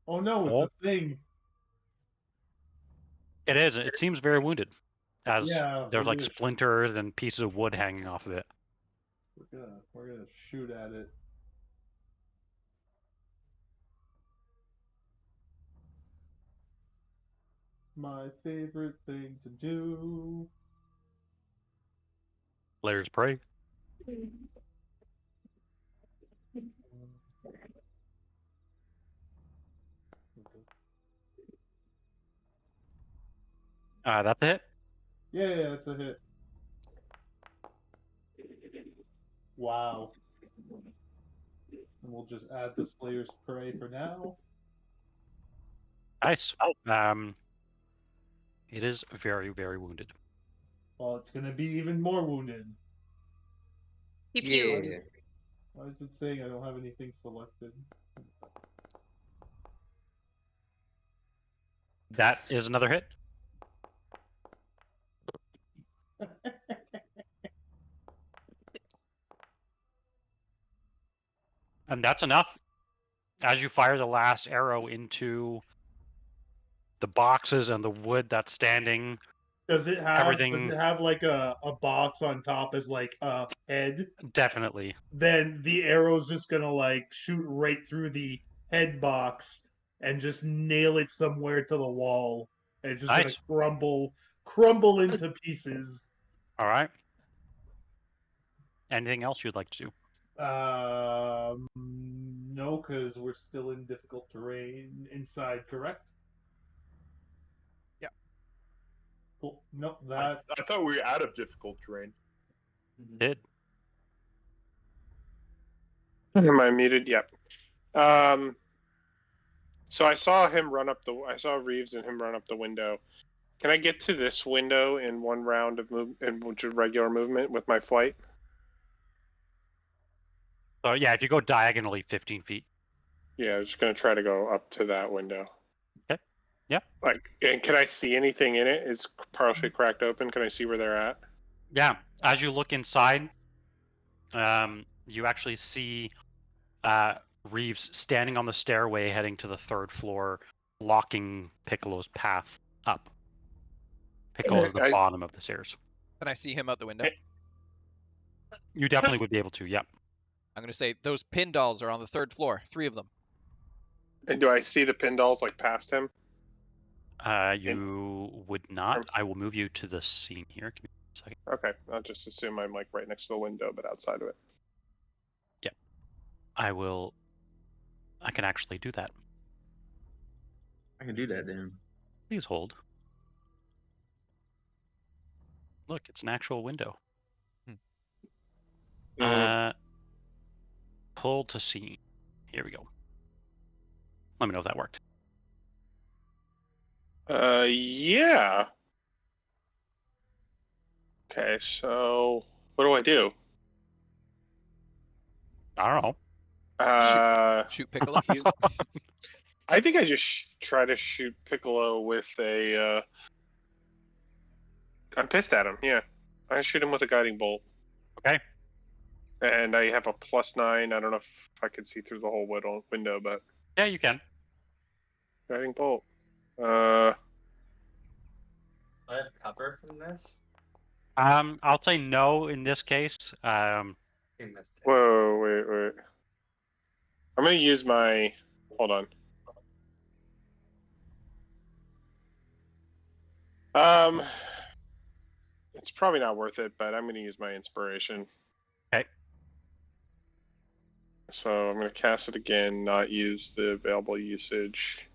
Oh no, it's a thing. It is. It seems very wounded. As Yeah, there's like splinters and pieces of wood hanging off of it. We're gonna shoot at it. My favorite thing to do. Slayer's Prey. That's a hit. Yeah, that's a hit. Wow. And we'll just add the Slayer's Prey for now. Nice. It is very, very wounded. Well, it's gonna be even more wounded. Pew pew. Yeah. Why is it saying I don't have anything selected? That is another hit. And that's enough. As you fire the last arrow into the boxes and the wood that's standing, Does it have everything like a box on top as like a head? definitely. Then the arrow's just gonna like shoot right through the head box and just nail it somewhere to the wall. And it's just Nice. gonna crumble into pieces. All right. Anything else you'd like to do? No, because we're still in difficult terrain inside, correct? Yeah. Cool. Nope, I thought we were out of difficult terrain. Did. Am I muted? Yep. So I saw Reeves and him run up the window. Can I get to this window in one round of regular movement with my flight? So yeah, if you go diagonally 15 feet. Yeah, I was just gonna try to go up to that window. Okay. Yeah. And can I see anything in it? It's partially cracked open. Can I see where they're at? Yeah. As you look inside, you actually see Reeves standing on the stairway heading to the third floor, blocking Piccolo's path up. Piccolo at the bottom of the stairs. Can I see him out the window? You definitely would be able to, yep. I'm going to say those pin dolls are on the third floor, 3 of them. And do I see the pin dolls like past him? You would not. I will move you to the scene here. Give me a second. Okay, I'll just assume I'm like right next to the window, but outside of it. Yeah. I can actually do that. I can do that then. Please hold. Look, it's an actual window. Pull to scene. Here we go. Let me know if that worked. Yeah. Okay, so what do I do? I don't know. Shoot Piccolo. I think I just try to shoot Piccolo with a. I'm pissed at him. Yeah, I shoot him with a guiding bolt. Okay. And I have a +9. I don't know if I can see through the whole window, but yeah, you can. Guiding bolt. I have cover from this. I'll say no in this case. Whoa, wait. I'm gonna use my. Hold on. It's probably not worth it, but I'm gonna use my inspiration. Okay. So I'm gonna cast it again, not use the available usage.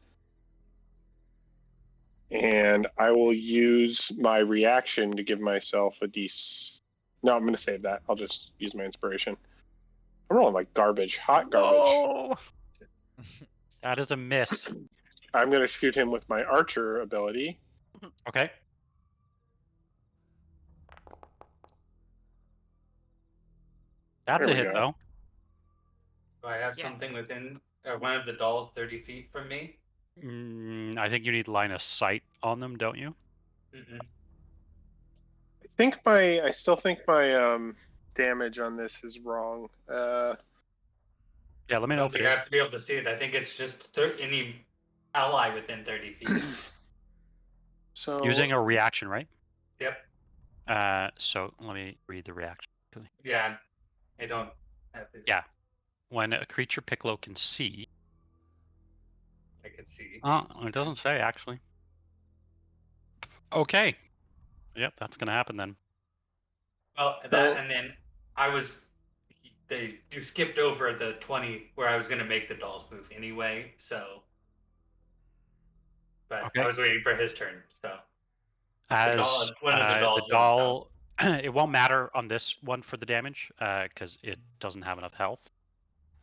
And I will use my reaction to give myself a D6. No, I'm going to save that. I'll just use my inspiration. I'm rolling like garbage. Hot garbage. Oh! That is a miss. I'm going to shoot him with my archer ability. Okay. That's a hit, though. Do I have something within one of the dolls 30 feet from me? I think you need line of sight on them, don't you? I still think my damage on this is wrong. Yeah, let me know. You have to be able to see it. I think it's just any ally within 30 feet. So using a reaction, right? Yep. So let me read the reaction. Yeah, I don't have it. Yeah. When a creature Piccolo can see. I can see. Oh, it doesn't say actually. Okay. Yep, that's gonna happen then. Well, that and then you skipped over the 20 where I was gonna make the dolls move anyway, so. But Okay. I was waiting for his turn, so. As one of the the dolls doll, it won't matter on this one for the damage because it doesn't have enough health.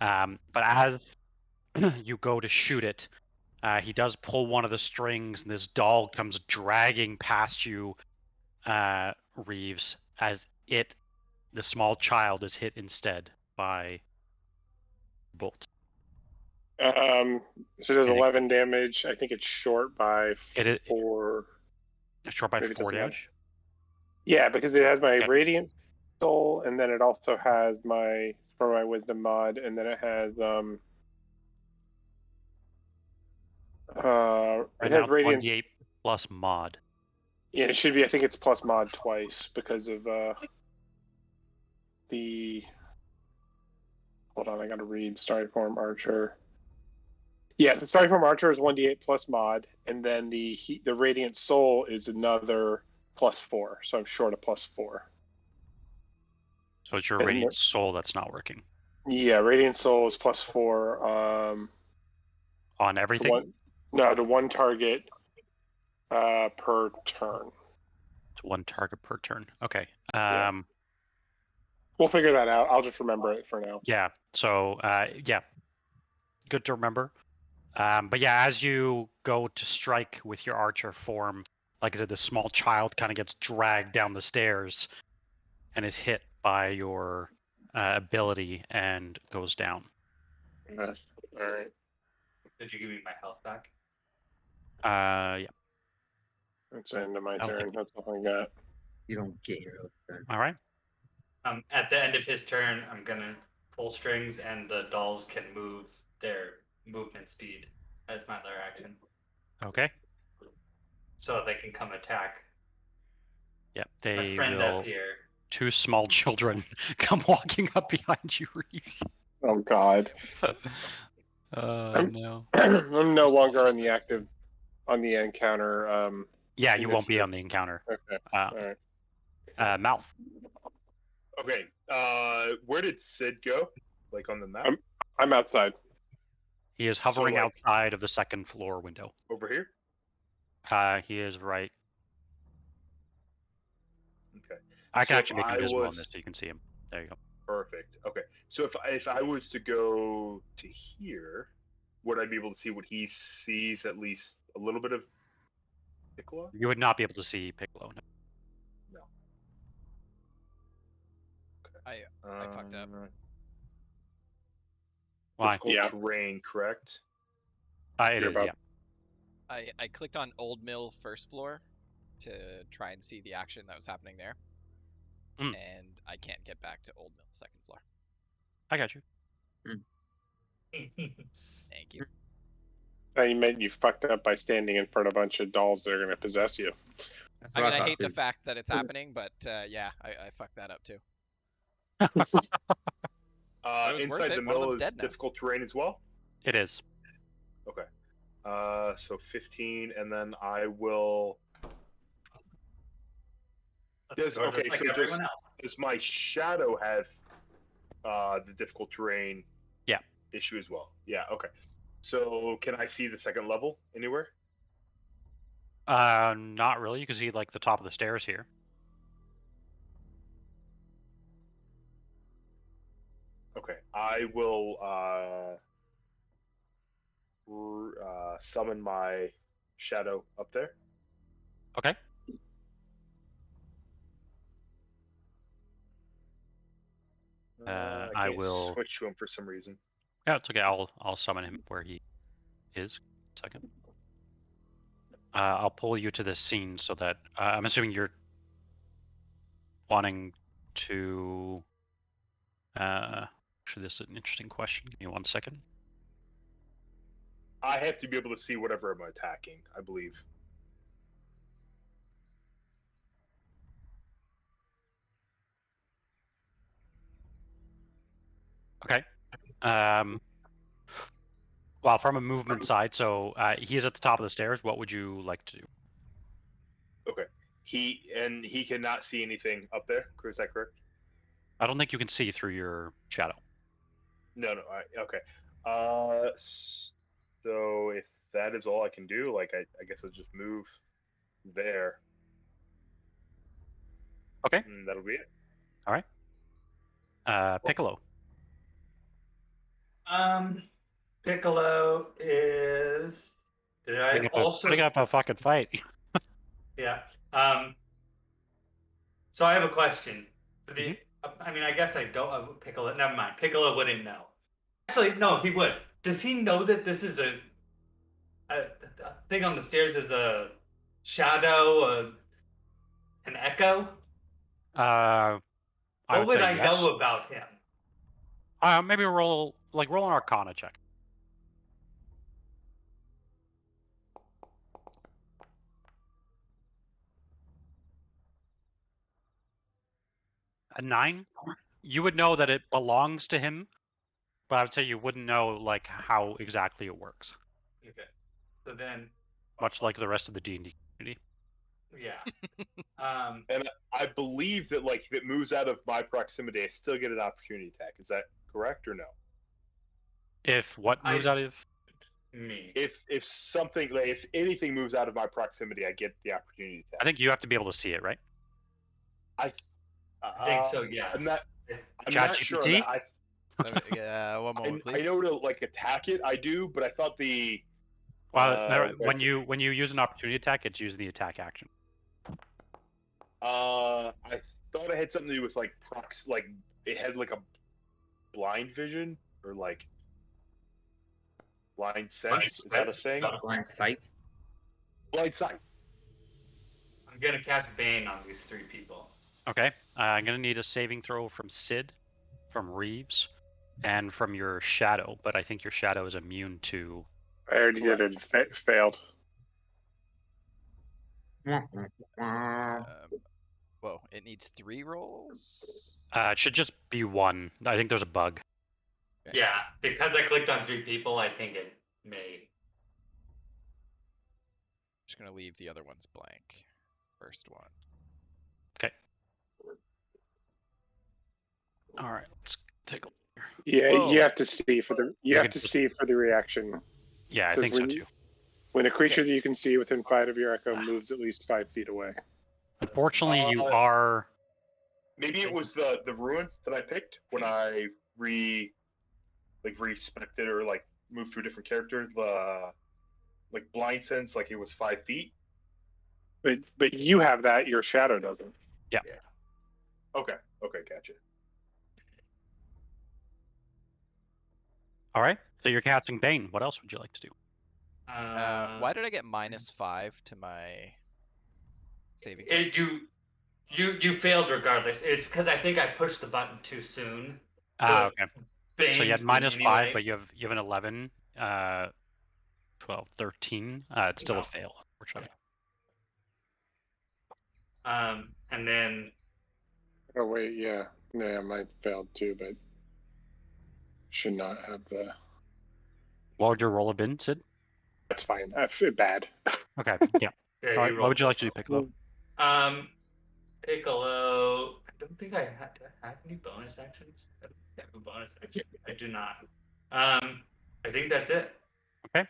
But as you go to shoot it, he does pull one of the strings, and this doll comes dragging past you, Reeves, as the small child, is hit instead by bolt. So it does 11 damage. I think it's short by 4. It's short by Maybe it 4 doesn't matter. damage? Yeah, because it has my Okay. Radiant Soul, and then it also has my Wisdom mod, and then it has Right now, it's 1d8 plus mod. Yeah, it should be. I think it's plus mod twice because of the. Hold on, I gotta read. Starryform Archer. Yeah, the Starryform Archer is 1d8 plus mod, and then the Radiant Soul is another plus 4. So I'm short of plus 4. So it's your Radiant Soul that's not working. Yeah, Radiant Soul is plus 4. On everything? To one target per turn. To one target per turn. Okay. We'll figure that out. I'll just remember it for now. Yeah. So yeah, good to remember. But yeah, as you go to strike with your archer form, like I said, the small child kind of gets dragged down the stairs and is hit by your ability and goes down. All right. Did you give me my health back? Yeah. That's the end of my turn. That's all I got. You don't get your health back. All right. At the end of his turn, I'm gonna pull strings, and the dolls can move their movement speed as my lair action. Okay. So they can come attack. Yep. My They friend will. up here. 2 small children come walking up behind you, Reeves. Oh God. No. I'm no longer on the encounter. Yeah, you won't be on the encounter. Okay. All right. Mal. Okay. Where did Sid go? Like on the map? I'm outside. He is hovering outside of the second floor window. Over here? He is right. Okay. I can So actually make him visible on this so you can see him. There you go. Perfect. Okay. So if I was to go to here, would I be able to see what he sees, at least a little bit of Piccolo? You would not be able to see Piccolo. No. I fucked up. Why? Difficult terrain, correct? It is, yeah. I clicked on Old Mill first floor to try and see the action that was happening there. And I can't get back to Old Mill second floor. I got you. Thank you. You meant you fucked up by standing in front of a bunch of dolls that are going to possess you. I mean, I hate the fact that it's happening, but yeah, I fucked that up too. Inside the mill is difficult terrain as well? It is. Okay. So 15, and then I will... Does my shadow have the difficult terrain issue as well? Yeah, okay. So can I see the second level anywhere? Not really. You can see like the top of the stairs here. Okay, I will summon my shadow up there. Okay. I will switch to him for some reason. Yeah, it's okay. I'll summon him where he is. Second. I'll pull you to this scene so that I'm assuming you're wanting to. Actually, this is an interesting question. Give me 1 second. I have to be able to see whatever I'm attacking, I believe. Okay. Well, from a movement side, so he is at the top of the stairs. What would you like to do? Okay. He cannot see anything up there. Is that correct? I don't think you can see through your shadow. No. Okay. So if that is all I can do, like I guess I'll just move there. Okay. And that'll be it. All right. Piccolo. Piccolo is. Did I also putting up a fucking fight? Yeah. So I have a question. For the, I mean, I guess I don't have Piccolo. Never mind. Piccolo wouldn't know. Actually, no, he would. Does he know that this is a thing on the stairs is a shadow, an echo? What would I know about him? Maybe roll an Arcana check. A 9. You would know that it belongs to him, but I would say you wouldn't know like how exactly it works. Okay. So then, much like the rest of the D&D community. Yeah. And I believe that like if it moves out of my proximity, I still get an opportunity attack. Is that correct or no? If what moves out of me? If something like if anything moves out of my proximity, I get the opportunity attack. I think you have to be able to see it, right? I think so. Yes. I'm not sure. Yeah, one moment, please. I know to like attack it. I do, but I thought the. Well, when you use an opportunity attack, it's using the attack action. I thought it had something to do with like like it had like a blind vision or like blind sense. Is that a thing? Blind sight. Blind sight. I'm gonna cast Bane on these 3 people. Okay. I'm gonna need a saving throw from Sid, from Reeves, and from your shadow. But I think your shadow is immune to. I already did it. It failed. Whoa! It needs 3 rolls. It should just be 1. I think there's a bug. Okay. Yeah, because I clicked on 3 people, I think it may. Just gonna leave the other ones blank. First one. Okay. All right. Let's take a look here. Yeah, Whoa. you have to see for the reaction. Yeah, I think so too. When a creature that you can see within 5 of your echo moves at least 5 feet away. Unfortunately, you are. Maybe it was the ruin that I picked when I respected or like moved to a different character. The like blind sense, like it was 5 feet. But you have that. Your shadow doesn't. Yeah. Okay, gotcha. All right. So you're casting Bane. What else would you like to do? Why did I get -5 to my saving? You failed regardless. It's because I think I pushed the button too soon. Okay. Bane So you had -5, anyway. but you have an 11, 12, 13. It's still a fail, unfortunately. And then. Oh wait, yeah, mine failed too, but should not have the. What would your roll have been, Sid? That's fine. I feel bad. Okay. Yeah. Yeah, All right. What would you like to do, Piccolo? Piccolo. I don't think I have any bonus actions. I don't think I have a bonus action. I do not. I think that's it. Okay.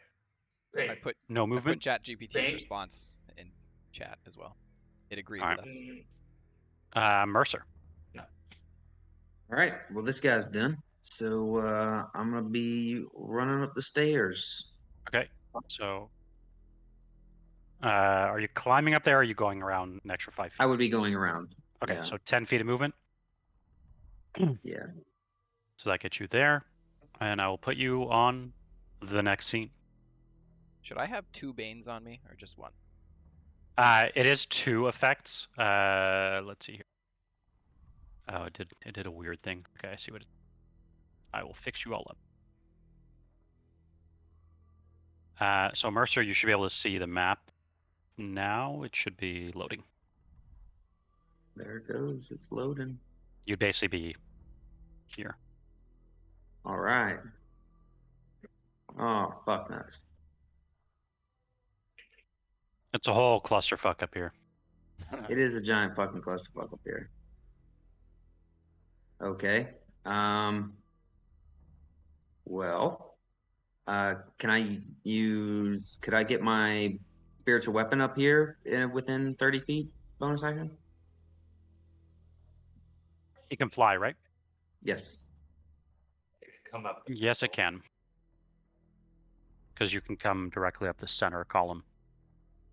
Wait. I put no movement. I put ChatGPT's Bane? response in chat as well. It agreed All with right. us. Mercer. All right. Well, this guy's done. So I'm gonna be running up the stairs. Okay. So, are you climbing up there, or are you going around an extra 5 feet? I would be going around. Okay. Yeah. So 10 feet of movement. Yeah. So that gets you there, and I will put you on the next scene. Should I have 2 Banes on me or just 1? It is 2 effects. Let's see here. Oh, it did a weird thing. Okay, I see what. I will fix you all up. So Mercer, you should be able to see the map now. It should be loading. There it goes. It's loading. You'd basically be here. All right. Oh, fuck nuts. It's a whole clusterfuck up here. It is a giant fucking clusterfuck up here. Okay. Well, can I use? Could I get my spiritual weapon up here within 30 feet? Bonus action. You can fly, right? Yes. Come up. Yes, it can. Because you can come directly up the center column.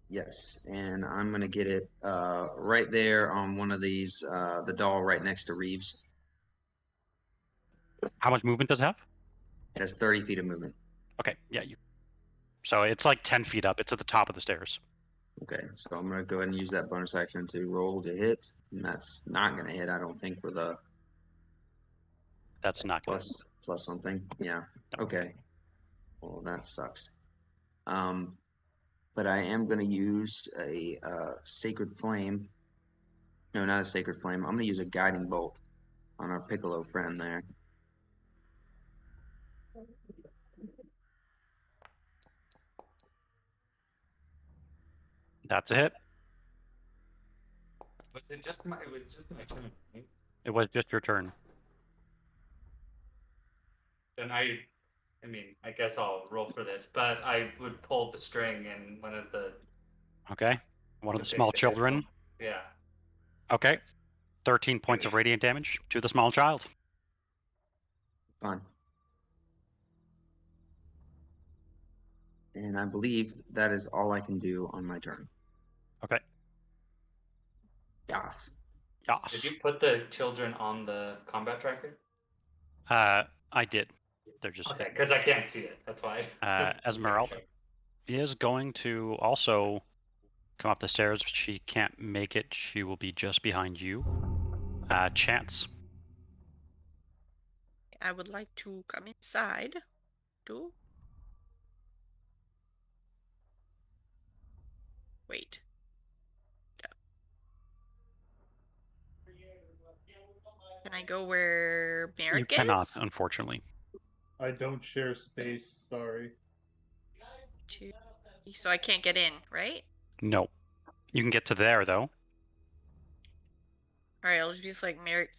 Yes, and I'm gonna get it right there on one of these, the doll right next to Reeves. How much movement does it have? It has 30 feet of movement. Okay, yeah. So it's like 10 feet up. It's at the top of the stairs. Okay, so I'm gonna go ahead and use that bonus action to roll to hit, and that's not gonna hit, I don't think, with a That's not good. plus something. Yeah. Okay. Well, that sucks. But I am gonna use a sacred flame. No, not a sacred flame. I'm gonna use a guiding bolt on our Piccolo friend there. That's a hit. Was it just my? It was just my turn. Right? It was just your turn. Then I mean, I guess I'll roll for this, but I would pull the string and one of the. Okay. One of the big small hit children. from- Yeah. Okay. 13 points of radiant damage to the small child. Fine. And I believe that is all I can do on my turn. Okay. Yes. Yas. Did you put the children on the combat tracker? I did. They're just Okay, because I can't see it. That's why. Esmeralda is going to also come up the stairs, but she can't make it. She will be just behind you. Chance. I would like to come inside. Do. Wait. Can I go where Merrick You cannot, is? unfortunately. I don't share space. Sorry. So I can't get in, right? No. You can get to there, though. Alright, I'll just be like, Merrick,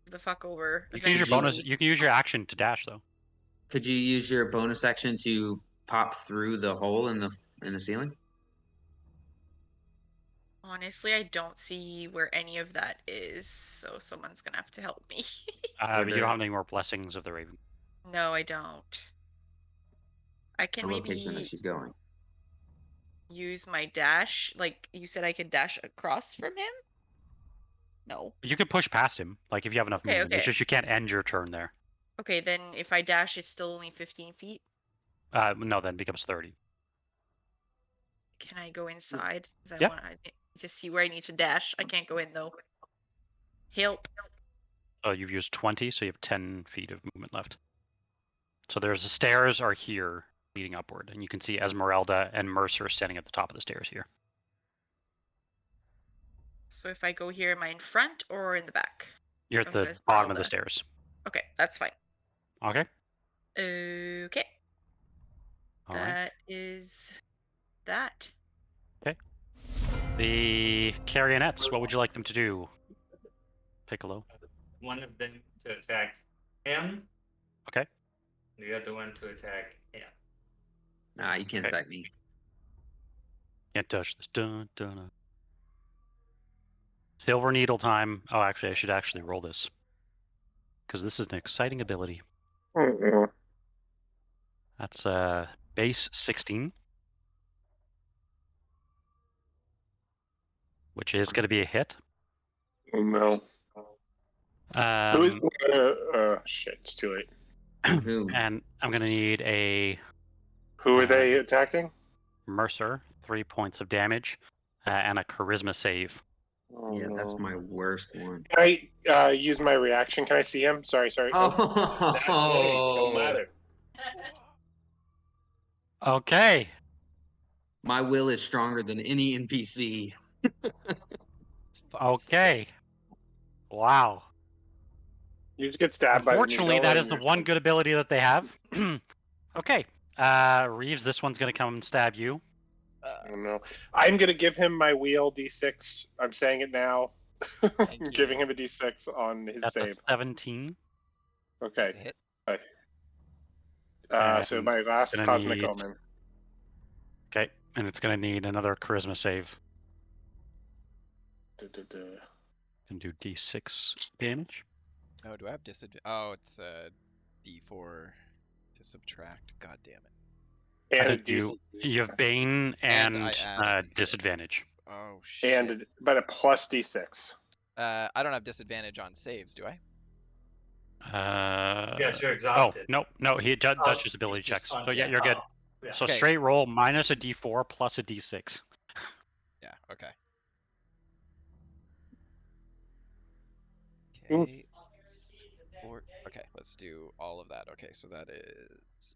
the fuck over. You can use your bonus. You can use your action to dash, though. Could you use your bonus action to pop through the hole in the ceiling? Honestly, I don't see where any of that is, so someone's gonna have to help me. But you don't have any more blessings of the Raven. No, I don't. I can The location that maybe she's going. use my dash. Like, you said I could dash across from him? No. You could push past him, like if you have enough Okay, movement. It's okay. just you can't end your turn there. Okay, then if I dash, it's still only 15 feet. No, then it becomes 30. Can I go inside? Because Yeah. I want to see where I need to dash. I can't go in, though. Help. Oh, you've used 20, so you have 10 feet of movement left. So the stairs are here, leading upward, and you can see Esmeralda and Mercer standing at the top of the stairs here. So if I go here, am I in front or in the back? You're at Of the Esmeralda. bottom of the stairs. Okay, that's fine. Okay. Okay. All right. That is that. Okay. The Carrionettes, what would you like them to do? Piccolo. One of them to attack him. Okay. The other one to attack him. Nah, you can't attack me. Can't touch this. Dun, dun, dun. Silver Needle time. Oh, actually, I should actually roll this. Because this is an exciting ability. That's base 16. Which is going to be a hit. Oh no. Shit, it's too late. And I'm going to need a Who are they attacking? Mercer, 3 points of damage, and a charisma save. Oh, Yeah, that's no. my worst one. Can I use my reaction? Can I see him? Sorry. Oh, Nat 20, don't matter. Okay. My will is stronger than any NPC. Okay. Wow. You just get stabbed by the Unfortunately, needle that and is the you're- one good ability that they have. Okay. Reeves, this one's going to come and stab you. I don't know. I'm gonna give him my wheel D6. I'm saying it now. Thank I'm giving you. him a D6 on his That's save. a 17. Okay. That's a hit. So And my last gonna cosmic need- omen. Okay, and it's going to need another charisma save. And do d6 damage. Oh, do I have disadvantage? Oh, it's D4 to subtract. God damn it. And a You have Bane and I add a D6. disadvantage. Oh shit. but a plus D6. I don't have disadvantage on saves, do I? Yes, you're Oh, exhausted. no, that's just ability It's checks. just So yeah, on- you're good. yeah. So Okay. straight roll minus a d4 plus a d6. Yeah. Okay. Ooh. Okay. Okay, let's do all of that. Okay, so that is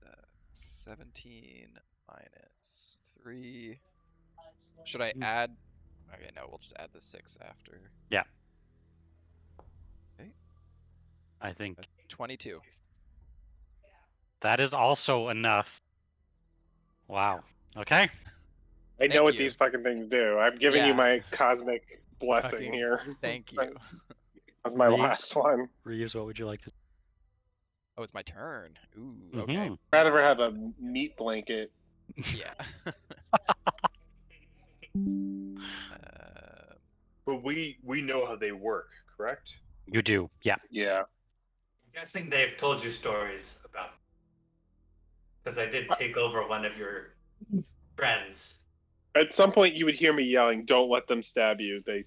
17 minus 3. Should I add? Okay, no, we'll just add the 6 after. Yeah. Okay. I think 22. that is also enough. Wow. Okay. I know Thank what you. these fucking things do. I'm giving you Yeah. my cosmic blessing Fucking here. Thank you. That's my Reeves. last one. Reeves, what would you like to Oh, it's my turn. Ooh, do? okay. Mhm. I'd rather have a meat blanket. Yeah. But we know how they work, correct? You do, yeah. Yeah. I'm guessing they've told you stories about. Because I did take over one of your friends. At some point, you would hear me yelling, "Don't let them stab you." They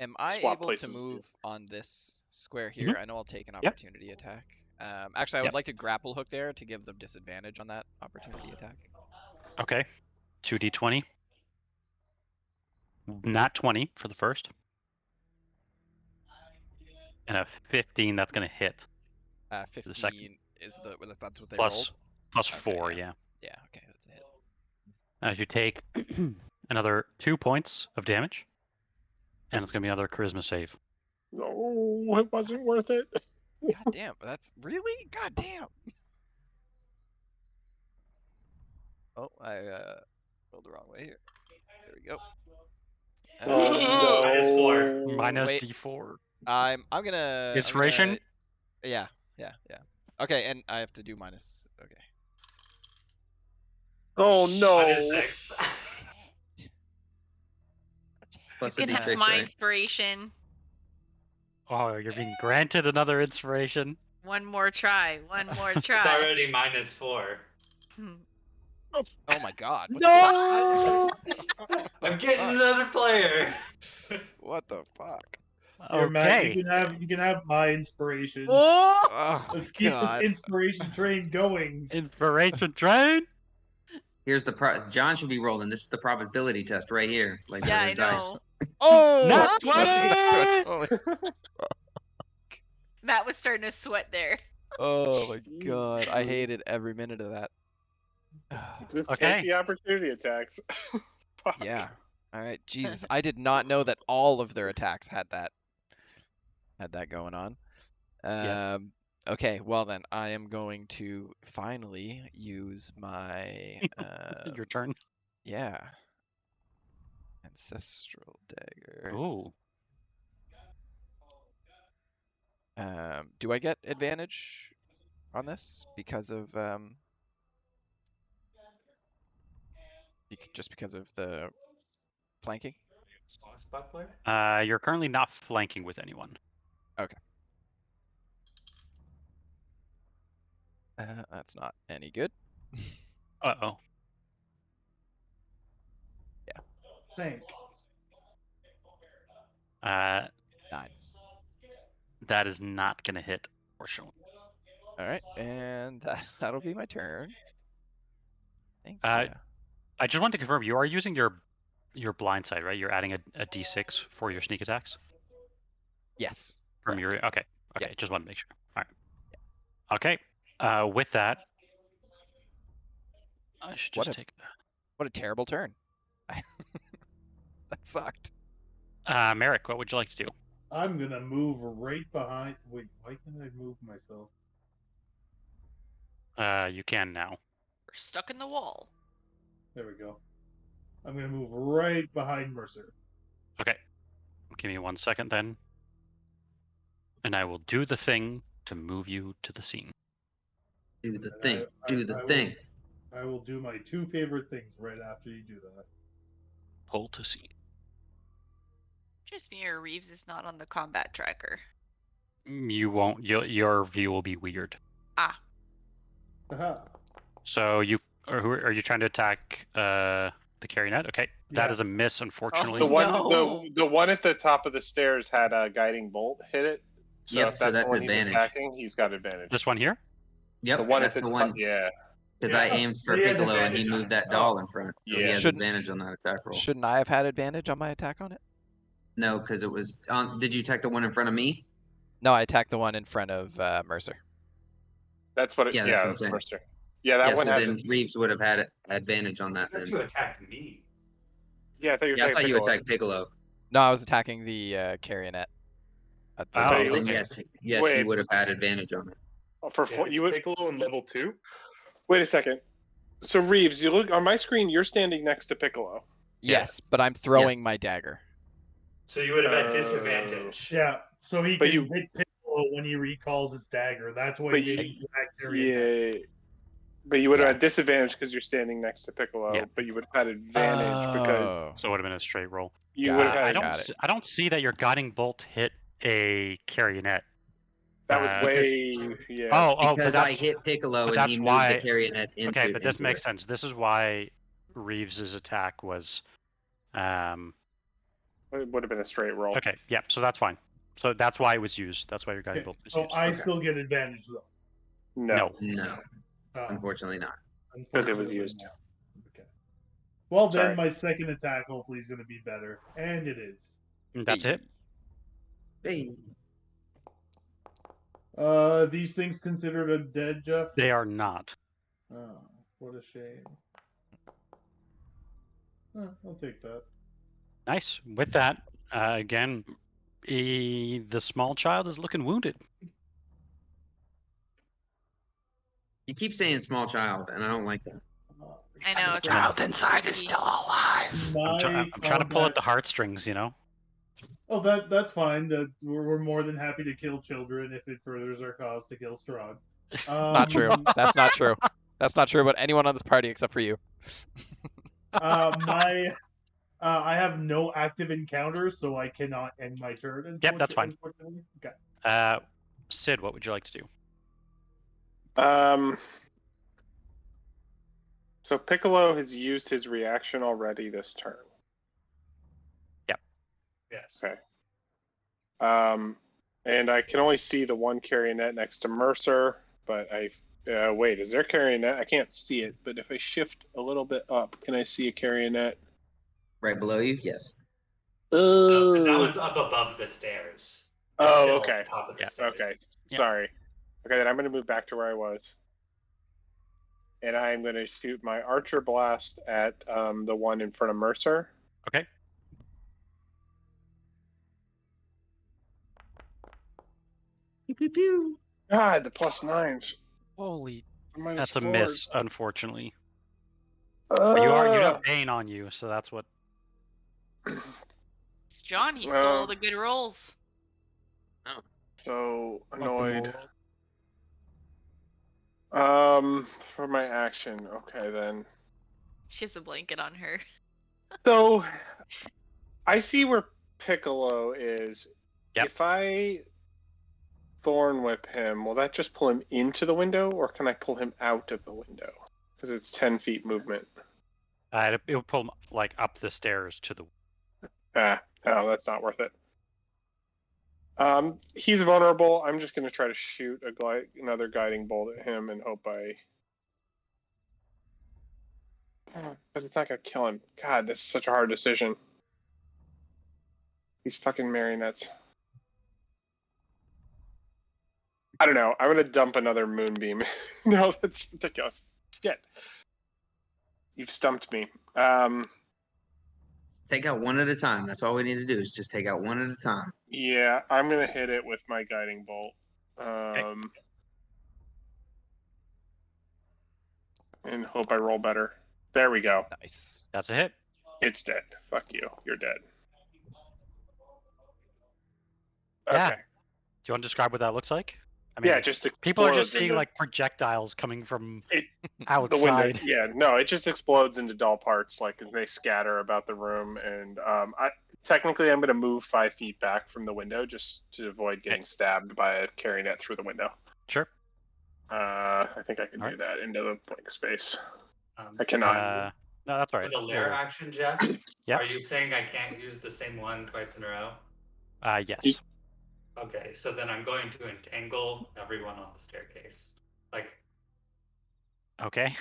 Am I swap able places to with you. move on this square here? I know I'll take an Yep. opportunity attack. Actually, I would Yep. like to grapple hook there to give them disadvantage on that opportunity attack. Okay. 2d20. Not 20 for the first. And a 15, that's going to hit. 15 second. is that's what they Plus- rolled? Plus Okay, 4, yeah. yeah. Yeah, okay, that's a hit. As you take another 2 points of damage. And it's going to be another charisma save. No, it wasn't worth it. God damn, that's really? God damn. Oh, I rolled the wrong way here. There we go. No. -4. Minus wait. d4. I'm gonna Inspiration? Yeah. Okay, and I have to do minus. Okay. Oh no. -6. Plus You a can have D6, my right? inspiration. Oh, you're being granted another inspiration. One more try. One more It's try. already -4. Oh my god. What No! I'm getting another player. What the fuck? Here, Matt, Okay. you can have my inspiration. Oh! Oh my Let's keep god. this inspiration train going. Inspiration train? Here's the John should be rolling. This is the probability test right here. Like Yeah, with I his dice. know. Oh! Not 20! Totally. Matt was starting to sweat there. Oh my god. I hated every minute of that. Just Okay. take the opportunity attacks. Fuck. Yeah. All right. Jesus, I did not know that all of their attacks had that going on. Yep. Okay. Well then, I am going to finally use my Your turn. yeah, ancestral dagger. Ooh. Do I get advantage on this because of just because of the flanking? Spot player? You're currently not flanking with anyone. Okay. That's not any good. Uh-oh. Think. 9. That is not going to hit, fortunately. All right, and that'll be my turn. Thank Uh, you. I just wanted to confirm, you are using your blind side, right? You're adding a d6 for your sneak attacks? Yes. From correct. your okay. Yeah. Just wanted to make sure. All right. Okay. With that, I should What just a- take What a terrible turn. That sucked. Merrick, what would you like to do? I'm gonna move right behind. Wait, why can't I move myself? You can now. We're stuck in the wall. There we go. I'm gonna move right behind Mercer. Okay. Give me 1 second then. And I will do the thing to move you to the scene. Do the And thing. Do the thing. I will do my 2 favorite things right after you do that. Pull to scene. Just me or Reeves is not on the combat tracker. You won't. Your view will be weird. Ah. Haha. So are you trying to attack the carrynet? Okay, that Yeah. is a miss, unfortunately. The one, No. the one at the top of the stairs had a guiding bolt hit it. So Yep, if so that's that's the one he's advantage. attacking, he's got advantage. This one here. Yep, The one that's at the the one. top, yeah. Because Yeah. I aimed for He has Piccolo and he advantage on moved it. that doll in front, so he Yeah. has Shouldn't- advantage on that attack roll. Shouldn't I have had advantage on my attack on it? No, because it was on. Did you attack the one in front of me? No, I attacked the one in front of Mercer. That's what it. Yeah, Yeah, that's what I'm that's saying. Mercer. Yeah, that Yeah, one so has. then Reeves would have had advantage on that That's then. you attacked me. Yeah, I thought you were Yeah, I saying thought you Piccolo. attacked Piccolo. No, I was attacking the carionet. At the Oh, top of the Then okay. stairs. yes, Wait. you would have had advantage on it. For Yeah, you would. Piccolo in level 2. Wait a second. So Reeves, you look on my screen. You're standing next to Piccolo. Yes, but I'm throwing my dagger. So you would have had Oh. disadvantage. Yeah, so he But can you- hit Piccolo when he recalls his dagger. That's why But he's you- aiming for that carrynet. Yeah. But you would have Yeah. had disadvantage because you're standing next to Piccolo. Yeah. But you would have had advantage because Oh. So it would have been a straight roll. you would have Got had. it. I don't see that your guiding bolt hit a carrynet. That was Uh, way. Yeah. Oh, but Because I that's hit Piccolo and that's he moved why- the carrynet into okay. But this into makes it. sense. This is why Reeves's attack was. It would have been a straight roll. Okay, yeah. So that's fine. So that's why it was used. That's why your guiding Okay, bolt was so used. I Okay. still get advantage though. No. No, Uh, unfortunately not. Because it was unfortunately used. not. Okay. Well, then Sorry. my second attack hopefully is going to be better, and it is. That's it. Hey. These things considered a dead, Jeff? They are not. Oh, what a shame. I'll take that. Nice. With that, again, the small child is looking wounded. You keep saying small child, and I don't like that. I know. The child inside is still alive. I'm trying to pull at the heartstrings, you know. Oh, that's fine. We're more than happy to kill children if it furthers our cause to kill Strahd. It's not true. That's not true. That's not true about anyone on this party except for you. Uh, I have no active encounters, so I cannot end my turn. Yep, that's fine. Unfortunately. Okay. Sid, what would you like to do? So Piccolo has used his reaction already this turn. Yes. Okay. And I can only see the one carrynet next to Mercer, but wait, is there carrynet? I can't see it, but if I shift a little bit up, can I see a carrynet? Right below you? Yes. No, 'cause that one's up above the stairs. It's Oh, still okay. Top of the Yeah. stairs. Okay. Yeah. Sorry. Okay, then I'm going to move back to where I was. And I'm going to shoot my archer blast at the one in front of Mercer. Okay. Pew, pew, pew. God, the +9s. Holy, Minus that's a 4s. miss, unfortunately. But you have Bane on you, so that's what. It's John. He Well- stole all the good rolls. So annoyed. What For my action. Okay, then. She has a blanket on her. So I see where Piccolo is. Yep. If I Thorn Whip him, will that just pull him into the window, or can I pull him out of the window? Because it's 10 feet movement. It would pull him, like up the stairs to the. No, that's not worth it. He's vulnerable. I'm just going to try to shoot another guiding bolt at him and hope But it's not going to kill him. God, this is such a hard decision. These fucking marionettes. I don't know. I'm going to dump another moonbeam. No, that's ridiculous. Shit. You've stumped me. Take out one at a time. That's all we need to do is just take out one at a time. Yeah, I'm going to hit it with my guiding bolt. And hope I roll better. There we go. Nice. That's a hit. It's dead. Fuck you. You're dead. Yeah. Okay. Do you want to describe what that looks like? I mean, Yeah, it just people are just explodes seeing into like projectiles coming from the window. outside. Yeah, no, it just explodes into dull parts, like they scatter about the room. And technically, I'm going to move 5 feet back from the window just to avoid getting stabbed by a carry net through the window. Sure. I think I can do that into the blank space. I cannot. No, that's all For right. the lair action, Jeff, Yeah. are you saying I can't use the same one twice in a row? Yes. Okay, so then I'm going to entangle everyone on the staircase. Like, Okay.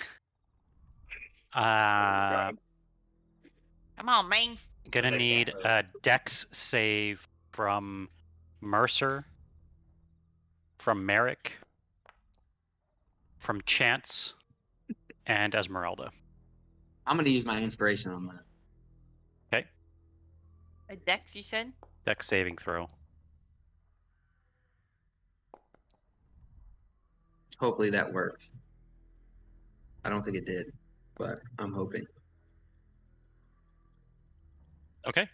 Come on, man. Gonna They need can't a dex save from Mercer, from Merrick, from Chance, and Esmeralda. I'm gonna use my inspiration on that. Okay. A dex, you said? Dex saving throw. Hopefully that worked. I don't think it did, but I'm hoping. Okay.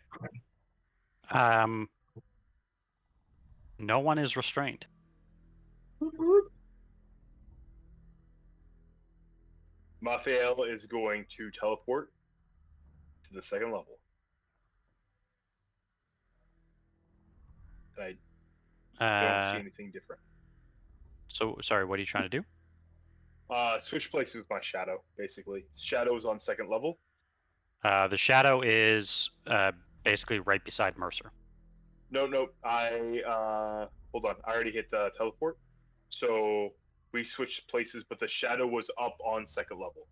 No one is restrained. Raphael is going to teleport to the second level. And I don't see anything different. So, sorry, what are you trying to do? Switch places with my shadow, basically. Shadow's on second level. The shadow is basically right beside Mercer. No, hold on. I already hit teleport. So we switched places, but the shadow was up on second level.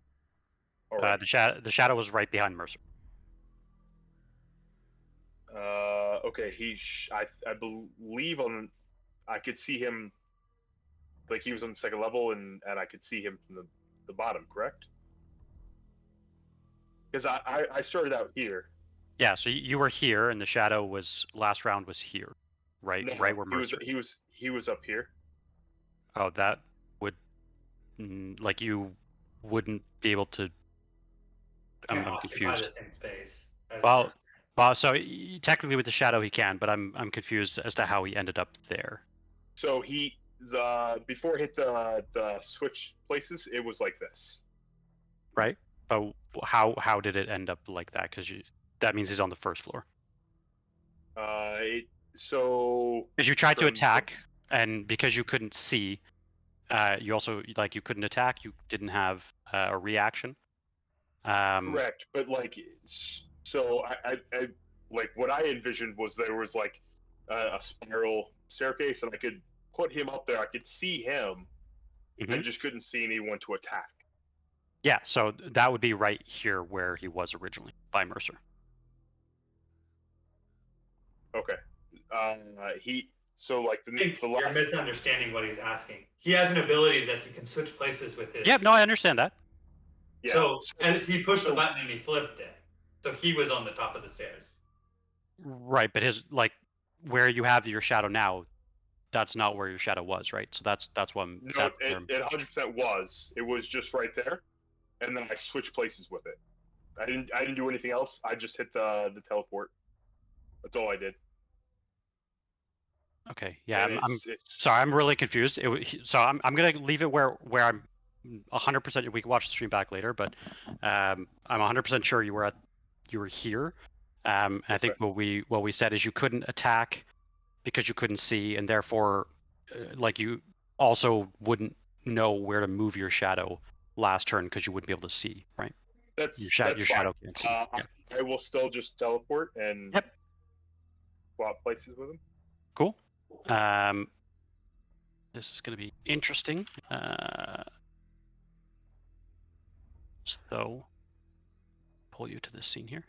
The shadow was right behind Mercer. Okay. I believe I could see him. Like he was on the second level, and I could see him from the bottom. Correct? Because I started out here. Yeah. So you were here, and the shadow was last round was here, right? No, right where Mercer. He was up here. Oh, that would like you wouldn't be able to. I'm confused. the same space. Well, so technically with the shadow he can, but I'm confused as to how he ended up there. So before it hit the switch places, it was like this. Right. But how did it end up like that? Because that means he's on the first floor. Because you tried to attack, and because you couldn't see, you also you couldn't attack. You didn't have a reaction. Correct, but so I like what I envisioned was there was like a spiral staircase, and I could put him up there. I could see him. I just couldn't see anyone to attack. Yeah, so that would be right here where he was originally by Mercer. Okay. You're misunderstanding what he's asking. He has an ability that he can switch places with his. Yeah, no, I understand that. Yeah. And he pushed the button and he flipped it. So he was on the top of the stairs. Right, but his where you have your shadow now, that's not where your shadow was, right? So that's what I'm. No, it 100% was. It was just right there, and then I switched places with it. I didn't do anything else. I just hit the teleport. That's all I did. Okay, yeah, I'm sorry, I'm really confused. So I'm gonna leave it where I'm 100%. We can watch the stream back later, but I'm 100% sure you were here. I think what we said is you couldn't attack because you couldn't see, and therefore, you also wouldn't know where to move your shadow last turn because you wouldn't be able to see, right? That's your fine. shadow can't see. I will still just teleport and swap places with him. Cool. This is going to be interesting. So, pull you to this scene here.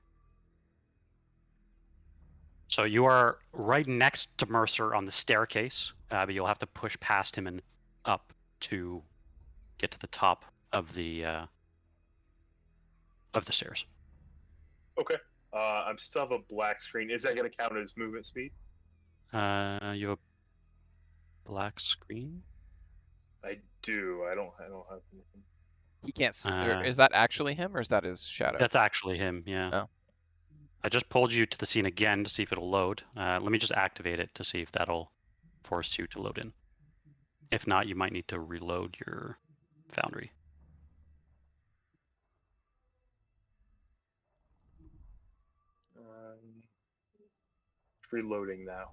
So you are right next to Mercer on the staircase, but you'll have to push past him and up to get to the top of the stairs. Okay. I'm still have a black screen. Is that going to count as movement speed? You have a black screen? I do. I don't have anything. He can't see. Is that actually him, or is that his shadow? That's actually him. Yeah. Oh. I just pulled you to the scene again to see if it'll load. Let me just activate it to see if that'll force you to load in. If not, you might need to reload your Foundry. It's reloading now.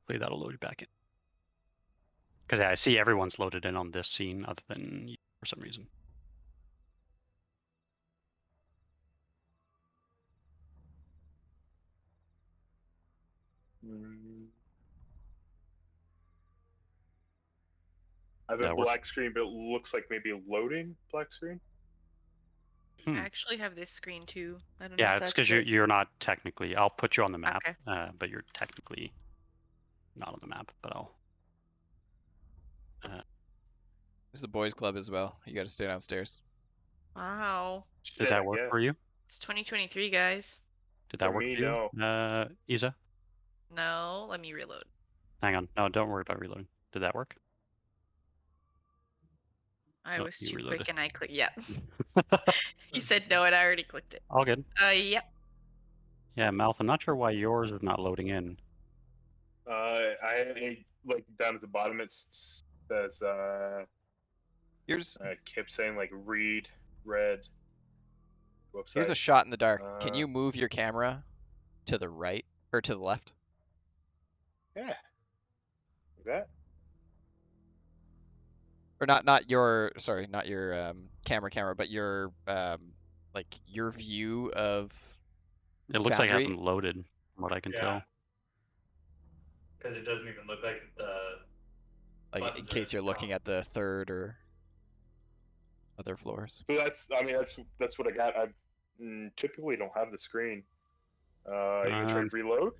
Hopefully that'll load you back in. Because I see everyone's loaded in on this scene other than you for some reason. I have a black screen, but it looks like maybe a loading black screen. I actually have this screen too. I don't know. Yeah, if it's that's because good. you're not technically. I'll put you on the map, Okay. but you're technically not on the map. But I'll. This is a boys' club as well. You got to stay downstairs. Wow. Does that work for you? It's 2023, guys. Did that work me, for you, Isa? No, let me reload. Hang on. No, don't worry about reloading. Did that work? I Oh, was you too reloaded. quick and I clicked. Yeah. He said no and I already clicked it. All good. Yep. Yeah, Malf, I'm not sure why yours is not loading in. I like down at the bottom it says Here's kept saying like read red website. Here's a shot in the dark. Can you move your camera to the right or to the left? Yeah. Like that. Or not your camera, but your like your view of It looks like it Foundry. hasn't loaded, from what I can tell. Because it doesn't even look like the. Like in case you're looking at the third or other floors. So that's what I got. I typically don't have the screen. You gonna try to reload?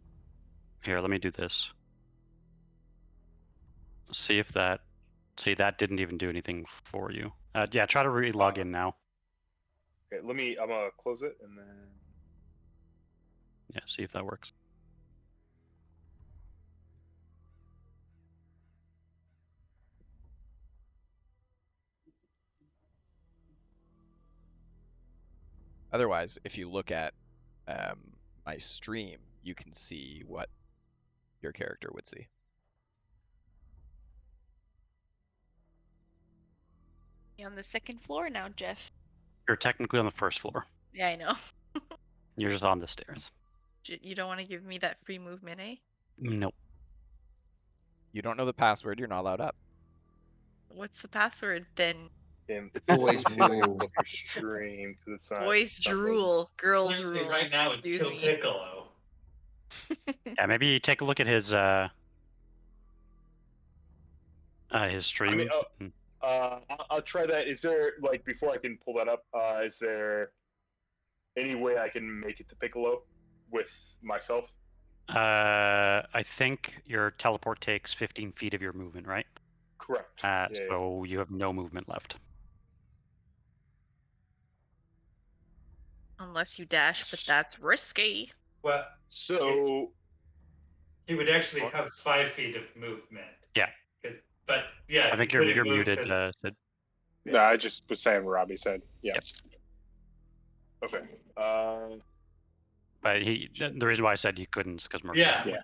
Here, let me do this. See if that. See, that didn't even do anything for you. Yeah, try to re-log in now. Okay, I'm gonna close it and then. Yeah, see if that works. Otherwise, if you look at my stream, you can see what your character would see. You're on the second floor now, Jeff. You're technically on the first floor. Yeah, I know. You're just on the stairs. You don't want to give me that free movement, eh? Nope. You don't know the password, you're not allowed up. What's the password then? Boys rule. Stream, because it's not. Boys drool, girls Literally rule. right now, it's Excuse Kill me. Piccolo. Yeah, maybe take a look at his stream. I mean, I'll try that. Is there like before I can pull that up? Is there any way I can make it to Piccolo with myself? I think your teleport takes 15 feet of your movement, right? Correct. So you have no movement left. Unless you dash, but that's risky. Well, so he would actually have 5 feet of movement. Yeah. But yes, I think he you're couldn't move muted, 'cause- Sid. No, I just was saying what Robbie said. Yeah. Okay. But the reason why I said you couldn't is because Mercer. Yeah.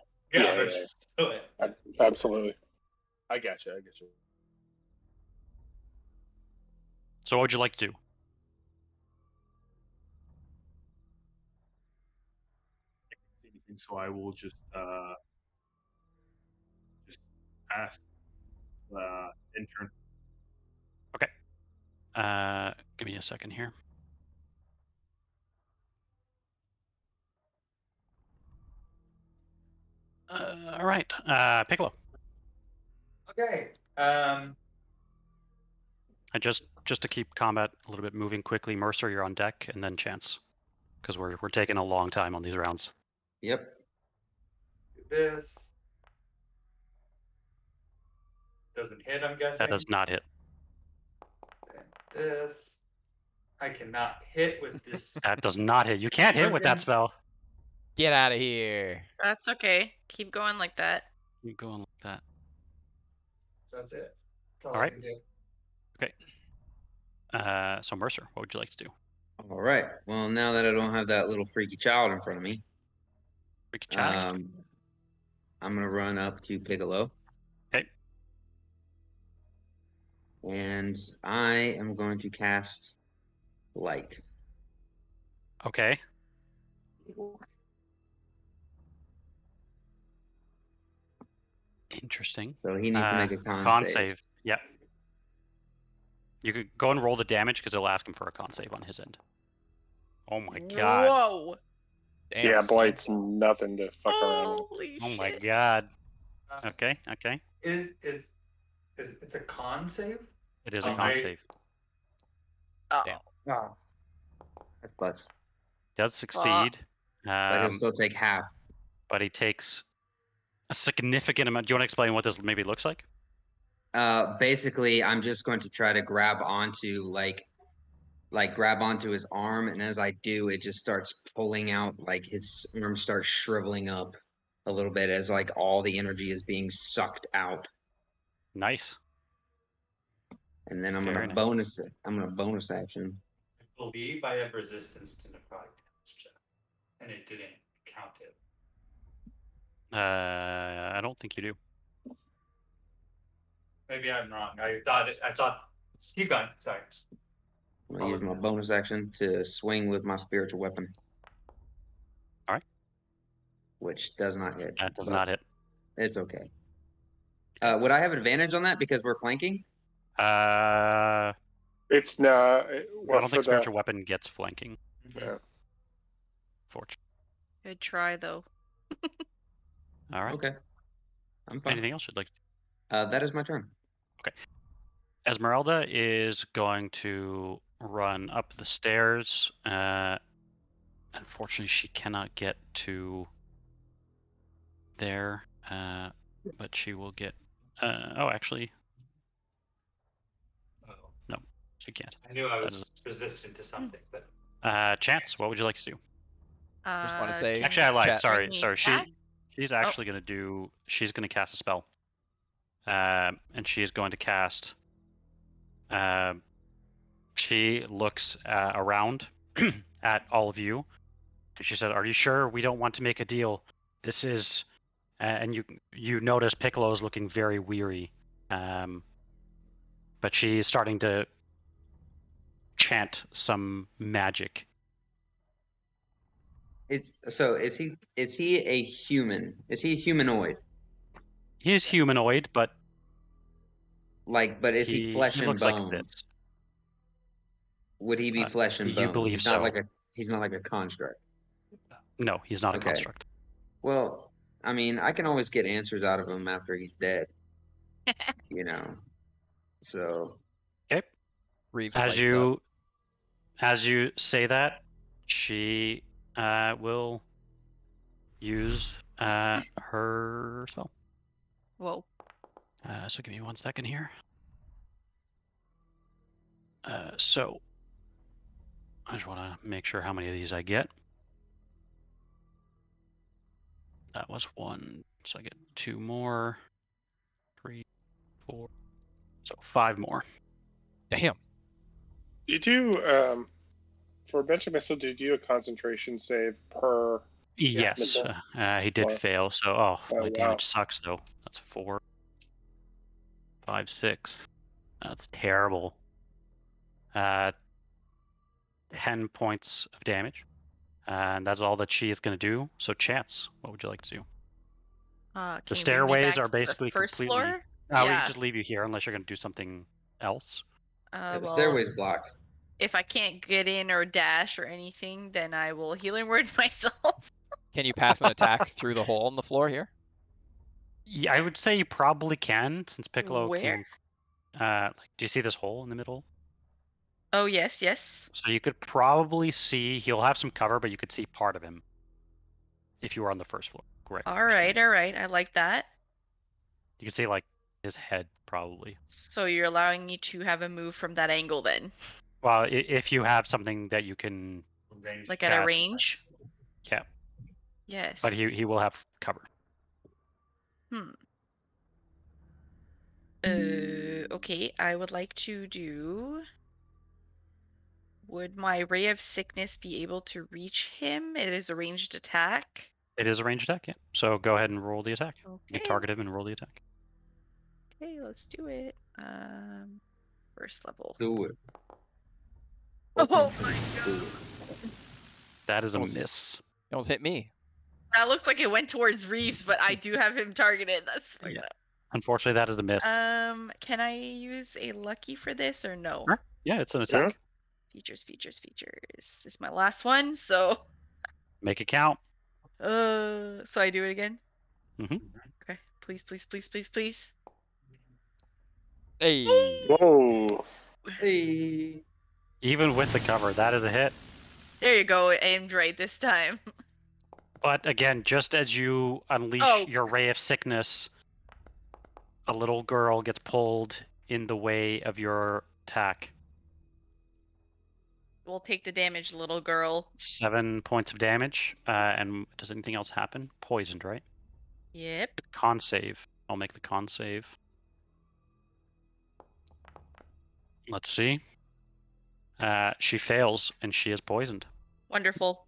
Absolutely. I gotcha. So what would you like to do? So I will just ask intern. Okay. Give me a second here. All right. Piccolo. Okay. I just to keep combat a little bit moving quickly, Mercer, you're on deck, and then Chance, because we're taking a long time on these rounds. Yep. Do this. Doesn't hit, I'm guessing. That does not hit. And this. I cannot hit with this. That does not hit. You can't hit with that spell. Get out of here. That's okay. Keep going like that. Keep going like that. That's it. That's All right. I can do. Okay. So Mercer, what would you like to do? All right. Well, now that I don't have that little freaky child in front of me, Freaky child. I'm gonna run up to Piccolo. Okay. And I am going to cast light. Okay. Interesting. So he needs to make a con save. Yep. You could go and roll the damage because it'll ask him for a con save on his end. Oh my god. Whoa. Damn, Yeah, son. Blight's nothing to fuck around with. Holy Oh shit. my god. Okay. Is it's a con save? It is a con save. Oh. Damn. Wow. That's butts. Does succeed. But he'll still take half. But he takes a significant amount. Do you want to explain what this maybe looks like? Basically, I'm just going to try to grab onto grab onto his arm, and as I do, it just starts pulling out, like his arm starts shriveling up a little bit as like all the energy is being sucked out. Nice. And then I'm Very gonna nice. bonus action. I believe I have resistance to necrotic damage check, and it didn't count it. I don't think you do. Maybe I'm wrong. I thought. Keep going. Sorry. I'm gonna use my bonus action to swing with my spiritual weapon. All right. Which does not hit. That does not hit. It's okay. Would I have advantage on that because we're flanking? It's not. I Well, don't for think spiritual weapon gets flanking. Yeah. Fortunately. Good try though. All right. Okay. I'm fine. Anything else you'd like? That is my turn. Okay. Esmeralda is going to run up the stairs. Unfortunately, she cannot get to there, but she will get. Oh, actually, Oh, no, she can't. I knew I That was resistant to something, but Chance, what would you like to do? Just want to say. Actually, I lied. chat- Sorry. me She's actually going to do. She's going to cast a spell, and she is going to cast. She looks around at all of you, and she said, "Are you sure we don't want to make a deal? This is," and you notice Piccolo is looking very weary, but she's starting to chant some magic. Is he a human? Is he a humanoid? He is humanoid, but but is he flesh he and looks bone? like this. Would he be flesh and bone? You believe he's not so. He's not like a construct. No, he's not a Okay. construct. Well, I mean, I can always get answers out of him after he's dead. So Okay. Reeves As lights you up. as you say that, she will use her spell. Whoa. So give me 1 second here. So I just want to make sure how many of these I get. That was 1, so I get 2 more, 3, 4, so 5 more. Damn. You do for Benjamin Missile. Do you do a concentration save per? Yes, missile? he did Wow. fail. So my wow. damage sucks though. That's 4, 5, 6. That's terrible. 10 points of damage, and that's all that she is going to do. So Chance, what would you like to do? The stairways are basically first completely. floor. We can Yeah. just leave you here unless you're going to do something else. the Well, stairway's blocked. if I can't get in or dash or anything, then I will healing word myself. Can you pass an attack through the hole in the floor here? Yeah, I would say you probably can, since Piccolo Where? can. Do you see this hole in the middle? Oh yes, yes. So you could probably see. He'll have some cover, but you could see part of him if you were on the first floor. Correct. All right. I like that. You can see like his head probably. So you're allowing me to have a move from that angle then, Well, if you have something that you can, like at a cast- range. yeah, Yes. but he will have cover. Okay, I would like to do Would my Ray of Sickness be able to reach him? It is a ranged attack. It is a ranged attack, yeah. So go ahead and roll the attack. You Okay. can target him and roll the attack. Okay, let's do it. First level. Do it. Oh my god. That is a Almost- miss. It almost hit me. That looks like it went towards Reeves, but I do have him targeted. That's fucked Yeah. up. Unfortunately, that is a miss. Can I use a lucky for this or no? Sure. Yeah, it's an attack. Features. This is my last one, so Make it count. so I do it again? Mhm. Okay. Please. Hey. Whoa. Hey. Even with the cover, that is a hit. There you go, it aimed right this time. But again, just as you unleash Oh. your Ray of Sickness, a little girl gets pulled in the way of your attack. We'll take the damage, little girl. 7 points of damage. And does anything else happen? Poisoned, right? Yep. Con save. I'll make the con save. Let's see. She fails, and she is poisoned. Wonderful.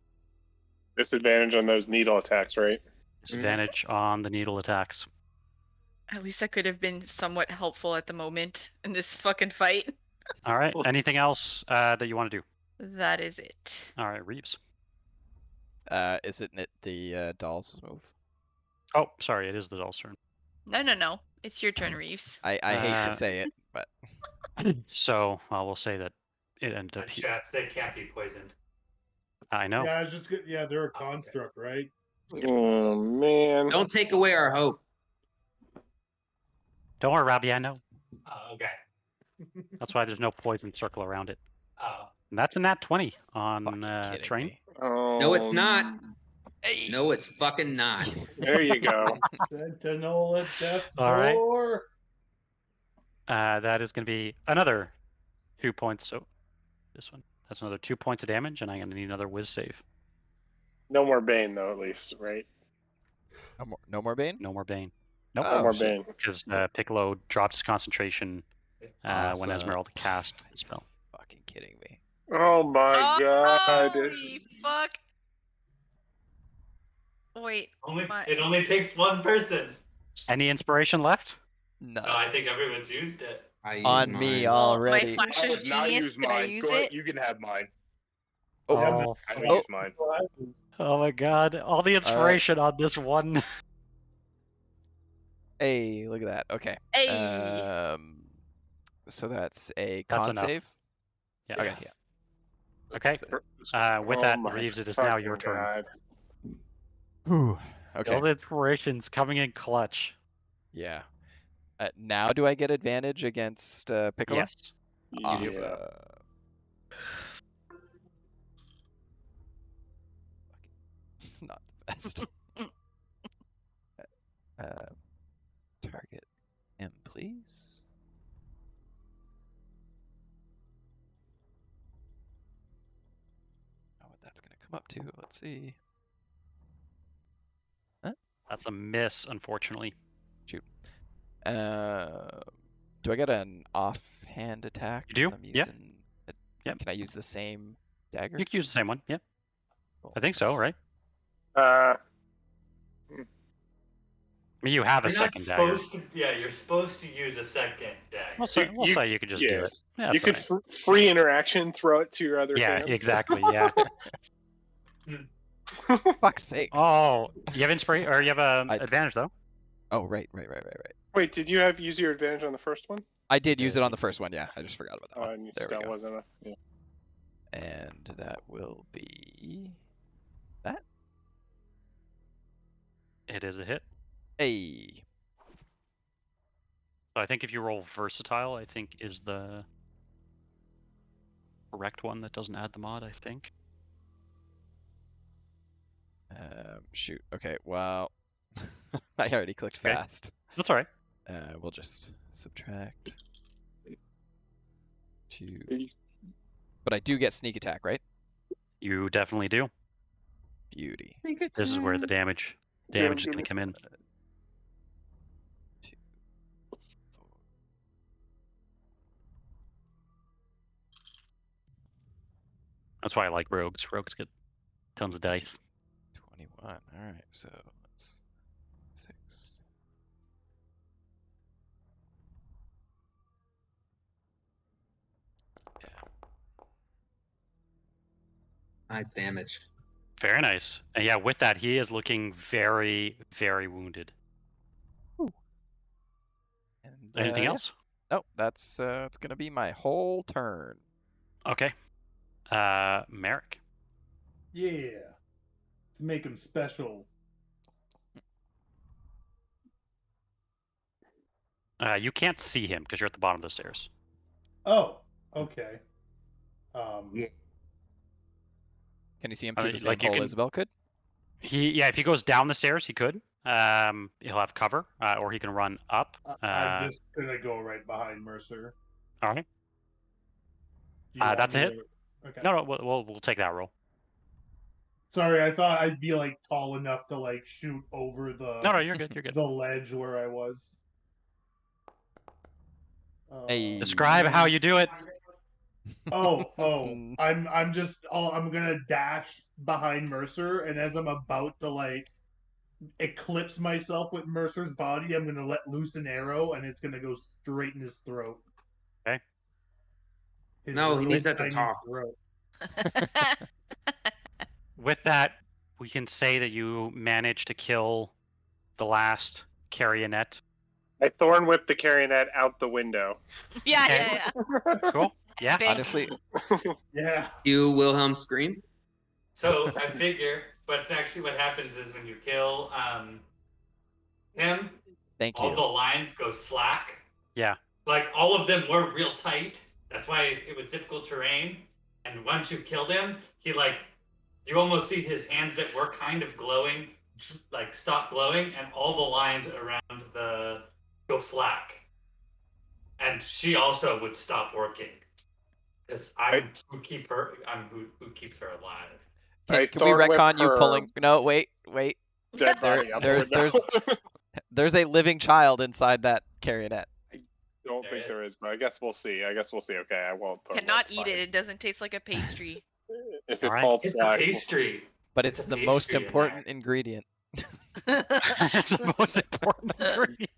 Disadvantage on those needle attacks, right? Disadvantage on the needle attacks. At least I could have been somewhat helpful at the moment in this fucking fight. All right. Anything else that you want to do? That is it. All right, Reeves. Is it the doll's move? Oh, sorry, it is the doll's turn. No. It's your turn, Reeves. I hate to say it, but So we'll say that it ended up. Chaps, they can't be poisoned. I know. Yeah, I was just yeah, they're a construct, right? Oh man. Don't take away our hope. Don't worry, Robbie. I know. Oh, okay. That's why there's no poison circle around it. Oh. And that's a nat 20 on fucking kidding train. me. Oh, No, it's not. No, it's fucking not. There you go. Sentinel at death's All right. door. That is going to be another 2 points. So this one. That's another 2 points of damage, and I'm going to need another whiz save. No more Bane, though, at least, right? No more Bane? No more Bane. Nope. No more shit. Bane. Because Piccolo dropped his concentration when Awesome. Esmeralda cast the spell. Fucking kidding me. Oh my god. Holy fuck. Wait. It only takes one person. Any inspiration left? No. No, I think everyone's used it. On me Well, already. my flash I of would not genius, use can I mine. use Go ahead, it? you can have mine. Oh, Oh, I Oh. will use mine. oh my god. All the inspiration on this one. hey, look at that. Okay. Hey. So that's a That's con enough. save. Yeah. Okay. Yeah. Okay. So- With Oh that, my Reeves, it is now your fucking turn. God. Whew. Okay. All the inspirations coming in clutch. Yeah. Now do I get advantage against Piccolo? Yes. Awesome. Yeah. Not the best. Target M, please. What that's gonna come up to? Let's see. That's a miss, unfortunately. Do I get an offhand attack? You do? 'Cause I'm Yeah. using Yep. Can I use the same dagger? You can use the same one. Yeah. Cool. I think so, right? Uh, I mean, you have a You're not second dagger. supposed to. Yeah, you're supposed to use a second dagger. We'll say you could just do yeah. it. Yeah, you that's could alright. free interaction, throw it to your other Yeah, hand. exactly. Yeah. Fuck's sakes. Oh, you have inspiration, or you have I- advantage though. Oh, right. Wait, did you use your advantage on the first one? I did use it on the first one, yeah. I just forgot about that Oh, one. and you There we still go. wasn't enough. Yeah. And that will be that. It is a hit. Hey. So I think if you roll versatile, I think is the correct one that doesn't add the mod. I think. Shoot. Okay, well, I already clicked Okay. fast. That's all right. We'll just subtract 2. But I do get sneak attack, right? You definitely do. Beauty. This is where the damage is going to come in. 2, 4. That's why I like rogues. Rogues get tons of dice. 21. All right, so let's 6. Nice damage. Very nice. And yeah, with that, he is looking very, very wounded. And, Anything yeah. else? Oh, that's it's gonna be my whole turn. Okay. Merrick. Yeah. To make him special. You can't see him because you're at the bottom of the stairs. Oh, okay. Can you see him through the same like you hole can- Isabel could? If he goes down the stairs, he could. He'll have cover, or he can run up. I'm just gonna go right behind Mercer. All right. Do you want That's a me hit. to- Okay. No, we'll take that roll. Sorry, I thought I'd be like tall enough to like shoot over the No, you're good. You're good. the ledge where I was. Hey. Describe how you do it. Oh, I'm gonna dash behind Mercer, and as I'm about to like eclipse myself with Mercer's body, I'm gonna let loose an arrow, and it's gonna go straight in his throat. Okay. No, he needs that to tiny talk. throat. With that, we can say that you managed to kill the last carionet. I thorn whip the carionet out the window. Yeah. Cool. Yeah. Big. Honestly, Yeah. You Wilhelm scream. So I figure, but it's actually what happens is when you kill him, thank all you. the lines go slack. Yeah. Like all of them were real tight. That's why it was difficult terrain. And once you killed him, he you almost see his hands that were kind of glowing, like stop glowing, and all the lines around go slack. And she also would stop working. Because I'm who keeps her alive. Can we retcon you pulling? No, wait. Dead body out the window. There's a living child inside that carionet. Don't think there is, but I guess we'll see. Okay, I won't put. Cannot eat it. It doesn't taste like a pastry. If it Alright. falls It's slack. a pastry. But it's It's a the most pastry in important ingredient. It's the most important ingredient.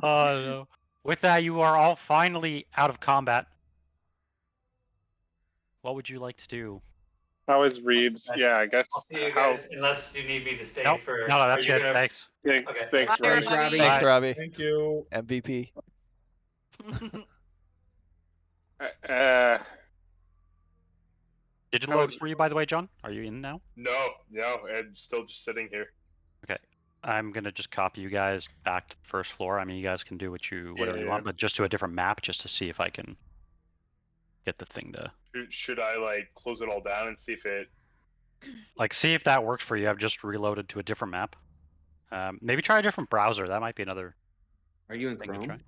Oh no. With that, you are all finally out of combat. What would you like to do? How is Reeves? Yeah, I guess. I'll see you How? guys unless you need me to stay Nope. for. No, are that's you good. gonna- Thanks. Thanks, Okay. thanks, Bye, Robbie. Robbie. Thanks, Bye. Robbie. Thank you. MVP. Digital work for you, by the way, John? Are you in now? No, I'm still just sitting here. Okay. I'm gonna just copy you guys back to the first floor. I mean, you guys can do whatever you Yeah. want, but just to a different map, just to see if I can get the thing to Should I close it all down and see if it? see if that works for you. I've just reloaded to a different map. Maybe try a different browser. That might be another Are you in thing to try. Chrome?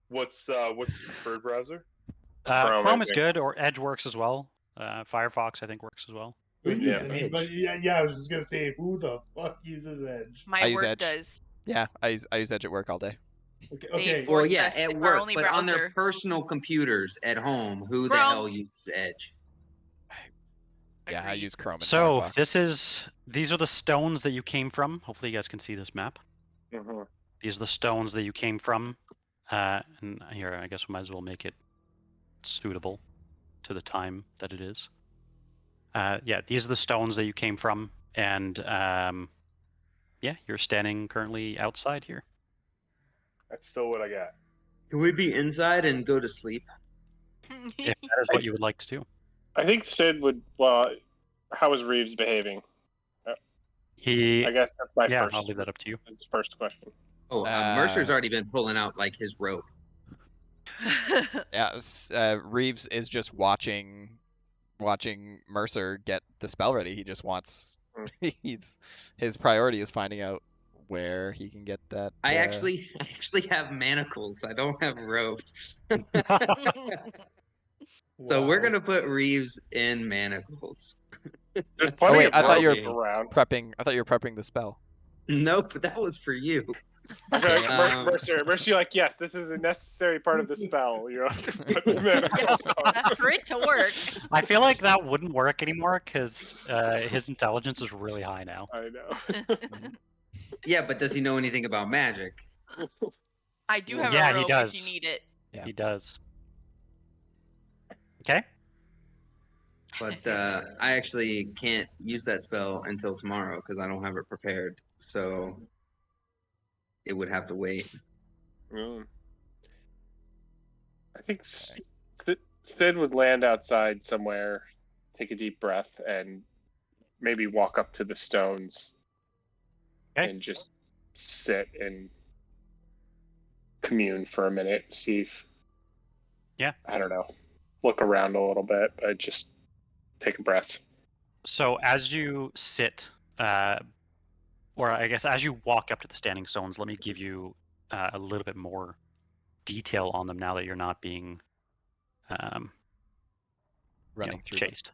What's the preferred browser? Chrome, I Chrome is think. good, or Edge works as well. Firefox, I think, works as well. Who Who uses uses Edge? But yeah, I was just gonna say, who the fuck uses Edge? My I use work Edge. does. Yeah, I use Edge at work all day. Okay. They Okay. force Well, yeah, us. at It's our work, only but on their browser. personal computers at home, who the Chrome. hell uses Edge? Yeah, I Agreed. use Chrome and So Firefox. these are the stones that you came from. Hopefully, you guys can see this map. Mhm. These are the stones that you came from. And here, I guess we might as well make it suitable to the time that it is. Yeah, these are the stones that you came from, and yeah, you're standing currently outside here. That's still what I got. Can we be inside and go to sleep? If that is what you would like to do. I think Sid would. Well, how is Reeves behaving? I guess that's my Yeah, first. I'll leave that up to you. That's the first question. Oh, Mercer's already been pulling out like his rope. Yeah, Reeves is just watching Mercer get the spell ready. He just wants. His priority is finding out where he can get that. I actually have manacles. I don't have rope. So we're gonna put Reeves in manacles. There's Oh plenty wait, of I thought you were rope around. prepping. I thought you were prepping the spell. Nope, that was for you. I feel like Okay, Mercer, you're like, yes, this is a necessary part of the spell. You're like, put the manacles on. For it to work. I feel like that wouldn't work anymore because his intelligence is really high now. I know. Yeah, but does he know anything about magic? I do have Yeah, a he rope does. if you need it. Yeah. He does. Okay. But I actually can't use that spell until tomorrow because I don't have it prepared. So it would have to wait. I think Sid would land outside somewhere, take a deep breath, and maybe walk up to the stones and just sit and commune for a minute, see if, I don't know, look around a little bit, but just take a breath. So as you sit, or I guess as you walk up to the standing stones, let me give you a little bit more detail on them now that you're not being Running through them. chased.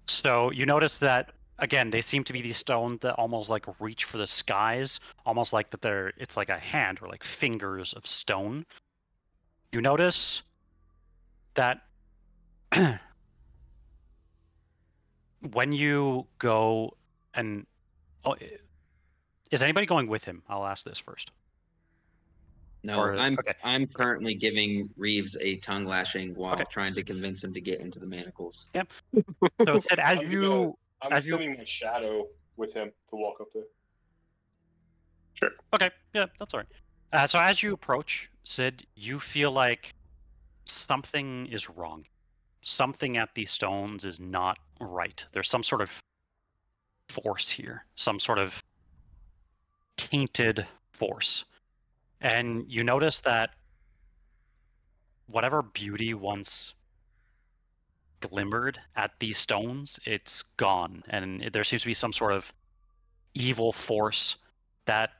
So you notice that again, they seem to be these stones that almost like reach for the skies, almost like that it's like a hand or like fingers of stone. You notice that when you go and is anybody going with him? I'll ask this first. No, I'm currently giving Reeves a tongue lashing while trying to convince him to get into the manacles. Yep. So Sid, I'm sending my shadow with him to walk up there. Sure. Okay. Yeah, that's all right. So as you approach, Sid, you feel like something is wrong. Something at these stones is not right. There's some sort of force here, some sort of tainted force. And you notice that whatever beauty once glimmered at these stones, it's gone. And there seems to be some sort of evil force that,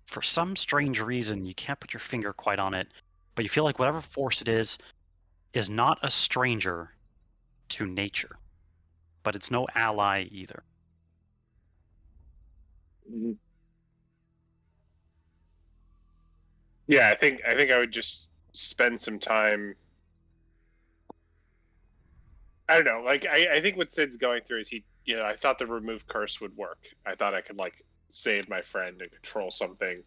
for some strange reason, you can't put your finger quite on it, but you feel like whatever force it is not a stranger to nature, but it's no ally either. Yeah, I think I would just spend some time. I don't know. Like I think what Sid's going through is I thought the remove curse would work. I thought I could like save my friend and control something,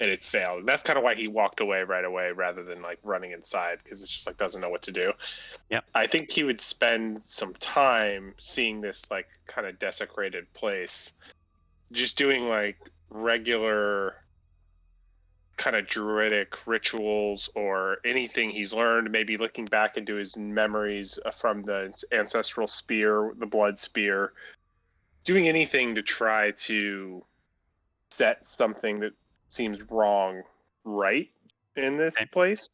and it failed. And that's kind of why he walked away right away rather than like running inside, because it's just like doesn't know what to do. Yeah. I think he would spend some time seeing this like kind of desecrated place, just doing like regular kind of druidic rituals or anything he's learned, maybe looking back into his memories from the ancestral spear, the blood spear, doing anything to try to set something that seems wrong right in this place.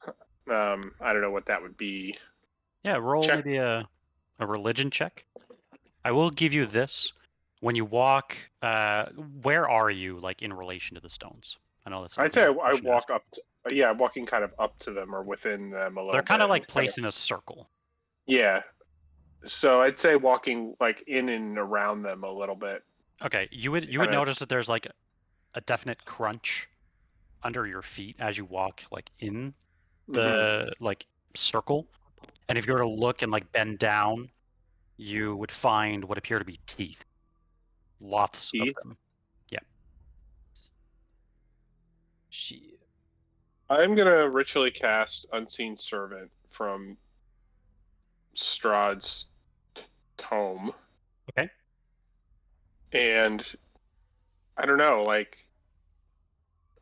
I don't know what that would be. Yeah, roll maybe a religion check. I will give you this. When you walk, where are you, like, in relation to the stones? I know that's. I'd say I walk up. I'm walking kind of up to them or within them a little. They're kind of like placed in a circle. Yeah. So I'd say walking like in and around them a little bit. Okay, you would notice that there's like a definite crunch under your feet as you walk like in the like circle, and if you were to look and like bend down, you would find what appear to be teeth. Lots of them. Yeah. Shit. I'm gonna ritually cast Unseen Servant from Strahd's tome. Okay. And I don't know, like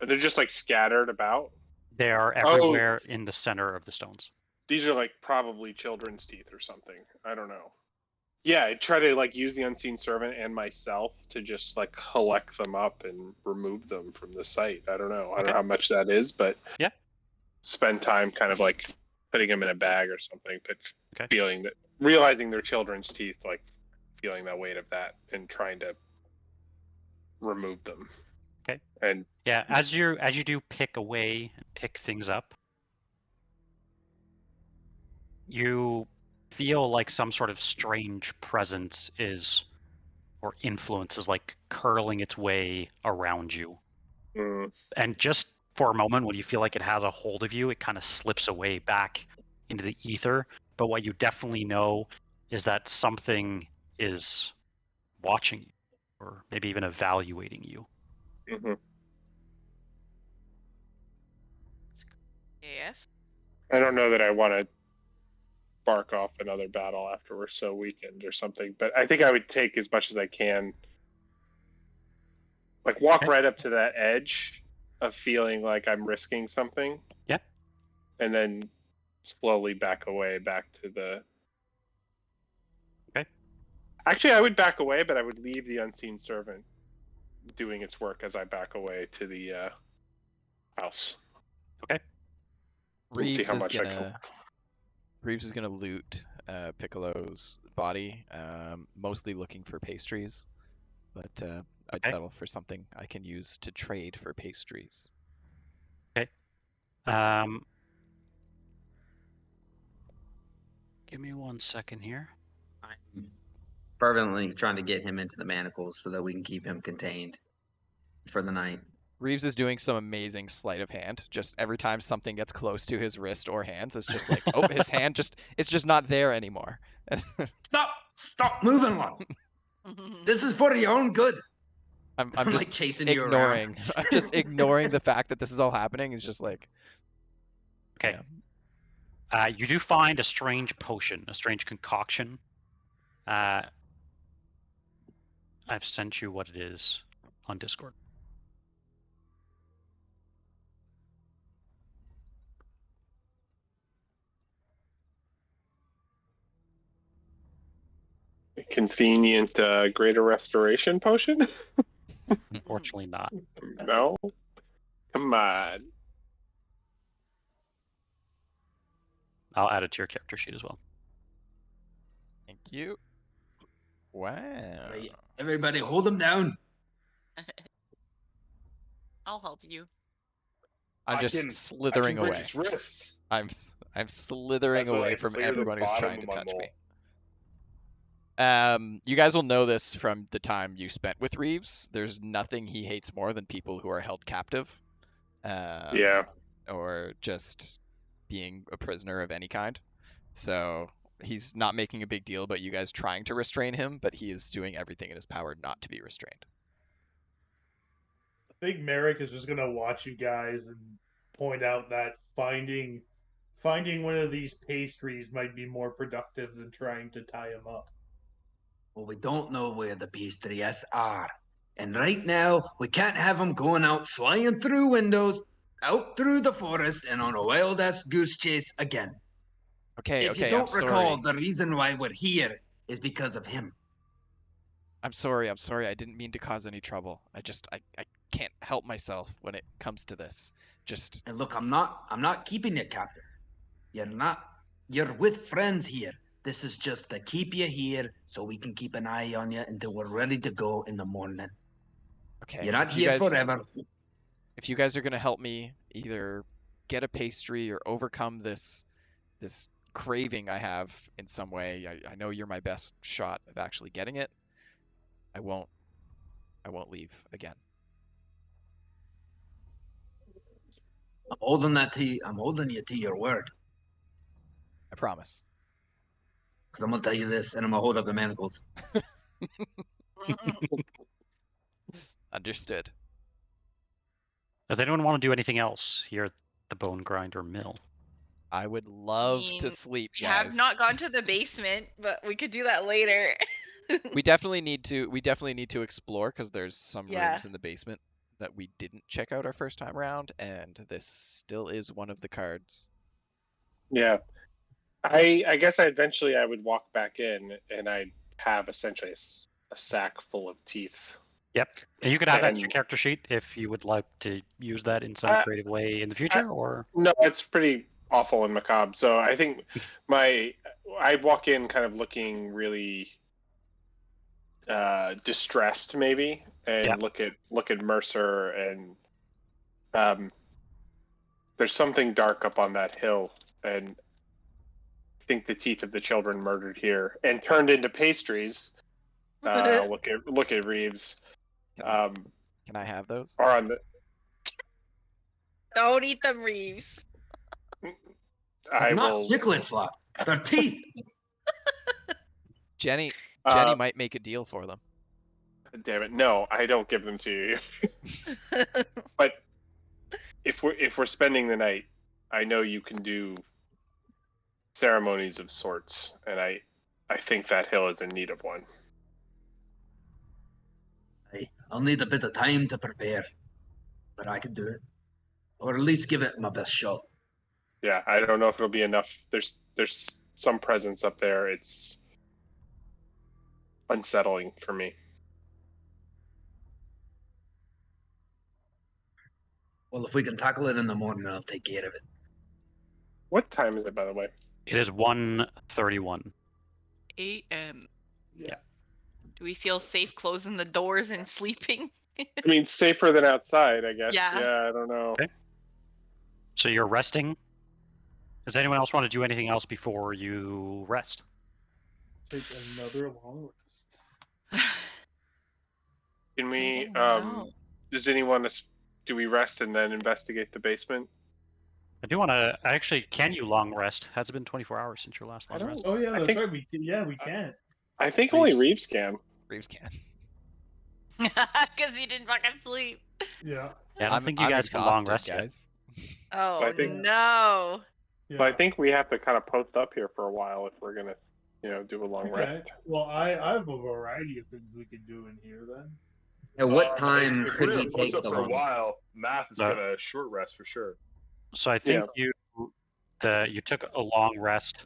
they're just like scattered about. They are everywhere in the center of the stones. These are like probably children's teeth or something. I don't know. Yeah, I try to like use the Unseen Servant and myself to just like collect them up and remove them from the site. I don't know. I don't know how much that is, but yeah, spend time kind of like putting them in a bag or something, but realizing they're children's teeth, like feeling that weight of that and trying to remove them. Okay. And yeah, as you do pick things up, you feel like some sort of strange presence is or influence is like curling its way around you. And just for a moment, when you feel like it has a hold of you, it kind of slips away back into the ether. But what you definitely know is that something is watching you, or maybe even evaluating you. AF. I don't know that I want to bark off another battle after we're so weakened or something, but I think I would take as much as I can. Like walk right up to that edge of feeling like I'm risking something. Yeah. And then slowly back away back to the. Okay. Actually, I would back away, but I would leave the unseen servant doing its work as I back away to the house. Okay. And see how much I can. Reeves is gonna loot Piccolo's body, mostly looking for pastries, but I'd settle for something I can use to trade for pastries. Okay. Give me 1 second here. I'm fervently trying to get him into the manacles so that we can keep him contained for the night. Reeves is doing some amazing sleight of hand. Just every time something gets close to his wrist or hands, it's just like, oh, his hand it's just not there anymore. Stop moving, one. This is for your own good. I'm I'm just like chasing ignoring. you around. I'm just ignoring the fact that this is all happening. It's just like, okay. Yeah. You do find a strange potion, a strange concoction. I've sent you what it is on Discord. Convenient greater restoration potion? Unfortunately not. No? Come on. I'll add it to your character sheet as well. Thank you. Wow. Everybody hold him down. I'll help you. I'm just slithering away. I'm slithering away from everyone who's trying to touch me. You guys will know this from the time you spent with Reeves. There's nothing he hates more than people who are held captive. Yeah. Or just being a prisoner of any kind. So he's not making a big deal about you guys trying to restrain him, but he is doing everything in his power not to be restrained. I think Merrick is just gonna watch you guys and point out that finding one of these pastries might be more productive than trying to tie him up. Well, we don't know where the pastries are. And right now, we can't have them going out flying through windows, out through the forest, and on a wild-ass goose chase again. Okay, if you don't recall, the reason why we're here is because of him. I'm sorry. I didn't mean to cause any trouble. I can't help myself when it comes to this. And look, I'm not keeping you captive. You're with friends here. This is just to keep you here so we can keep an eye on you until we're ready to go in the morning. Okay. You're not here forever. If you guys are gonna help me either get a pastry or overcome this craving I have in some way, I know you're my best shot of actually getting it. I won't leave again. I'm holding you to your word. I promise. Because I'm gonna tell you this, and I'm gonna hold up the manacles. Understood. Does anyone want to do anything else here at the Bone Grinder Mill? I would love to sleep, We guys. have not gone to the basement, but we could do that later. We definitely need to explore because there's some rooms in the basement that we didn't check out our first time around, and this still is one of the cards. Yeah. I guess eventually I would walk back in and I'd have essentially a sack full of teeth. Yep. And you could add that to your character sheet if you would like to use that in some creative way in the future, or? No, it's pretty awful and macabre. So I think I walk in kind of looking really distressed maybe, and look at Mercer, and there's something dark up on that hill, and I think the teeth of the children murdered here and turned into pastries Look at Reeves. Can I have those? Or on the. Don't eat them, Reeves. I Not will. chiclets, lot. They're teeth. Jenny might make a deal for them. Damn it! No, I don't give them to you. But if we're spending the night, I know you can do ceremonies of sorts, and I think that hill is in need of one. I'll need a bit of time to prepare, but I can do it, or at least give it my best shot. Yeah, I don't know if it'll be enough. There's some presence up there. It's unsettling for me. Well, if we can tackle it in the morning, I'll take care of it. What time is it, by the way? It is 1:31 a.m. Yeah. Do we feel safe closing the doors and sleeping? I mean, safer than outside, I guess. Yeah. Yeah, I don't know. Okay. So you're resting. Does anyone else want to do anything else before you rest? Take another long rest. Can we? No. Does anyone? Do we rest and then investigate the basement? I do want to. Actually, can you long rest? Has it been 24 hours since your last long rest? Oh yeah, I that's think- right. We can. I think only Reeves can. Reeves can. Because he didn't fucking sleep. Yeah. Yeah, I don't think you guys can long rest guys. Oh I think- no. But I think we have to kind of post up here for a while if we're gonna, do a long Okay. rest. Well, I have a variety of things we can do in here then. At what time if could we're he gonna post take up the for a long? while? Math is No. gonna short rest for sure. So I think you took a long rest.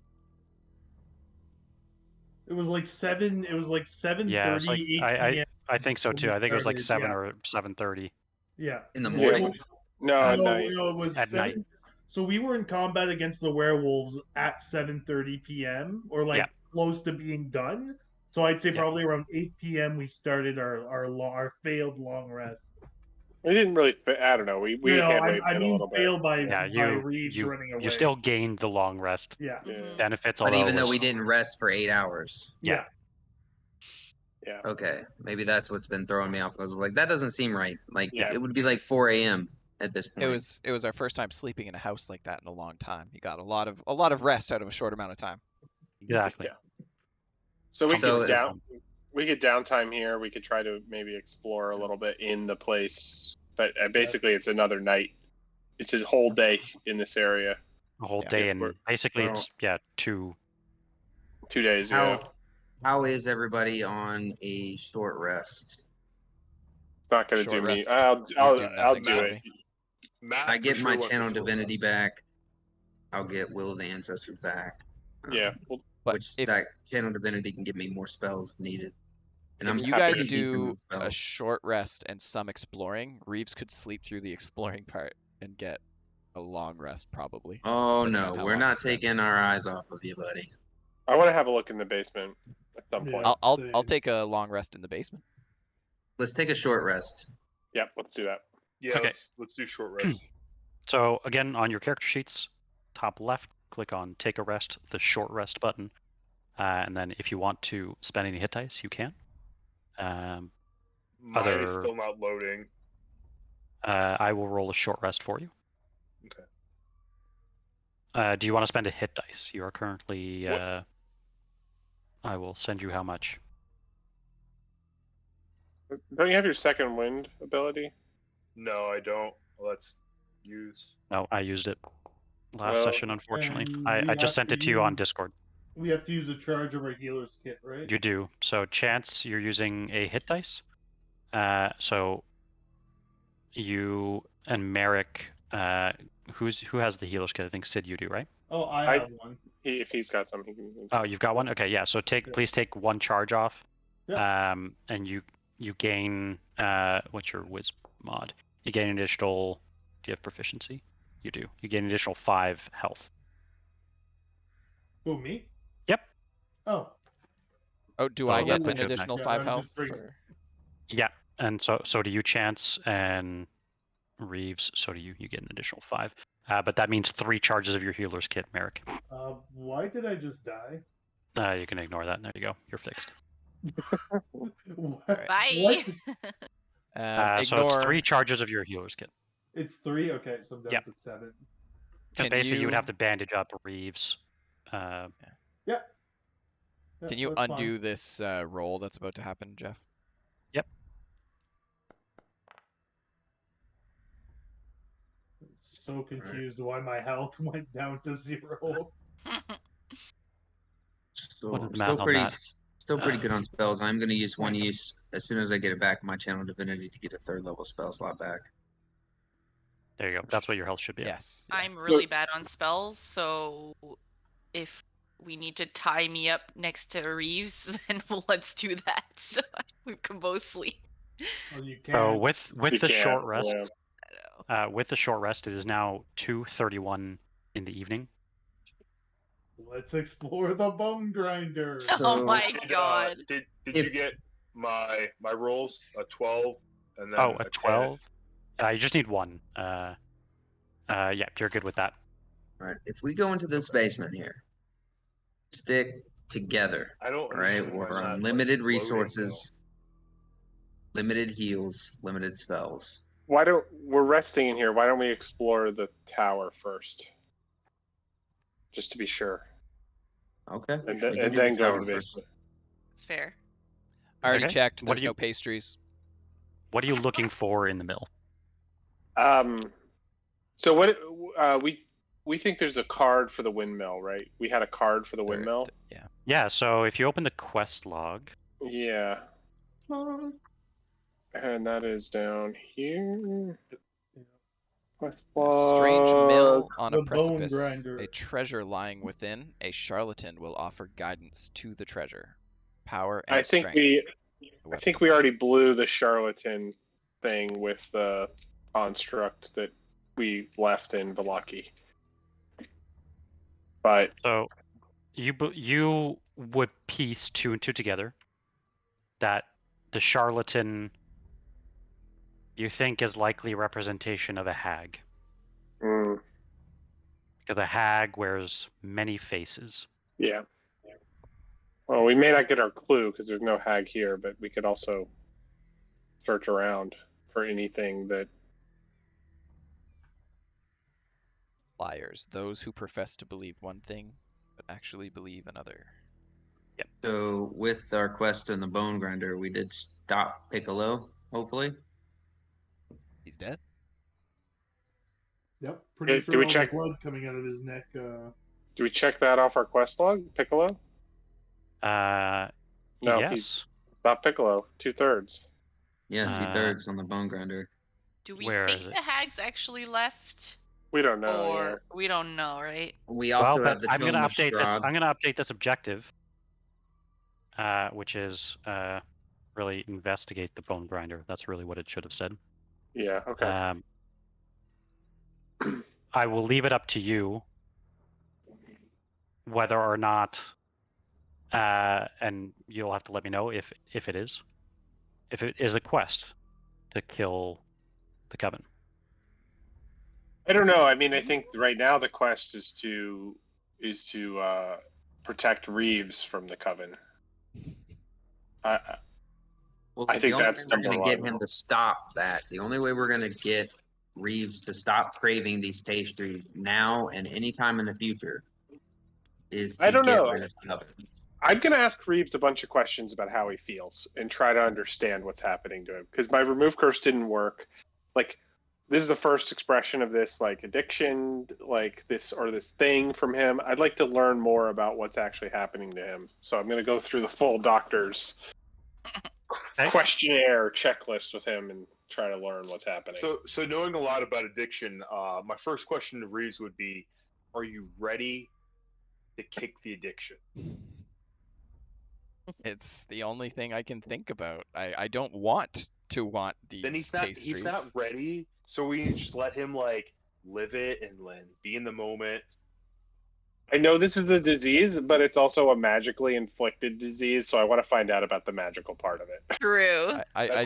It was like 7:30, Yeah, it's like, 8 p.m. I think so too. I think it was like Started, 7 or 7:30. Yeah. In the morning? No, at no, night. no, it was At 7. night. So we were in combat against the werewolves at 7:30 p.m. or like Yeah. close to being done. So I'd say Yeah. probably around 8 p.m. we started our failed long rest. We didn't really. I don't know. We had wait I a mean little bit. failed by Yeah, Reeves running away. you still gained the long rest Yeah. Mhm. benefits. But although even it though was- we didn't rest for 8 hours. Yeah. Yeah. Okay, maybe that's what's been throwing me off. I was like, that doesn't seem right. Like, Yeah. it would be like 4 a.m. at this point. It was our first time sleeping in a house like that in a long time. You got a lot of rest out of a short amount of time. Exactly. Yeah. So we So- get downtime here. We could try to maybe explore a little bit in the place, but basically it's another night. It's a whole day in this area. A whole Yeah. day, If and we're- basically Well- it's 2. 2 days. Yeah. How is everybody on a short rest? It's not gonna Short do me. rest I'll would do I'll nothing do for it. me. Math I for get sure my wants a channel short divinity rest. back. I'll get Will of the Ancestors back. Yeah. Well, But Which if that channel divinity can give me more spells if needed. And if I'm you guys pretty decent do with spells. a short rest and some exploring, Reeves could sleep through the exploring part and get a long rest probably. Oh depending no, on how we're long not it's been. taking our eyes off of you, buddy. I want to have a look in the basement at some point. Yeah. I'll take a long rest in the basement. Let's take a short rest. Yep. Let's do that. Yeah, Okay. let's do short rest. So again, on your character sheets, top left, click on Take a Rest, the short rest button, and then if you want to spend any hit dice, you can. Mine is Other- still not loading. I will roll a short rest for you. Okay. Do you want to spend a hit dice? You are currently. What? I will send you how much. Don't you have your second wind ability? No, I don't. Let's use. No, I used it last Well, session, unfortunately. and I we just have sent to it to you on use- Discord. We have to use a charge of our healer's kit, right? You do. So chance, you're using a hit dice. So you and Merrick, who has the healer's kit? I think Sid, you do, right? Oh, I have one. If he's got some, he can. Oh, you've got one. Okay, yeah. So please take one charge off. Yeah. And you gain what's your whiz mod? You gain an additional. Do you have proficiency? You do. You gain an additional 5 health. Who, me? Yep. Oh. Oh, do I Oh, get that an would be additional nice. 5 I'm health? just bringing- For... Yeah, and so do you, Chance, and Reeves. So do you. You get an additional 5. But that means 3 charges of your healer's kit, Merrick. Why did I just die? You can ignore that. There you go. You're fixed. What? Bye. What? So it's Ignore. 3 charges of your healer's kit. It's 3. Okay, so I'm down Yep. to 7. Because Can basically you would you- have to bandage up Reeves. Yeah. Can you that's undo fine. this roll that's about to happen, Jeff? Yep. So confused why my health went down to 0. So What is I'm the math on that? still pretty good on spells. I'm going to use one use as soon as I get it back. My channel divinity to get a 3rd level spell slot back. There you go. That's what your health should be. At. Yes. yeah. I'm really bad on spells, so if we need to tie me up next to Reeves, then let's do that. So we can both sleep. Well, you can. So with You the short can't, rest, yeah. with the short rest, it is now 2:31 in the evening. Let's explore the bone grinder. Oh my And, god. did you If- get my rolls? A 12 and then Oh, a 10. 12. You just need 1. Yeah, you're good with that. All right. If we go into this basement here, stick together. I don't All right. understand why We're not, on like, limited loading, resources, limited heals, limited spells. We're resting in here? Why don't we explore the tower first, just to be sure, Okay. and we can then do the go to tower the first. basement. It's fair. I already Okay. checked. What There's do you- no pastries. What are you looking for in the mill? So what we think there's a card for the windmill, right? We had a card for the There- windmill. Yeah. Yeah, so if you open the quest log, Yeah. And that is down here. Quest A strange log. mill on The a bone precipice. grinder. A treasure lying within. A charlatan will offer guidance to the treasure. Power and I think strength. I think we already blew the charlatan thing with the construct that we left in Valaki. But so you would piece 2 and 2 together that the charlatan you think is likely representation of a hag. mm, Because a hag wears many faces. yeah. Well, we may not get our clue because there's no hag here, but we could also search around for anything that. Liars. Those who profess to believe one thing, but actually believe another. So with our quest in the bone grinder, we did stop Piccolo, hopefully. He's dead. Yep. Pretty Do sure we all check- the blood coming out of his neck. Do we check that off our quest log, Piccolo? No, Yes. Not Piccolo. 2/3. Yeah, 2/3 on the bone grinder. Do we Where think is it? the hags actually left? We don't know. Or we don't know, right? We Well, also but have the I'm Tome gonna of update this. Strahd. I'm gonna update this objective, which is really investigate the bone grinder. That's really what it should have said. Yeah. Okay. I will leave it up to you whether or not, and you'll have to let me know if it is a quest to kill the coven. I don't know. I mean, I think right now the quest is to protect Reeves from the coven. Well, I think the only that's way we're number gonna one. get him to stop that. The only way we're gonna get Reeves to stop craving these pastries now and anytime in the future is to I don't get know. rid of the coven. I'm going to ask Reeves a bunch of questions about how he feels and try to understand what's happening to him because my remove curse didn't work. Like, this is the first expression of this like addiction, like this thing from him. I'd like to learn more about what's actually happening to him. So I'm going to go through the full doctor's questionnaire checklist with him and try to learn what's happening. So knowing a lot about addiction, my first question to Reeves would be, are you ready to kick the addiction? It's the only thing I can think about. I don't want to want these Then pastries. he's not ready. So we just let him like live it and be in the moment. I know this is a disease, but it's also a magically inflicted disease, so I want to find out about the magical part of it. True. I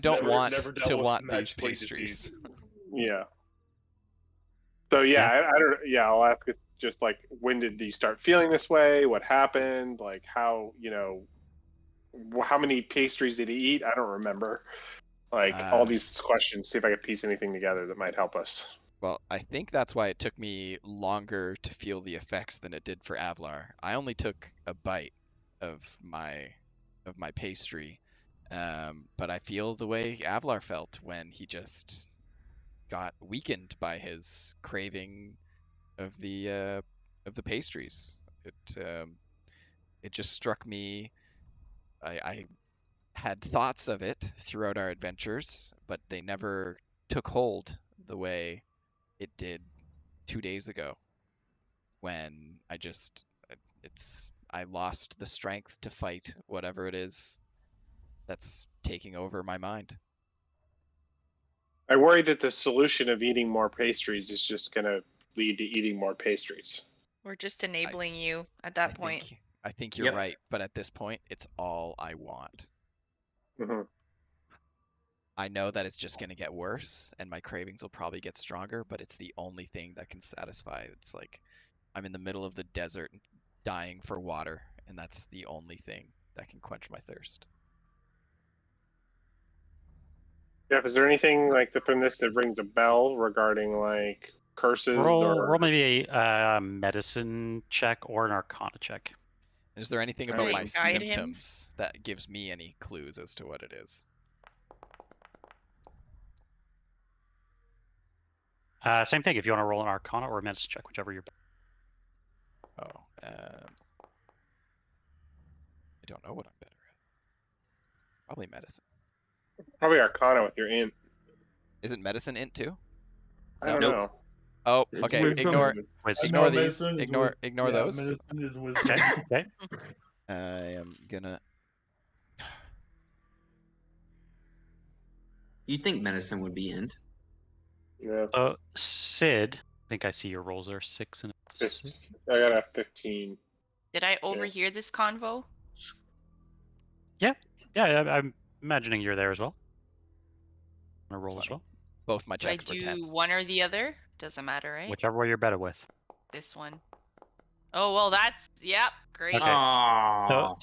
don't want to want these magically pastries. disease. Yeah. So yeah, I don't. Yeah, I'll ask it just like, when did you start feeling this way? What happened? Like how How many pastries did he eat? I don't remember. Like all these questions. See if I could piece anything together that might help us. Well, I think that's why it took me longer to feel the effects than it did for Avlar. I only took a bite of my pastry, but I feel the way Avlar felt when he just got weakened by his craving of the pastries. It just struck me. I had thoughts of it throughout our adventures, but they never took hold the way it did 2 days ago when I lost the strength to fight whatever it is that's taking over my mind. I worry that the solution of eating more pastries is just going to lead to eating more pastries. We're just enabling you at that point. I think you're right, but at this point, it's all I want. Mm-hmm. I know that it's just going to get worse, and my cravings will probably get stronger, but it's the only thing that can satisfy. It's like I'm in the middle of the desert dying for water, and that's the only thing that can quench my thirst. Jeff, is there anything like from this that rings a bell regarding like curses? Roll maybe a medicine check or an arcana check. Is there anything about my symptoms that gives me any clues as to what it is? Same thing. If you want to roll an arcana or a medicine check, whichever you're. I don't know what I'm better at. Probably medicine. Probably arcana with your int. Isn't medicine int too? I don't know. Oh, It's okay. wisdom. Ignore No, these. medicine is Ignore those. Medicine is wisdom. Okay. I am gonna. You'd think medicine would be int. Yeah. Sid, I think I see your rolls are 6 and 6. I got a 15. Did I overhear this convo? Yeah, I'm imagining you're there as well. I'm gonna roll as well. Both my checks Do were I do tense. one or the other? Doesn't matter, right? Whichever way you're better with. This one. Oh, well, great. Okay. So,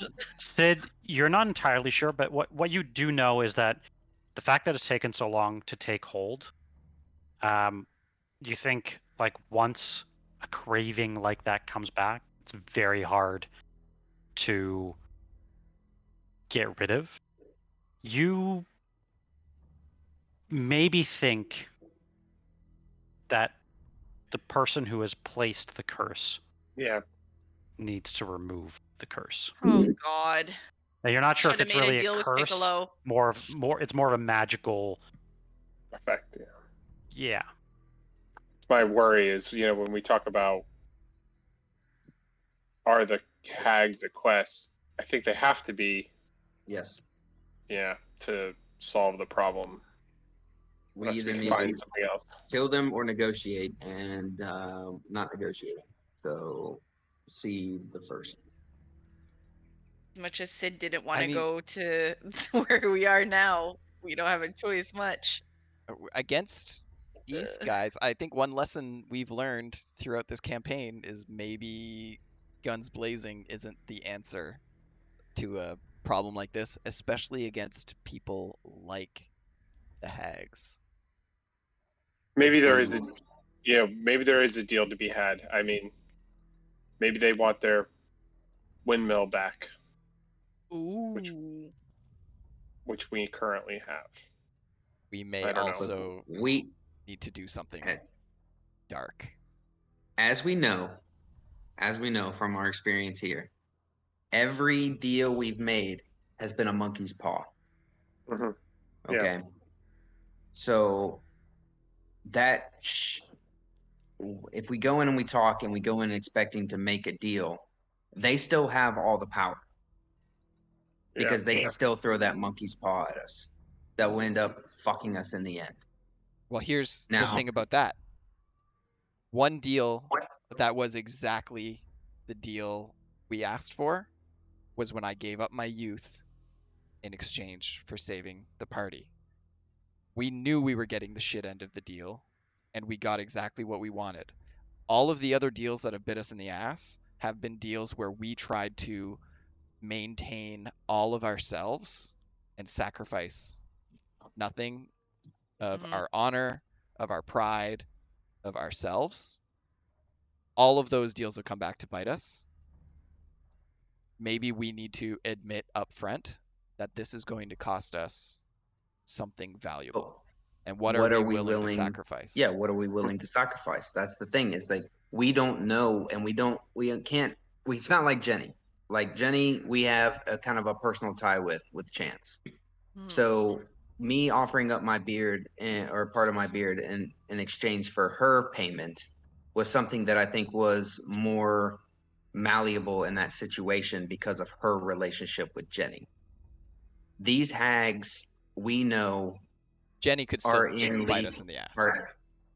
Sid, you're not entirely sure, but what you do know is that the fact that it's taken so long to take hold, you think like once a craving like that comes back, it's very hard to get rid of. You maybe think that the person who has placed the curse needs to remove the curse. Oh God. Now you're not sure if Should've it's made a really deal a with curse. Piccolo. It's more of a magical effect. Yeah. My worry is, when we talk about are the hags a quest, I think they have to be. Yes. Yeah, to solve the problem. We either can need find to something else. kill them or negotiate, and not negotiating. So, see the first. As much as Sid didn't want to go to where we are now, we don't have a choice much. Against these guys, I think one lesson we've learned throughout this campaign is maybe guns blazing isn't the answer to a problem like this, especially against people like the hags. Maybe there is maybe there is a deal to be had. I mean, maybe they want their windmill back. Ooh. Which we currently have. We may also need to do something dark. As we know from our experience here, every deal we've made has been a monkey's paw. Mm-hmm. Okay. So that if we go in and we talk and we go in expecting to make a deal, they still have all the power. Because they can still throw that monkey's paw at us. That will end up fucking us in the end. Well, here's the thing about that. One deal that was exactly the deal we asked for was when I gave up my youth in exchange for saving the party. We knew we were getting the shit end of the deal, and we got exactly what we wanted. All of the other deals that have bit us in the ass have been deals where we tried to maintain all of ourselves and sacrifice nothing of our honor, of our pride, of ourselves, all of those deals will come back to bite us. Maybe we need to admit up front that this is going to cost us something valuable. And what are we willing to sacrifice? Yeah, what are we willing to sacrifice? That's the thing. Is like we don't know, and we can't. It's not like Jenny. Like Jenny, we have a kind of a personal tie with Chance. So me offering up my beard or part of my beard in exchange for her payment was something that I think was more malleable in that situation because of her relationship with Jenny. These hags, we know, Jenny could still bite us in the ass.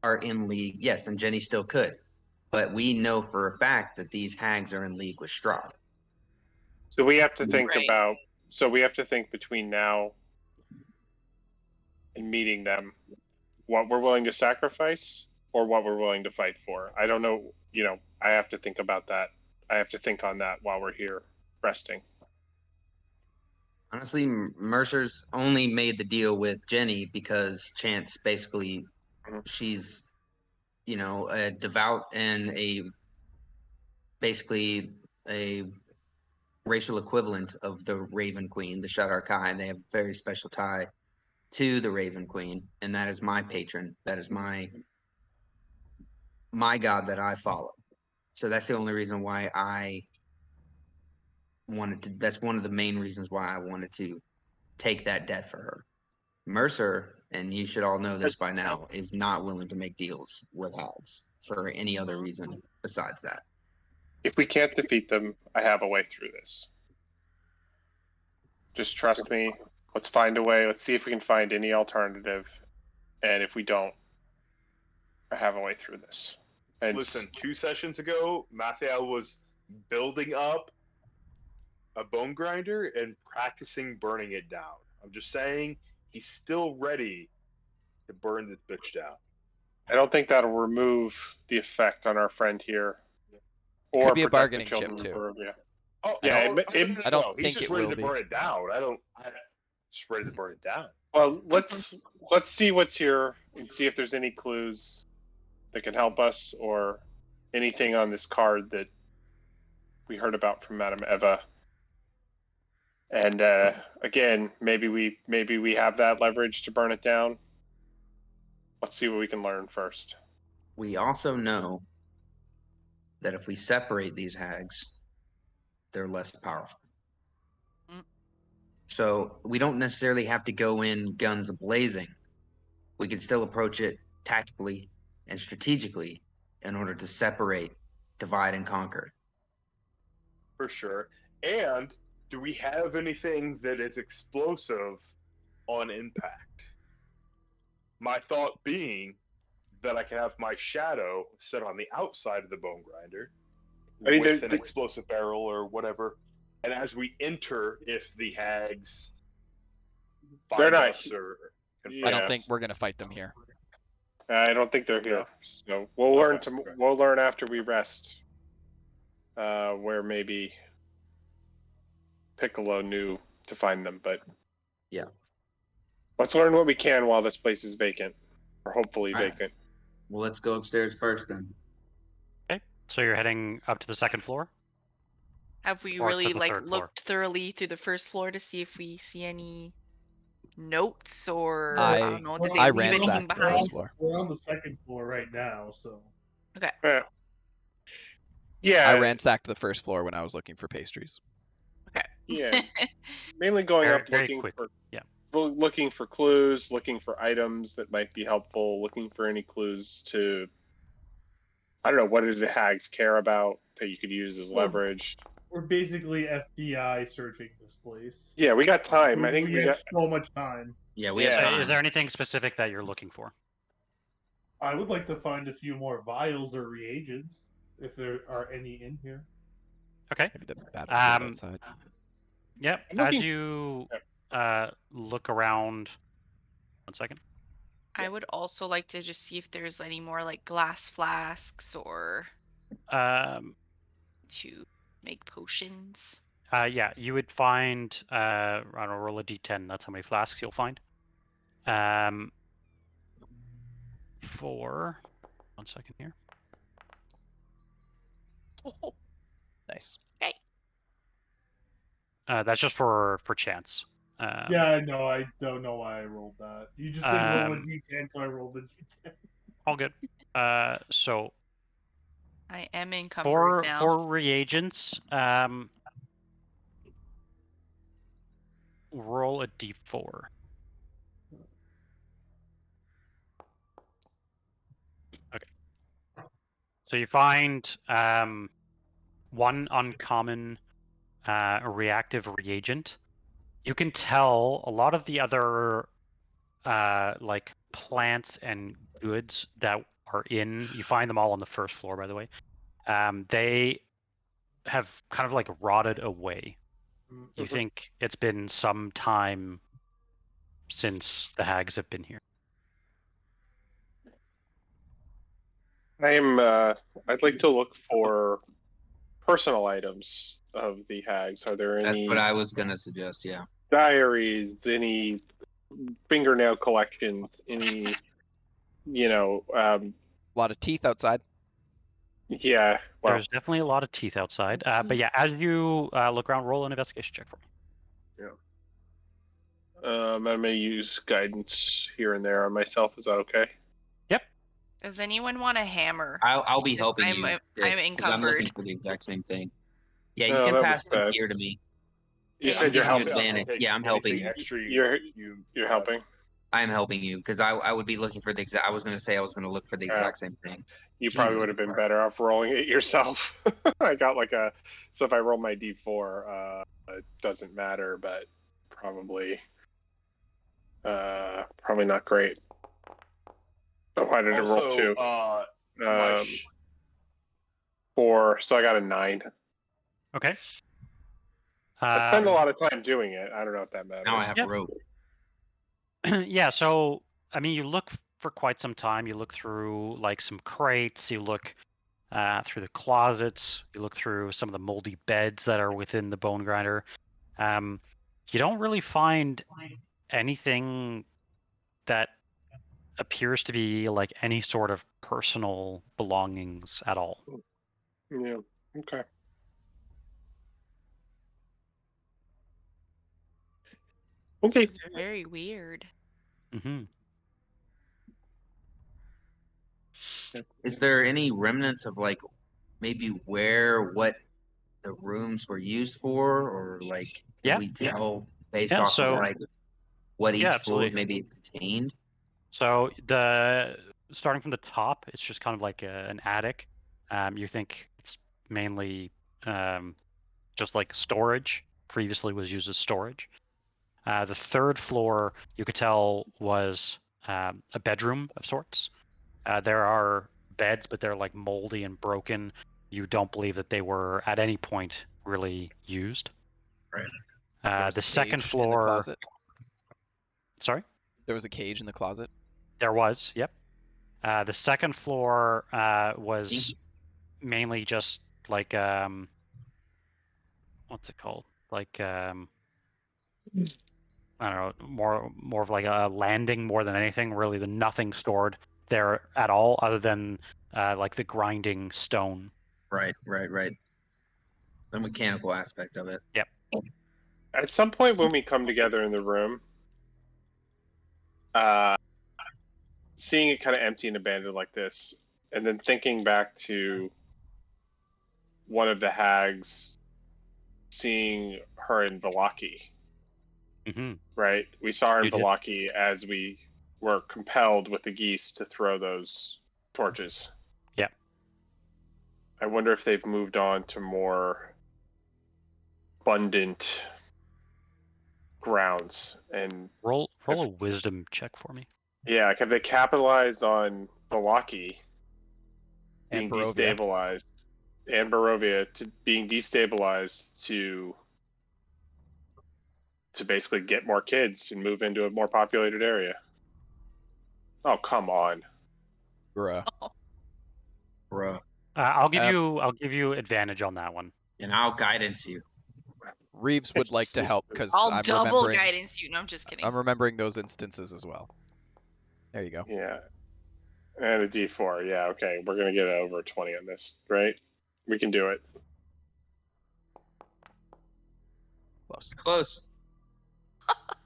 Are in league, yes, and Jenny still could, but we know for a fact that these hags are in league with Strahd. So we have to think about. So we have to think between now and meeting them, what we're willing to sacrifice or what we're willing to fight for. I don't know. You know, I have to think about that. I have to think on that while we're here resting. Honestly, Mercer's only made the deal with Jenny because Chance basically, she's, you know, a devout and basically a racial equivalent of the Raven Queen, the Shadar Kai, and they have a very special tie to the Raven Queen, and that is my patron. That is my god that I follow. So that's the only reason why I wanted to. That's one of the main reasons why I wanted to take that debt for her. Mercer, and you should all know this by now, is not willing to make deals with hags for any other reason besides that. If we can't defeat them, I have a way through this. Just trust me. Let's find a way. Let's see if we can find any alternative. And if we don't, I have a way through this. And listen, 2 sessions ago, Mathiel was building up a bone grinder and practicing burning it down. I'm just saying, he's still ready to burn this bitch down. I don't think that'll remove the effect on our friend here. It could be a bargaining chip too. Barovia. Oh yeah, I don't think he's just it ready will to be. burn it down. I'm just ready to burn it down. Well, let's see what's here and see if there's any clues that can help us or anything on this card that we heard about from Madame Eva. And again, maybe we have that leverage to burn it down. Let's see what we can learn first. We also know that if we separate these hags, they're less powerful. So we don't necessarily have to go in guns blazing. We can still approach it tactically and strategically in order to separate, divide, and conquer. For sure. And do we have anything that is explosive on impact? My thought being that I can have my shadow set on the outside of the bone grinder with an explosive barrel or whatever. And as we enter, if the hags find us or I don't think we're gonna fight them here. I don't think they're here. So we'll learn we'll learn after we rest where maybe Piccolo knew to find them, but yeah. Let's learn what we can while this place is vacant. Or hopefully vacant. Well, let's go upstairs first then. Okay. So you're heading up to the second floor? Have we Or to really the like third floor? looked thoroughly through the first floor to see if we see any notes or I don't know, did I they leave anything ransacked the behind? first floor. We're on the second floor right now, so. Okay. Yeah. I ransacked the first floor when I was looking for pastries. Okay. Yeah. Mainly going up Very looking quick. for Yeah. looking for clues, looking for items that might be helpful, looking for any clues to I don't know, what do the hags care about that you could use as leverage? We're basically FBI searching this place. Yeah, we got time. I think we have got so much time. Yeah, we have time. Is there anything specific that you're looking for? I would like to find a few more vials or reagents, if there are any in here. Okay. Maybe the battlefield outside. Yep. As you look around, 1 second. I would also like to just see if there's any more like glass flasks or Um, to make potions. Yeah, you would find. I don't know, roll a d10. That's how many flasks you'll find. For 1 second here. Nice. Okay. That's just for chance. Yeah, I know. I don't know why I rolled that. You just said roll a Um, d10, so I rolled a d10. All good. So I am encumbered now. for reagents, roll a d4. Okay. So you find one uncommon reactive reagent. You can tell a lot of the other like plants and goods that are in. You find them all on the first floor, by the way. They have kind of like rotted away. You think it's been some time since the hags have been here. I'd like to look for personal items of the hags. Are there That's any what I was gonna suggest. Yeah. diaries, any fingernail collections, any, A lot of teeth outside. yeah. Well, There's definitely a lot of teeth outside. But yeah, as you look around, roll an investigation check for me. I may use guidance here and there on myself. Is that okay? Yep. Does anyone want a hammer? I'll be Because helping I'm, you. I'm Dick, 'cause I'm encumbered. looking for the exact same thing. Yeah, you No, can that pass was them bad. here to me. You Okay. said I'm you're giving you helping. advantage. Yeah, I'm helping you. Extra You're helping. I am helping you because I would be looking for the exact. I was gonna say I was gonna look for the exact same thing. You probably Jesus would have been Christ. better off rolling it yourself. I got so if I roll my d4, it doesn't matter, but probably not great. Oh, why did it roll 2? my 4, so I got a 9. Okay. I spend a lot of time doing it. I don't know if that matters. Now I have Yep. rope. Yeah, so I mean, you look for quite some time. You look through like some crates. You look through the closets. You look through some of the moldy beds that are within the bone grinder. You don't really find anything that appears to be like any sort of personal belongings at all. Yeah. Okay. Okay. This is very weird. Mm-hmm. Is there any remnants of like maybe what the rooms were used for, or like can we tell based off of like what each floor absolutely. maybe it contained? So starting from the top, it's just kind of like an attic. You think it's mainly just like storage. Previously was used as storage. The third floor, you could tell, was a bedroom of sorts. There are beds, but they're like moldy and broken. You don't believe that they were at any point really used. Right. The second In the floor. closet. Sorry? There was a cage in the closet. There was, yep. The second floor was mainly just like what's it called? Like I don't know, more of like a landing more than anything. Really, the nothing stored there at all, other than like the grinding stone. Right. The mechanical aspect of it. Yep. At some point when we come together in the room, seeing it kind of empty and abandoned like this, and then thinking back to one of the hags seeing her in Velaki. Mm-hmm. Right? We saw her in You did. Velaki as we were compelled with the geese to throw those torches. Yeah. I wonder if they've moved on to more abundant grounds and Roll a wisdom check for me. yeah, have they capitalized on Velaki being And Barovia. destabilized and Barovia being destabilized to basically get more kids and move into a more populated area? Oh, come on. Bruh. Bruh. I'll give you advantage on that one. And I'll guidance you. Reeves would like to help because I'll I'm double remembering. guidance you. No, I'm just kidding. I'm remembering those instances as well. There you go. Yeah. And a D4. Yeah, okay. We're going to get over 20 on this, right? We can do it. Close. Close.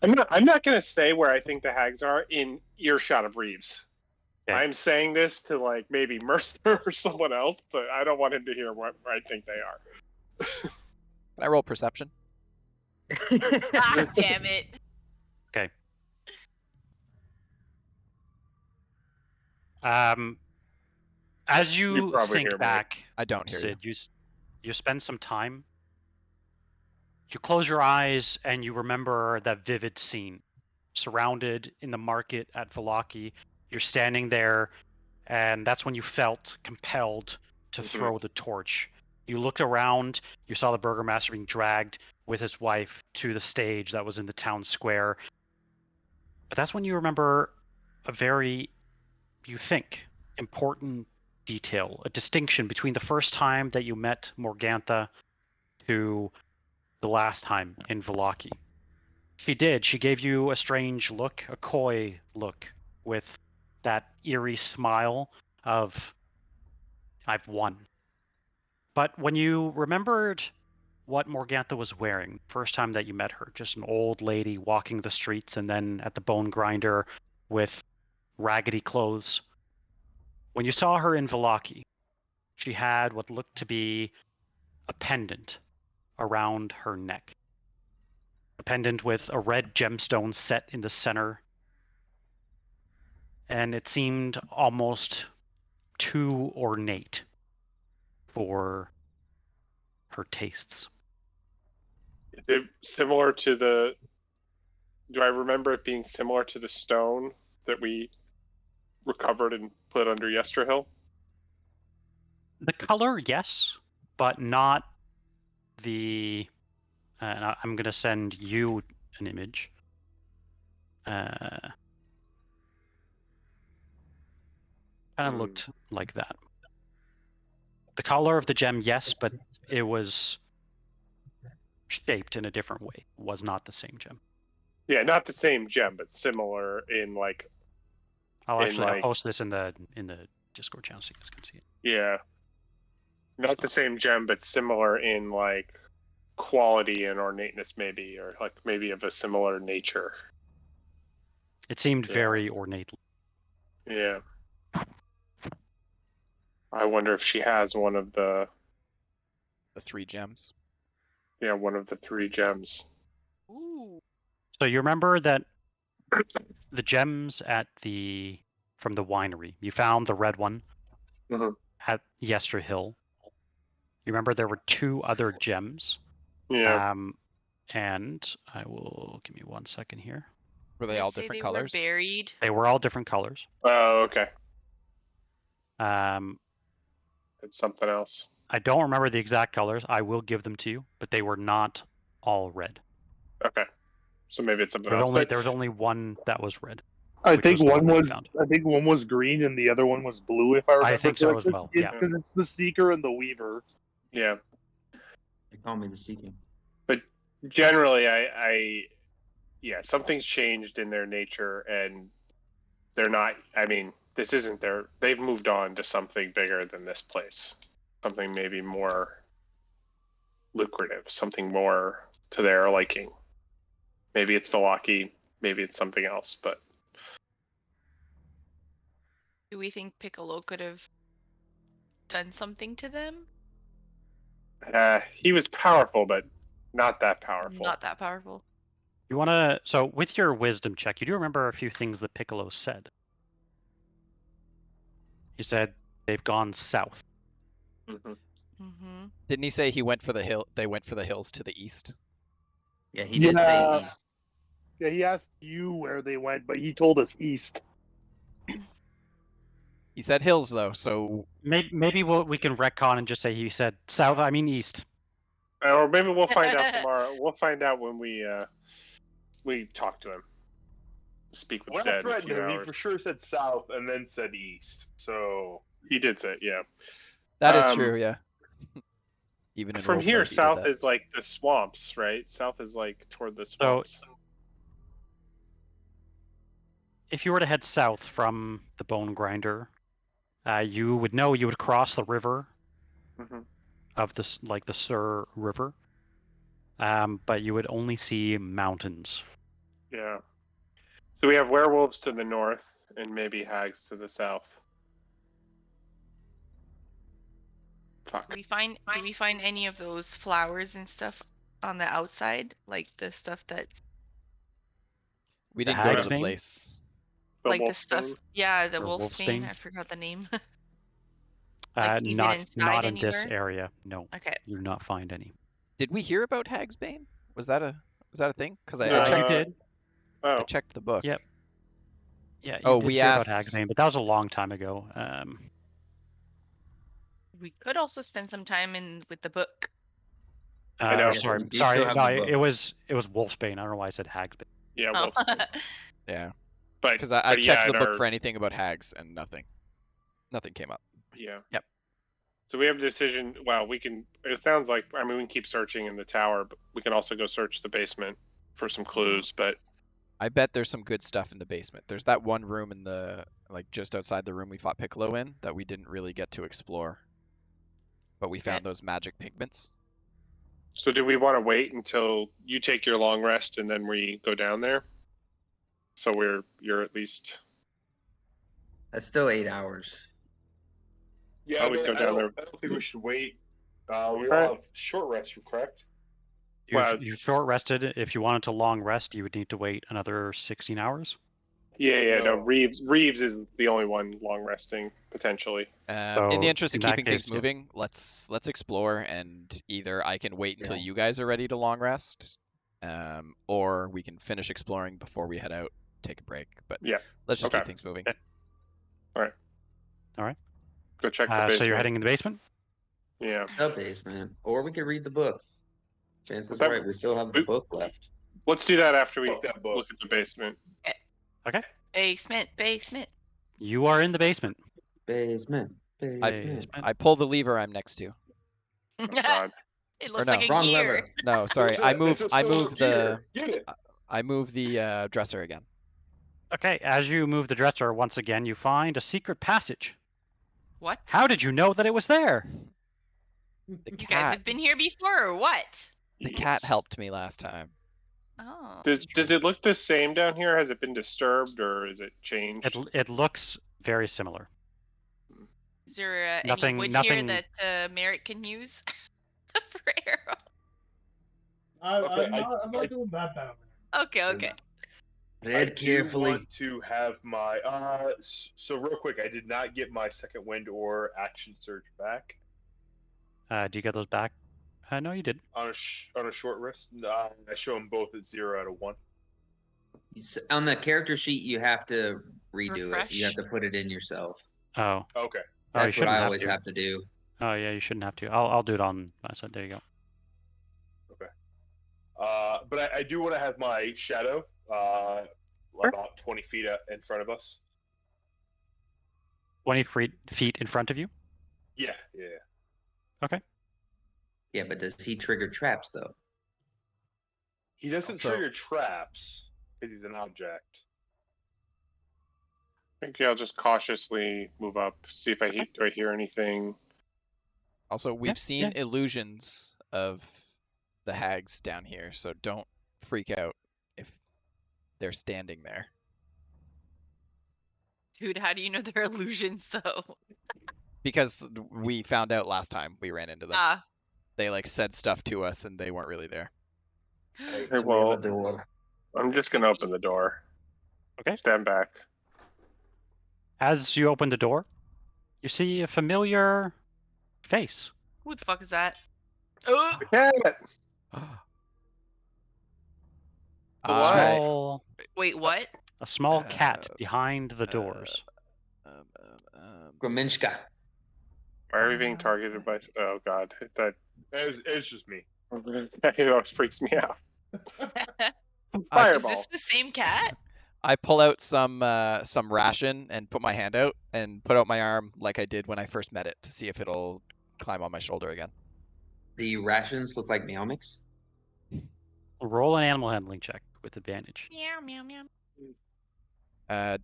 I'm not going to say where I think the hags are in earshot of Reeves. Okay. I'm saying this to like maybe Mercer or someone else, but I don't want him to hear what I think they are. Can I roll perception? Ah, damn it. Okay. As you probably hear think me. back, I don't hear Sid, you spend some time. You close your eyes and you remember that vivid scene. Surrounded in the market at Vallaki, you're standing there, and that's when you felt compelled to throw the torch. You looked around, you saw the burgomaster being dragged with his wife to the stage that was in the town square. But that's when you remember a very, you think, important detail, a distinction between the first time that you met Morgantha to the last time in Vallaki. She gave you a strange look, a coy look, with that eerie smile of, I've won. But when you remembered what Morgantha was wearing, first time that you met her, just an old lady walking the streets and then at the bone grinder with raggedy clothes. When you saw her in Vallaki, she had what looked to be a pendant around her neck. A pendant with a red gemstone set in the center. And it seemed almost too ornate for her tastes. Is it similar to the... Do I remember it being similar to the stone that we recovered and put under Yesterhill? The color, yes, but not the... I'm going to send you an image. Kind of looked like that. The color of the gem, yes, but it was shaped in a different way. It was not the same gem. Yeah, not the same gem, but similar in like... I'll post this in the Discord channel so you guys can see it. Yeah. Not the same gem, but similar in like quality and ornateness maybe, or like maybe of a similar nature. It seemed very ornate. Yeah. I wonder if she has one of the 3 gems. Yeah, one of the 3 gems. Ooh. So you remember that the gems from the winery, you found the red one at Yesterhill. You remember there were 2 other gems. Yeah. And I will give me 1 second here. Were they all different colors? Were buried. They were all different colors. Oh, okay. It's something else. I don't remember the exact colors. I will give them to you, but they were not all red. Okay. So maybe it's something There else. was only one that was red. I think one was green and the other one was blue. If I remember I think so as correctly. well. It's Yeah. because it's the Seeker and the Weaver. Yeah. They call me the Seeking. But generally, something's changed in their nature, and they're not. I mean, this isn't their. They've moved on to something bigger than this place. Something maybe more lucrative. Something more to their liking. Maybe it's Vallaki. Maybe it's something else. But Do we think Piccolo could have done something to them? he was powerful, but not that powerful. Not that powerful. You want to... So with your wisdom check, you do remember a few things that Piccolo said. He said they've gone south. Didn't he say he went for the hill? They went for the hills to the east. Yeah, he did say east. Yeah, he asked you where they went, but he told us east. He said hills though, so Maybe we can retcon and just say he said south. I mean east. Or maybe we'll find out tomorrow. We'll find out when we talk to him. Speak with When the I dead. in a threatened few him, he hours. for sure said south and then said east. So He did say, yeah. that is true. Yeah. Even in From roguelike, here, you did south that. is like the swamps, right? South is like toward the So swamps. if you were to head south from the Bone Grinder, you would know you would cross the river hmm of this, like the Sur River, but you would only see mountains. Yeah. So we have werewolves to the north and maybe hags to the south. Fuck. Do we find any of those flowers and stuff on the outside, like the stuff that We The didn't go to hag's the bane? place. The like the wolf's stuff? bane? Yeah, the Or wolf's wolf's bane. bane? I forgot the name. Like even Not inside in this anywhere? area. No, Okay. you do not find any. Did we hear about Hag's Bane? Was that a thing? Because I No, You checked. did. I Oh, checked the book. Yep. Yeah, you Oh, did we hear about asked. Hagbane, but that was a long time ago. We could also spend some time in with the book. I know. Yes, Sorry, you do still have no, the book. it was Wolfsbane. I don't know why I said Hagbane. yeah, Oh. wolf's bane. Yeah. But Because I but checked yeah, the in book our- for anything about hags and nothing came up. Yeah. Yep. So we have a decision. Well, we can. It sounds like. I mean, we can keep searching in the tower, but we can also go search the basement for some clues. But I bet there's some good stuff in the basement. There's that one room in the like just outside the room we fought Piccolo in that we didn't really get to explore. But we found those magic pigments. so do we want to wait until you take your long rest and then we go down there? So you're at least. That's still 8 hours. Yeah, I would go down there. I don't think we should wait. We all Alright. have short rest, correct? You're short rested. If you wanted to long rest, you would need to wait another 16 hours. Yeah. No, No. Reeves is the only one long resting potentially. In So, the interest of in that keeping things case, yeah. moving, let's explore, and either I can wait until Yeah. you guys are ready to long rest, or we can finish exploring before we head out, take a break. But Yeah. let's just Okay. keep things moving. Okay. All right. Go check the basement. So you're heading in the basement. Yeah. The basement. Or we could read the book. Chances That- right, we still have the book left. Let's do that after we Fuck that book. look at the basement. Okay. Basement. You are in the basement. Basement. Basement. I pull the lever I'm next to. Oh, God. It looks no. like a Wrong gear. lever. No, sorry. It's I a move silver the gear. Get it. I move the dresser again. Okay. As you move the dresser once again, you find a secret passage. What? How did you know that it was there? The You guys cat have been here before, or what? the cat helped me last time. Oh. Does it look the same down here? Has it been disturbed or is it changed? It looks very similar. Is there any Nothing- wood nothing- here that Merritt can use for arrow? I'm not doing that bad. Okay. I Read do carefully. want to have my so real quick. I did not get my second wind or action surge back Do you get those back? No, you did. on a short rest. I show them both at 0 out of 1. On the character sheet, you have to redo it. You have Refresh. to put it in yourself. Oh. Okay. Oh, you That's what shouldn't I have always to. have to do. Oh yeah, you shouldn't have to. I'll do it on my side. There you go. But I do want to have my shadow Sure. about 20 feet in front of us. 20 feet in front of you. Yeah. Yeah, but does he trigger traps though? He doesn't So- trigger traps because he's an object. I think I'll just cautiously move up, see if do I hear anything. Also, we've Yeah, seen illusions of the hags down here, so don't freak out if they're standing there. Dude, how do you know they're illusions though? Because we found out last time we ran into them. Ah. They like said stuff to us and they weren't really there. Okay, Hey, so we have well- a door. I'm just gonna open the door. Okay. Stand back. As you open the door, you see a familiar face. Who the fuck is that? Oh! Cat. A Why? small, Wait, what? a small cat behind the doors. Graminchka. Why are we being targeted by? Oh God, that It's just me. it always freaks me out. Is Fireball. this the same cat? I pull out some ration and put my hand out and put out my arm like I did when I first met it to see if it'll climb on my shoulder again. The rations look like meow mix. Roll an animal handling check with advantage. Meow meow meow.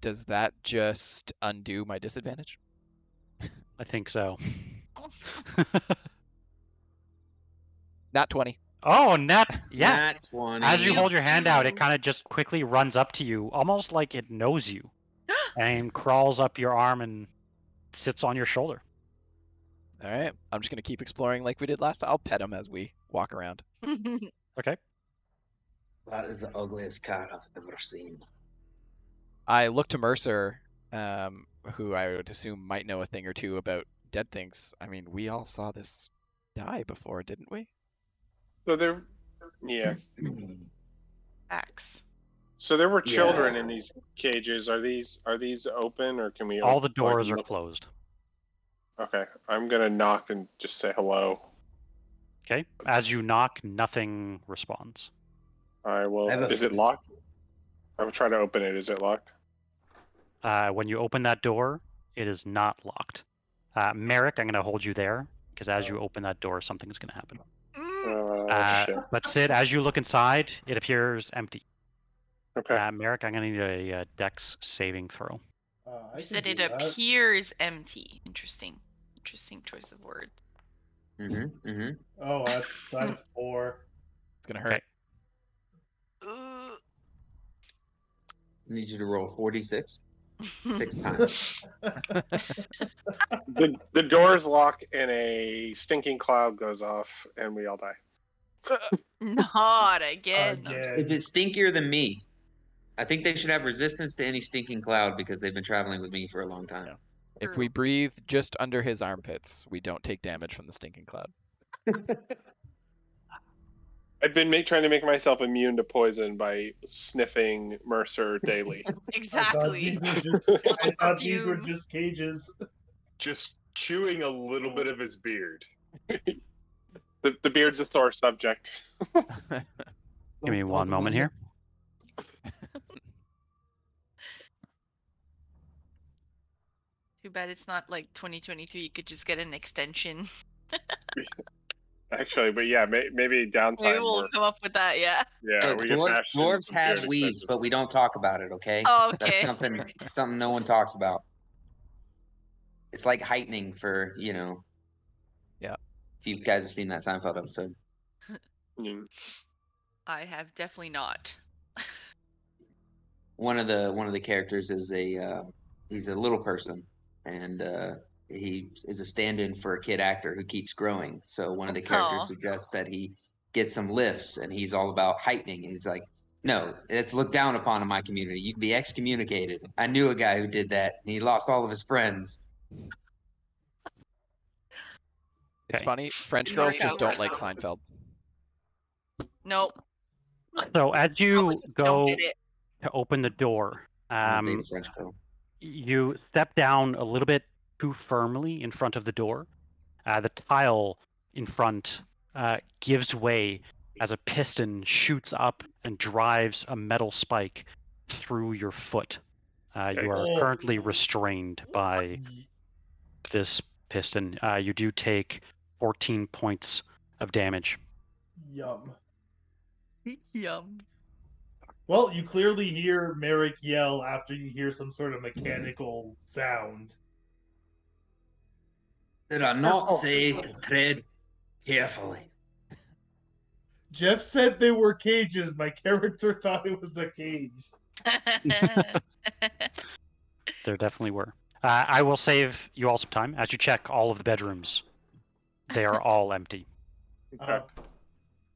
Does that just undo my disadvantage? I think so. Not 20. Oh, yeah. Nat 20. As you hold your hand out, it kind of just quickly runs up to you, almost like it knows you, and crawls up your arm and sits on your shoulder. All right. I'm just gonna keep exploring like we did last time. I'll pet him as we walk around. Okay. That is the ugliest cat I've ever seen. I look to Mercer, who I would assume might know a thing or two about dead things. I mean, we all saw this die before, didn't we? So there, yeah. Facts. So there were children in these cages. Are these open, or can we? All the doors are closed. Okay, I'm gonna knock and just say hello. Okay. As you knock, nothing responds. I will. Is it locked? I will try to open it. Is it locked? When you open that door, it is not locked. Merrick, I'm going to hold you there, because as you open that door, something is going to happen. Shit. But Sid, as you look inside, it appears empty. Okay. Merrick, I'm going to need a Dex saving throw. You said it appears empty. Interesting choice of word. Oh, that's 4. It's gonna hurt. I need you to roll 46. 6 times. The doors lock and a stinking cloud goes off and we all die. Not again. If it's stinkier than me, I think they should have resistance to any stinking cloud because they've been traveling with me for a long time. If we breathe just under his armpits, we don't take damage from the stinking cloud. I've been trying to make myself immune to poison by sniffing Mercer daily. Exactly. I thought these were just cages. Just chewing a little bit of his beard. The beard's a sore subject. Give me one moment here. Too bad it's not like 2023. You could just get an extension. Actually, but yeah, maybe downtime. Maybe we'll come up with that. Yeah. Yeah, Look, dwarves have weaves, but we don't talk about it. Okay. Oh, That's okay. something no one talks about. It's like heightening for Yeah. If you guys have seen that Seinfeld episode. I have definitely not. One of the characters is he's a little person, and he is a stand-in for a kid actor who keeps growing. So one of the characters suggests that he gets some lifts, and he's all about heightening. And he's like, "No, it's looked down upon in my community. You can be excommunicated." I knew a guy who did that, and he lost all of his friends. It's funny. French girls just don't like Seinfeld. Nope. So as you go Don't get it. to open the door, French girl. you step down a little bit too firmly in front of the door. The tile in front gives way as a piston shoots up and drives a metal spike through your foot. You are currently restrained by this piston. You do take 14 points of damage. Yum. Yum. Well, you clearly hear Merrick yell after you hear some sort of mechanical sound. Did I not say to tread carefully? Jeff said they were cages. My character thought it was a cage. There definitely were. I will save you all some time as you check all of the bedrooms. They are all empty.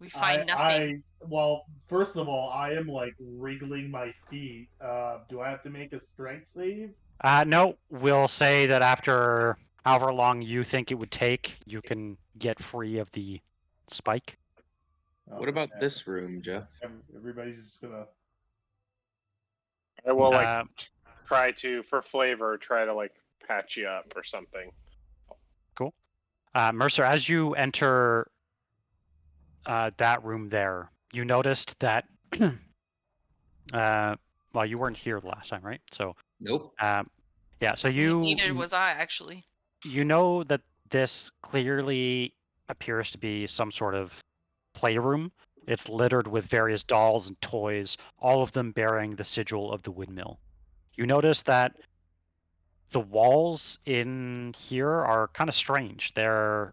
We find nothing. Well, first of all, I am like wriggling my feet. Do I have to make a strength save? No, we'll say that after however long you think it would take, you can get free of the spike. What about this room, Jeff? Everybody's just gonna. I will try to, for flavor, try to patch you up or something. Cool. Mercer, as you enter that room there, you noticed that well, you weren't here the last time, right? So nope. Yeah, so you Neither was I, actually. You know that this clearly appears to be some sort of playroom. It's littered with various dolls and toys, all of them bearing the sigil of the windmill. You notice that the walls in here are kind of strange. They're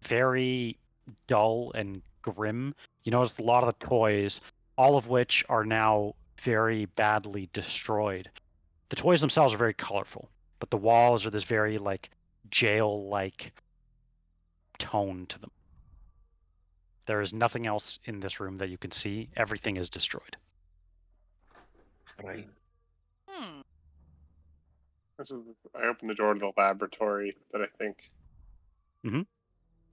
very dull and grim. You notice a lot of the toys, all of which are now very badly destroyed. The toys themselves are very colorful, but the walls are this very like jail-like tone to them. There is nothing else in this room that you can see. Everything is destroyed. Right. I open the door to the laboratory that I think. Mhm.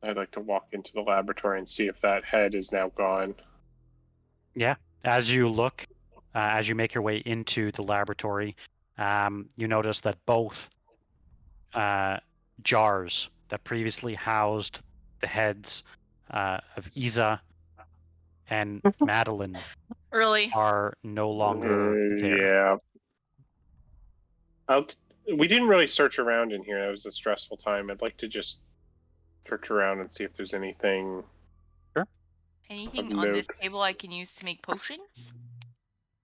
I'd like to walk into the laboratory and see if that head is now gone. Yeah. As you look, as you make your way into the laboratory, you notice that both jars that previously housed the heads of Isa and Madeline Really? are no longer there. Yeah. We didn't really search around in here. It was a stressful time. I'd like to just search around and see if there's anything. Sure. Anything on this table I can use to make potions?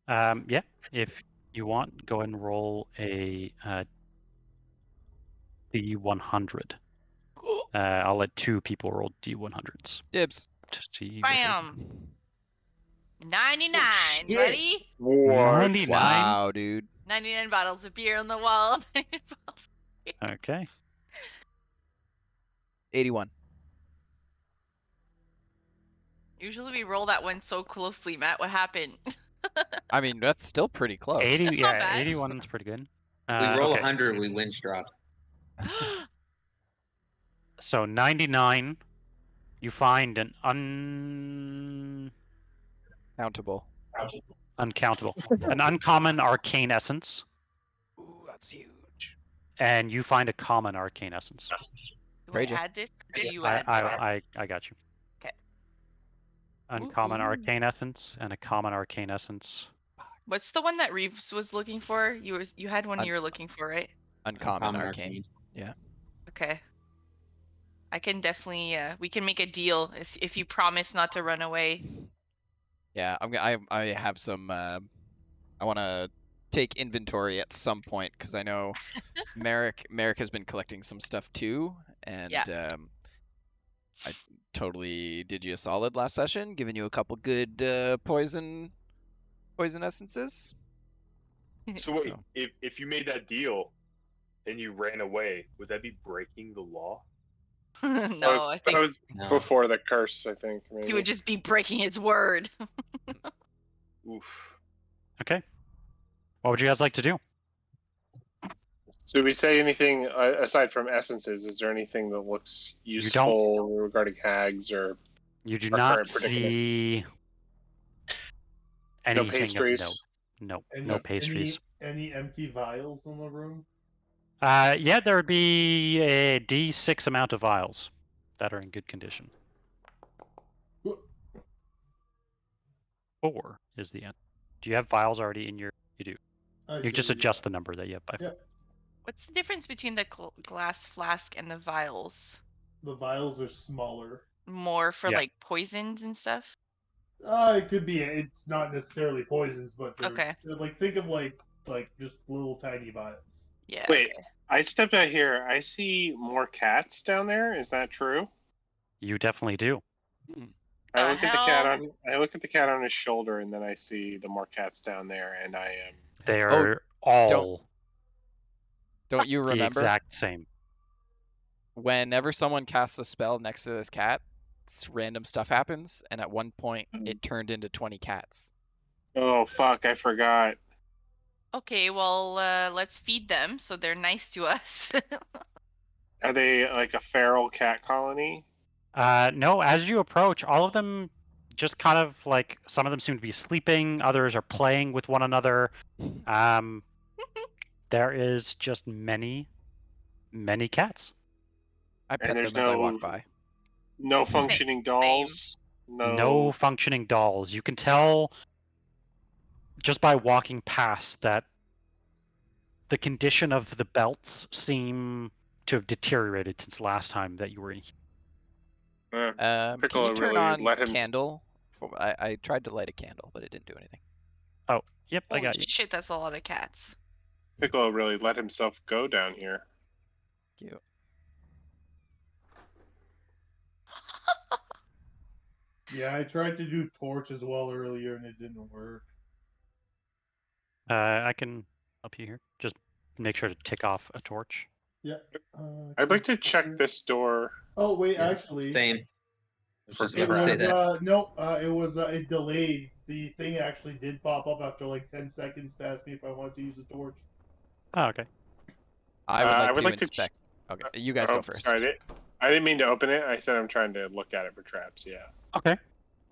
Yeah. If you want, go ahead and roll a D100. I'll let two people roll D100s. Dibs. To see. Bam! 99, Shit. buddy. 99? Wow, dude. 99 bottles of beer on the wall. Okay. 81. Usually we roll that one so closely, Matt. What happened? I mean, that's still pretty close. 80, That's not yeah, bad. 81 is pretty good. If we roll Okay. 100, we win Strahd. So 99, you find an uncountable, an uncommon arcane essence, Ooh, that's huge. and you find a common arcane essence. Do I add this? Or do you add this? I got you. Okay. Uncommon Ooh. arcane essence and a common arcane essence. What's the one that Reeves was looking for? You had one you were looking for, right? Uncommon arcane. Yeah. Okay. I can definitely we can make a deal if you promise not to run away. Yeah, I have some I want to take inventory at some point because I know Merrick has been collecting some stuff too, and I totally did you a solid last session, giving you a couple good poison essences. So wait, if you made that deal and you ran away, would that be breaking the law? No, I think that was before the curse. I think maybe. He would just be breaking his word. Oof. Okay. What would you guys like to do? So did we say anything aside from essences? Is there anything that looks useful regarding hags or? You do not see anything no pastries. Of note. No pastries. Any empty vials in the room? Yeah, there would be a D6 amount of vials that are in good condition. 4 is the end. Do you have vials already in your? You do. You just adjust the number that you have by 4. What's the difference between the glass flask and the vials? The vials are smaller. More for like poisons and stuff? It could be. It's not necessarily poisons, but okay. Like think of like just little tiny vials. Yeah. Wait, I stepped out here. I see more cats down there. Is that true? You definitely do. I look at the cat on his shoulder, and then I see the more cats down there, and I am. They are all. Don't you remember? The exact same. Whenever someone casts a spell next to this cat, random stuff happens, and at one point it turned into 20 cats. Oh fuck! I forgot. Okay, well, let's feed them so they're nice to us. Are they like a feral cat colony? No, as you approach, all of them just kind of like, some of them seem to be sleeping, others are playing with one another. There is just many cats. I pet them as I walk by. No functioning dolls? No functioning dolls. You can tell just by walking past that the condition of the belts seem to have deteriorated since last time that you were in here. Can Piccolo you turn really on let him. candle? I tried to light a candle, but it didn't do anything. Oh, yep, I Holy got you. shit, that's a lot of cats. Piccolo really let himself go down here. Cute. Yeah, I tried to do torch as well earlier and it didn't work. I can help you here. Just make sure to tick off a torch. Yeah. I'd like to check this door. Oh wait, Yes, actually, same. I was For just it about to say was that. no, it was it delayed. The thing actually did pop up after like 10 seconds to ask me if I wanted to use the torch. Oh, okay. I would like I would to like to inspect. Okay, you guys Oh, go first. Sorry, I didn't mean to open it. I said I'm trying to look at it for traps. Yeah. Okay.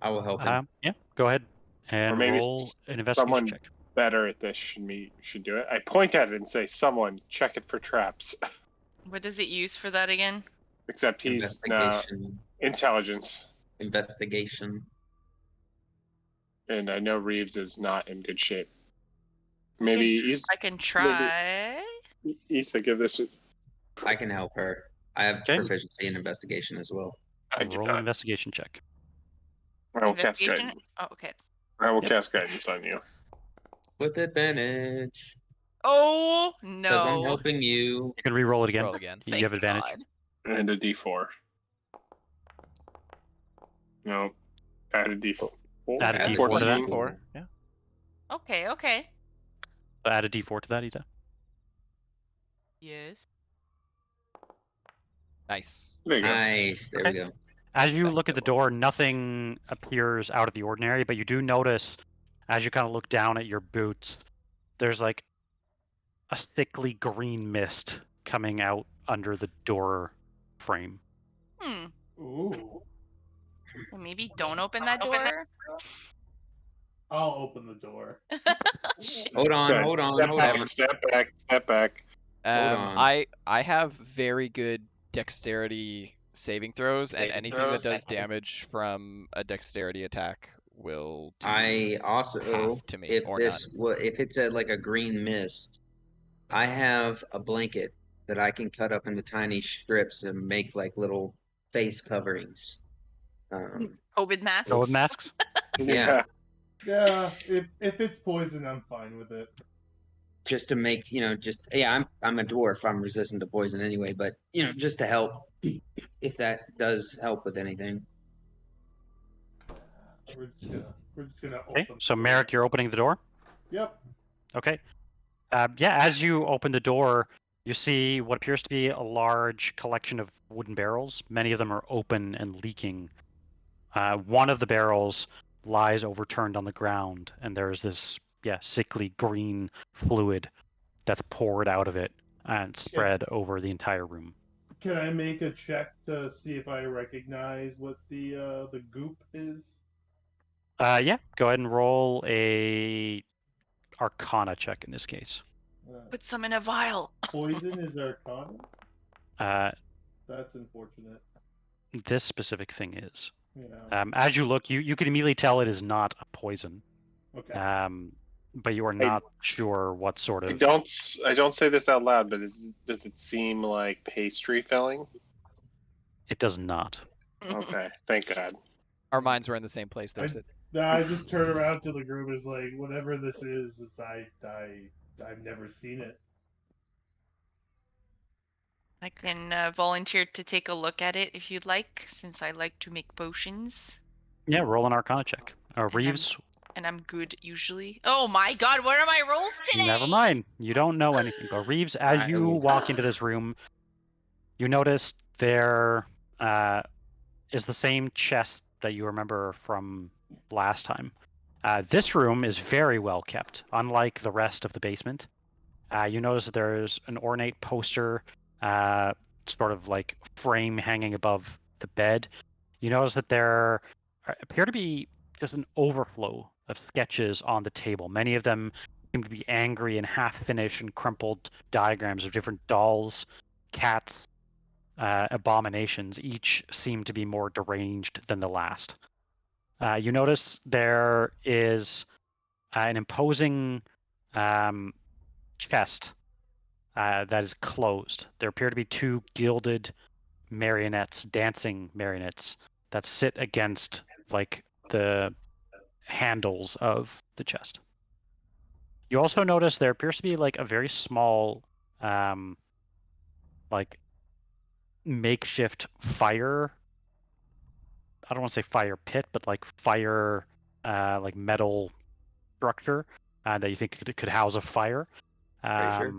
I will help him. Yeah, go ahead and Or maybe roll an investigation someone check. better at this should do it. I point at it and say, "Someone check it for traps." What does it use for that again? Except he's Investigation. intelligence, Investigation. and I know Reeves is not in good shape. Maybe I can try. Issa, give this. I can help her. I have Okay. proficiency in investigation as well. I do Roll an not. investigation check. I will cast Investigation? guidance. Oh, okay. I will Yep. cast guidance on you. With advantage. Oh Because I'm no. helping you. You can re-roll it again. Roll again. You have advantage. God. And a D4. No, add a D4. Add a Add D4 to Plus that. D4. Yeah. Okay. So add a D4 to that, Isa. Yes. Nice. There you go. Nice. There we go. As you look at the door, nothing appears out of the ordinary, but you do notice, as you kind of look down at your boots, there's like a sickly green mist coming out under the door frame. Ooh. Well, maybe don't open that door. I'll open the door. Shit. Hold on, Good. hold on, Step hold back, on. Step back. on. I have very good dexterity saving throws, and anything that does damage from a dexterity attack will do I also, half to me, if or this, if it's like a green mist, I have a blanket that I can cut up into tiny strips and make like little face coverings. COVID mask. COVID masks? Yeah. Yeah, if it's poison, I'm fine with it. Just to make, I'm a dwarf. I'm resistant to poison anyway, but just to help, if that does help with anything. We're just gonna Okay, open. so Merrick, you're opening the door? Yep. Okay. As you open the door, you see what appears to be a large collection of wooden barrels. Many of them are open and leaking. One of the barrels lies overturned on the ground, and there's this sickly green fluid that's poured out of it and spread over the entire room. Can I make a check to see if I recognize what the goop is? Go ahead and roll a Arcana check in this case. Put some in a vial. Poison is Arcana? That's unfortunate. This specific thing is. Yeah. As you look, you can immediately tell it is not a poison. Okay. But you are not sure what sort of. I don't say this out loud, but does it seem like pastry filling? It does not. Okay, thank God. Our minds were in the same place there, Sid. I just turn around to the group. Is like, whatever this is, I've never seen it. I can volunteer to take a look at it if you'd like, since I like to make potions. Yeah, roll an Arcana check. Reeves. And I'm good usually. Oh my God, what are my rolls today? Never mind. You don't know anything. But Reeves, as you walk into this room, you notice there is the same chest that you remember from last time. This room is very well kept, unlike the rest of the basement. You notice that there's an ornate poster, sort of like frame hanging above the bed. You notice that there appear to be just an overflow of sketches on the table. Many of them seem to be angry and half-finished and crumpled diagrams of different dolls, cats, abominations. Each seem to be more deranged than the last. You notice there is an imposing chest that is closed. There appear to be two gilded marionettes, dancing marionettes that sit against like the handles of the chest. You also notice there appears to be like a very small, like makeshift fire. I don't want to say fire pit, but like fire, like metal structure that you think could house a fire. Brazier?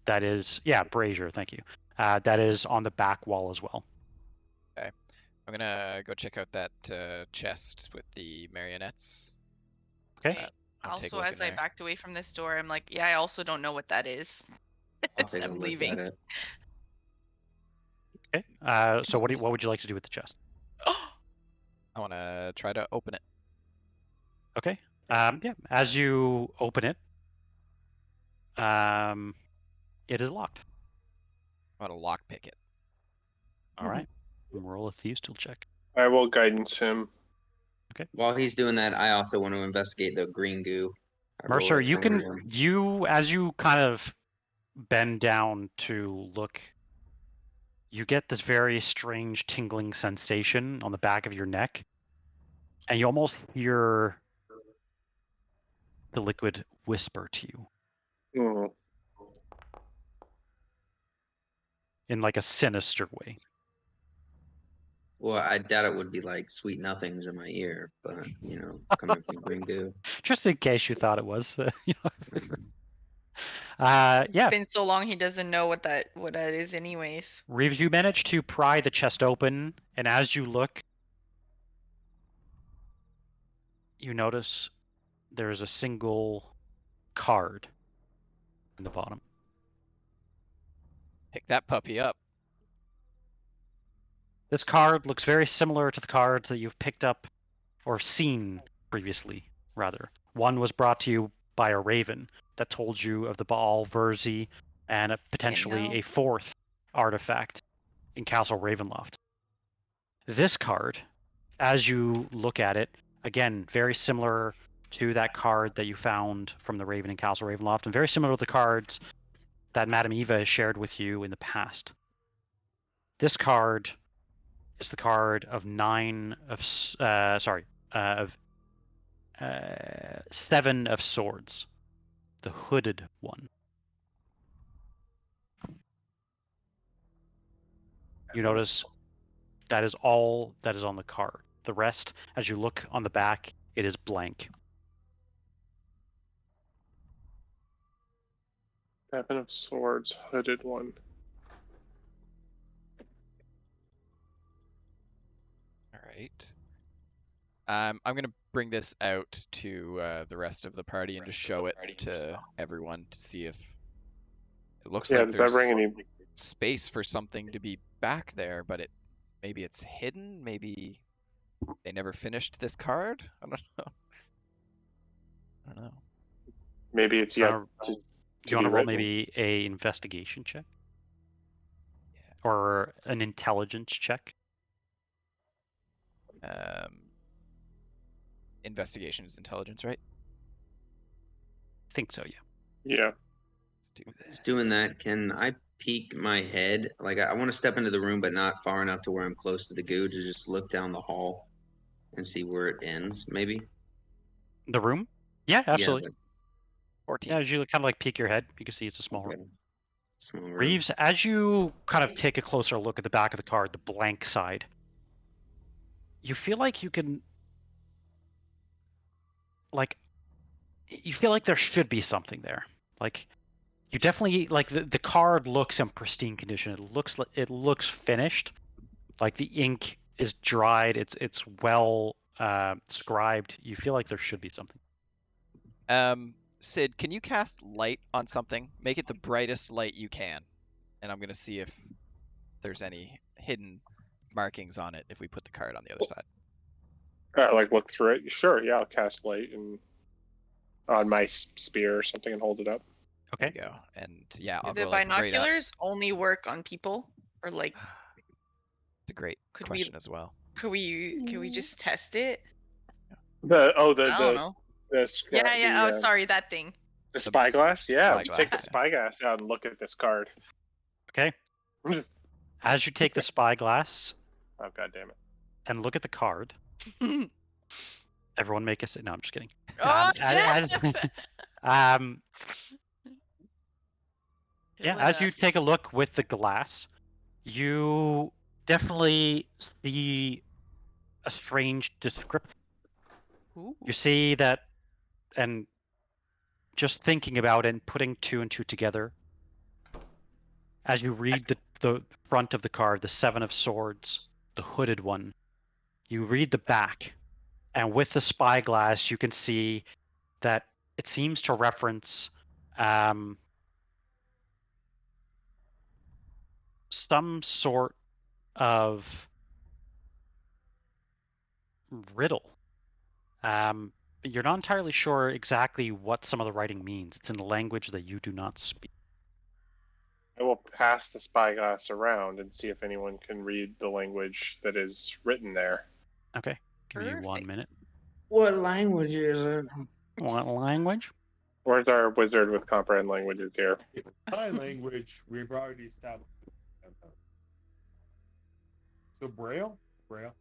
That is, yeah, brazier. Thank you. That is on the back wall as well. Okay, I'm gonna go check out that chest with the marionettes. Okay. I'll take a Also, look as in I there. backed away from this door, I'm like, yeah, I also don't know what that is. I'll take a I'm look leaving. at it. Okay. So what would you like to do with the chest? I want to try to open it. Okay. Yeah. As you open it, it is locked. I want to lockpick it. All right. Roll a thieves tool check. I will guidance him. While he's doing that, I also want to investigate the green goo. I rolled Mercer, a you 21. as you kind of bend down to look, you get this very strange tingling sensation on the back of your neck, and you almost hear the liquid whisper to you Mhm. in like a sinister way. Well, I doubt it would be like sweet nothings in my ear, but coming from green goo. Just in case you thought it was. It's Yeah. been so long he doesn't know what that is anyways. Reeves, you manage to pry the chest open, and as you look, you notice there is a single card in the bottom. Pick that puppy up. This card looks very similar to the cards that you've picked up or seen previously, rather. One was brought to you by a raven that told you of the Baal Verzi and potentially a fourth artifact in Castle Ravenloft. This card, as you look at it, again, very similar to that card that you found from the Raven in Castle Ravenloft, and very similar to the cards that Madame Eva has shared with you in the past. This card is the card of seven of swords, the hooded one. You notice that is all that is on the card. The rest, as you look on the back, it is blank. Seven of Swords, hooded one. All right. I'm gonna bring this out to the rest of the party and just show it to everyone to see if it looks like Does that there's bring any? space for something to be back there, but maybe it's hidden. Maybe they never finished this card. I don't know. Maybe it's yet. Do you want to roll maybe a investigation check? Yeah. Or an intelligence check? Investigation is intelligence, right? I think so, yeah. Yeah. Let's do this. Just doing that, can I peek my head? Like, I want to step into the room, but not far enough to where I'm close to the goo to just look down the hall and see where it ends, maybe? The room? Yeah, absolutely. 14. Yeah, as you kind of like peek your head, you can see it's a small room. Small room. Reeves, as you kind of take a closer look at the back of the card, the blank side, you feel like you can, like, you feel like there should be something there. Like, you definitely, like, the card looks in pristine condition. It looks finished. Like, the ink is dried. It's well scribed. You feel like there should be something. Sid, can you cast light on something? Make it the brightest light you can. And I'm going to see if there's any hidden markings on it if we put the card on the other side. Like look through it. Sure, yeah, I'll cast light and on my spear or something and hold it up. Okay. There you go. And yeah, I'll Do the go like right up. binoculars only work on people, or like? It's a great question as well. Can we just test it? I don't know. Yeah. Oh, sorry, that thing. The spyglass. Yeah, Spyglass, take the spyglass out and look at this card. Okay. As you take the spyglass Oh god damn it! and look at the card, everyone make a no. I'm just kidding. Oh, As you take a look with the glass, you definitely see a strange description. Ooh. You see that, and just thinking about it and putting two and two together, as you read the front of the card, the Seven of Swords, the hooded one, you read the back, and with the spyglass, you can see that it seems to reference some sort of riddle. But you're not entirely sure exactly what some of the writing means. It's in a language that you do not speak. I will pass the spyglass around and see if anyone can read the language that is written there. Okay, give me 1 minute. What language is it? What language? Where's our wizard with comprehend languages here? If it's sign language, we've already established. So Braille? Braille.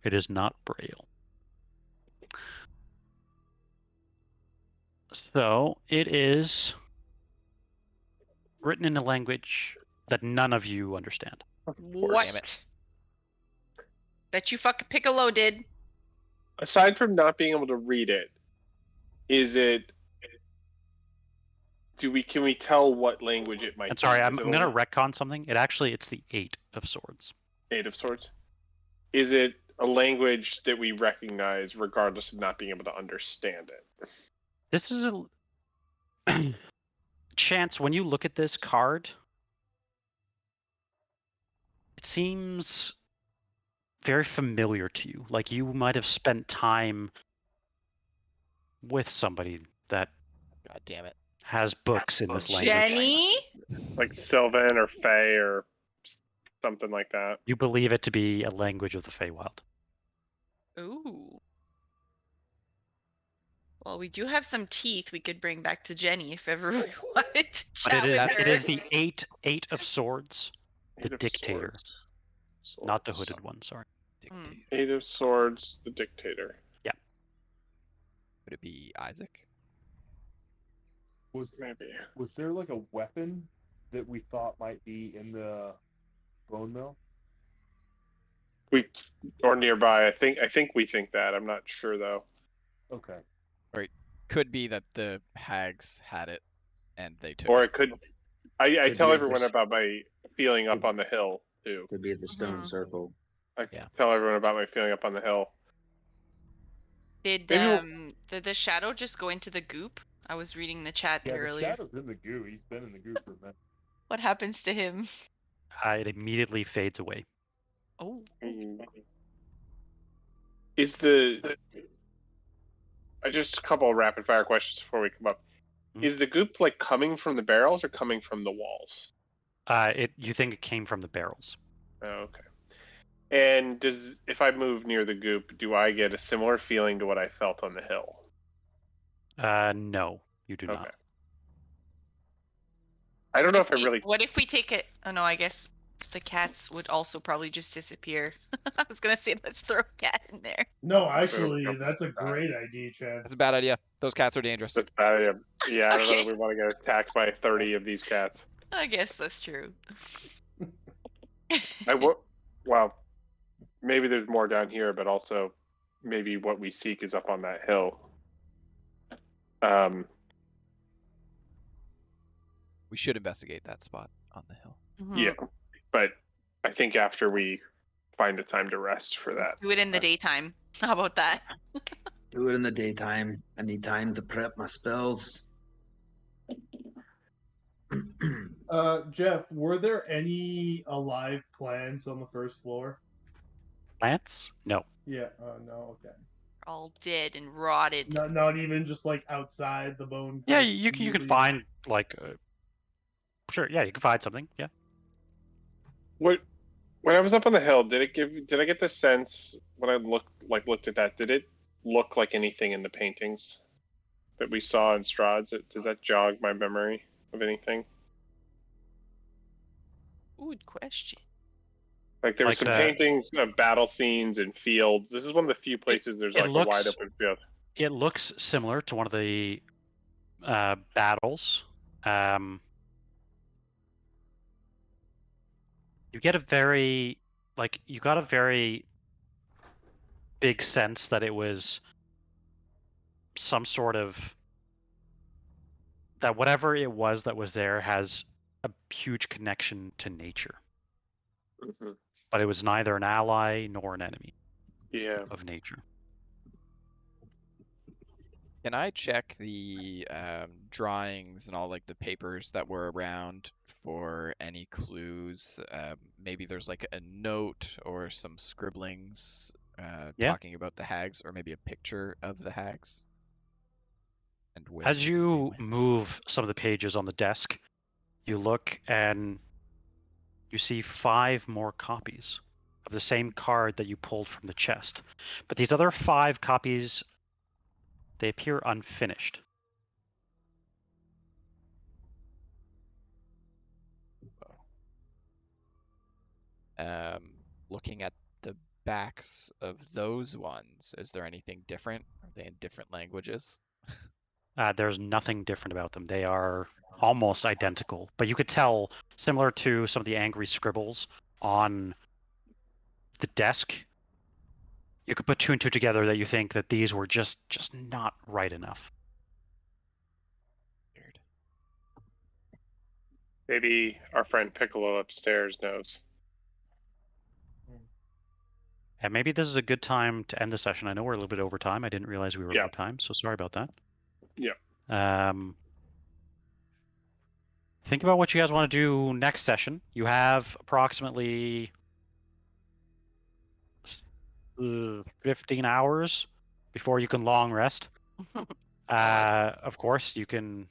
It is not Braille. So it is written in a language that none of you understand. What? Bet you fuck Piccolo did. Aside from not being able to read it, is it? Can we tell what language it might I'm sorry, be? I'm going to retcon something. It's the Eight of Swords. Eight of Swords. Is it a language that we recognize regardless of not being able to understand it? This is a Chance, when you look at this card, it seems very familiar to you. Like you might have spent time with somebody that God damn it. has books in this language. Jenny? It's like Sylvan or Fey or something like that. You believe it to be a language of the Feywild. Ooh. Well, we do have some teeth we could bring back to Jenny if ever we wanted to chat with her. It is the Eight of Swords, the Eight of Dictator, Swords. not the hooded one. Sorry. Dictator. Eight of Swords, the Dictator. Yeah. Would it be Isaac? Maybe. Was there like a weapon that we thought might be in the bone mill? Or nearby. I think we think that. I'm not sure though. Okay. Or it could be that the hags had it and they took Or it. it could. I tell be everyone this- about my feeling up on the hill too. Could be at the stone Mhm. circle. I Yeah. tell everyone about my feeling up on the hill. Did Maybe the shadow just go into the goop? I was reading the chat Yeah, there the earlier. shadow's in the goo. He's been in the goo for a minute. What happens to him? It immediately fades away. Oh. Is the just a couple of rapid fire questions before we come up. Is the goop like coming from the barrels or coming from the walls? You think it came from the barrels? Oh, okay. And if I move near the goop, do I get a similar feeling to what I felt on the hill? No, you do not. I don't know if I really. What if we take it? Oh no, I guess the cats would also probably just disappear. I was gonna say let's throw a cat in there. No, actually, that's a great idea, Chad. That's a bad idea. Those cats are dangerous. That's a bad idea. Yeah, I don't know Okay. if we want to get attacked by 30 of these cats. I guess that's true. Well, maybe there's more down here, but also maybe what we seek is up on that hill. We should investigate that spot on the hill. Yeah, but I think after we find a time to rest for that. Do it in the daytime. How about that? Do it in the daytime. I need time to prep my spells. Jeff, were there any alive plants on the first floor? Plants? No. Yeah. No. Okay. All dead and rotted. Not even just like outside the bone. Yeah, pit you can immediately? find like. Sure. Yeah, you can find something. Yeah. When I was up on the hill, did I get the sense when I looked at that? Did it look like anything in the paintings that we saw in Strahd's? Does that jog my memory of anything? Good question. Like there were some paintings of battle scenes and fields. This is one of the few places there's like a wide open field. It looks similar to one of the battles. You get a very big sense that it was some sort of that whatever it was that was there has a huge connection to nature. Mm-hmm. But it was neither an ally nor an enemy. Yeah. Of nature. Can I check the drawings and all like the papers that were around for any clues? Maybe there's like a note or some scribblings talking about the hags, or maybe a picture of the hags. And where as you move some of the pages on the desk, you look and you see 5 more copies of the same card that you pulled from the chest. But these other 5 copies, they appear unfinished. Looking at the backs of those ones, is there anything different? Are they in different languages? There's nothing different about them. They are almost identical, but you could tell, similar to some of the angry scribbles on the desk, you could put 2 and 2 together that you think that these were just not right enough. Weird. Maybe our friend Piccolo upstairs knows. And maybe this is a good time to end the session. I know we're a little bit over time. I didn't realize we were over time, so sorry about that. Yeah. Think about what you guys want to do next session. You have approximately 15 hours before you can long rest. Of course, you can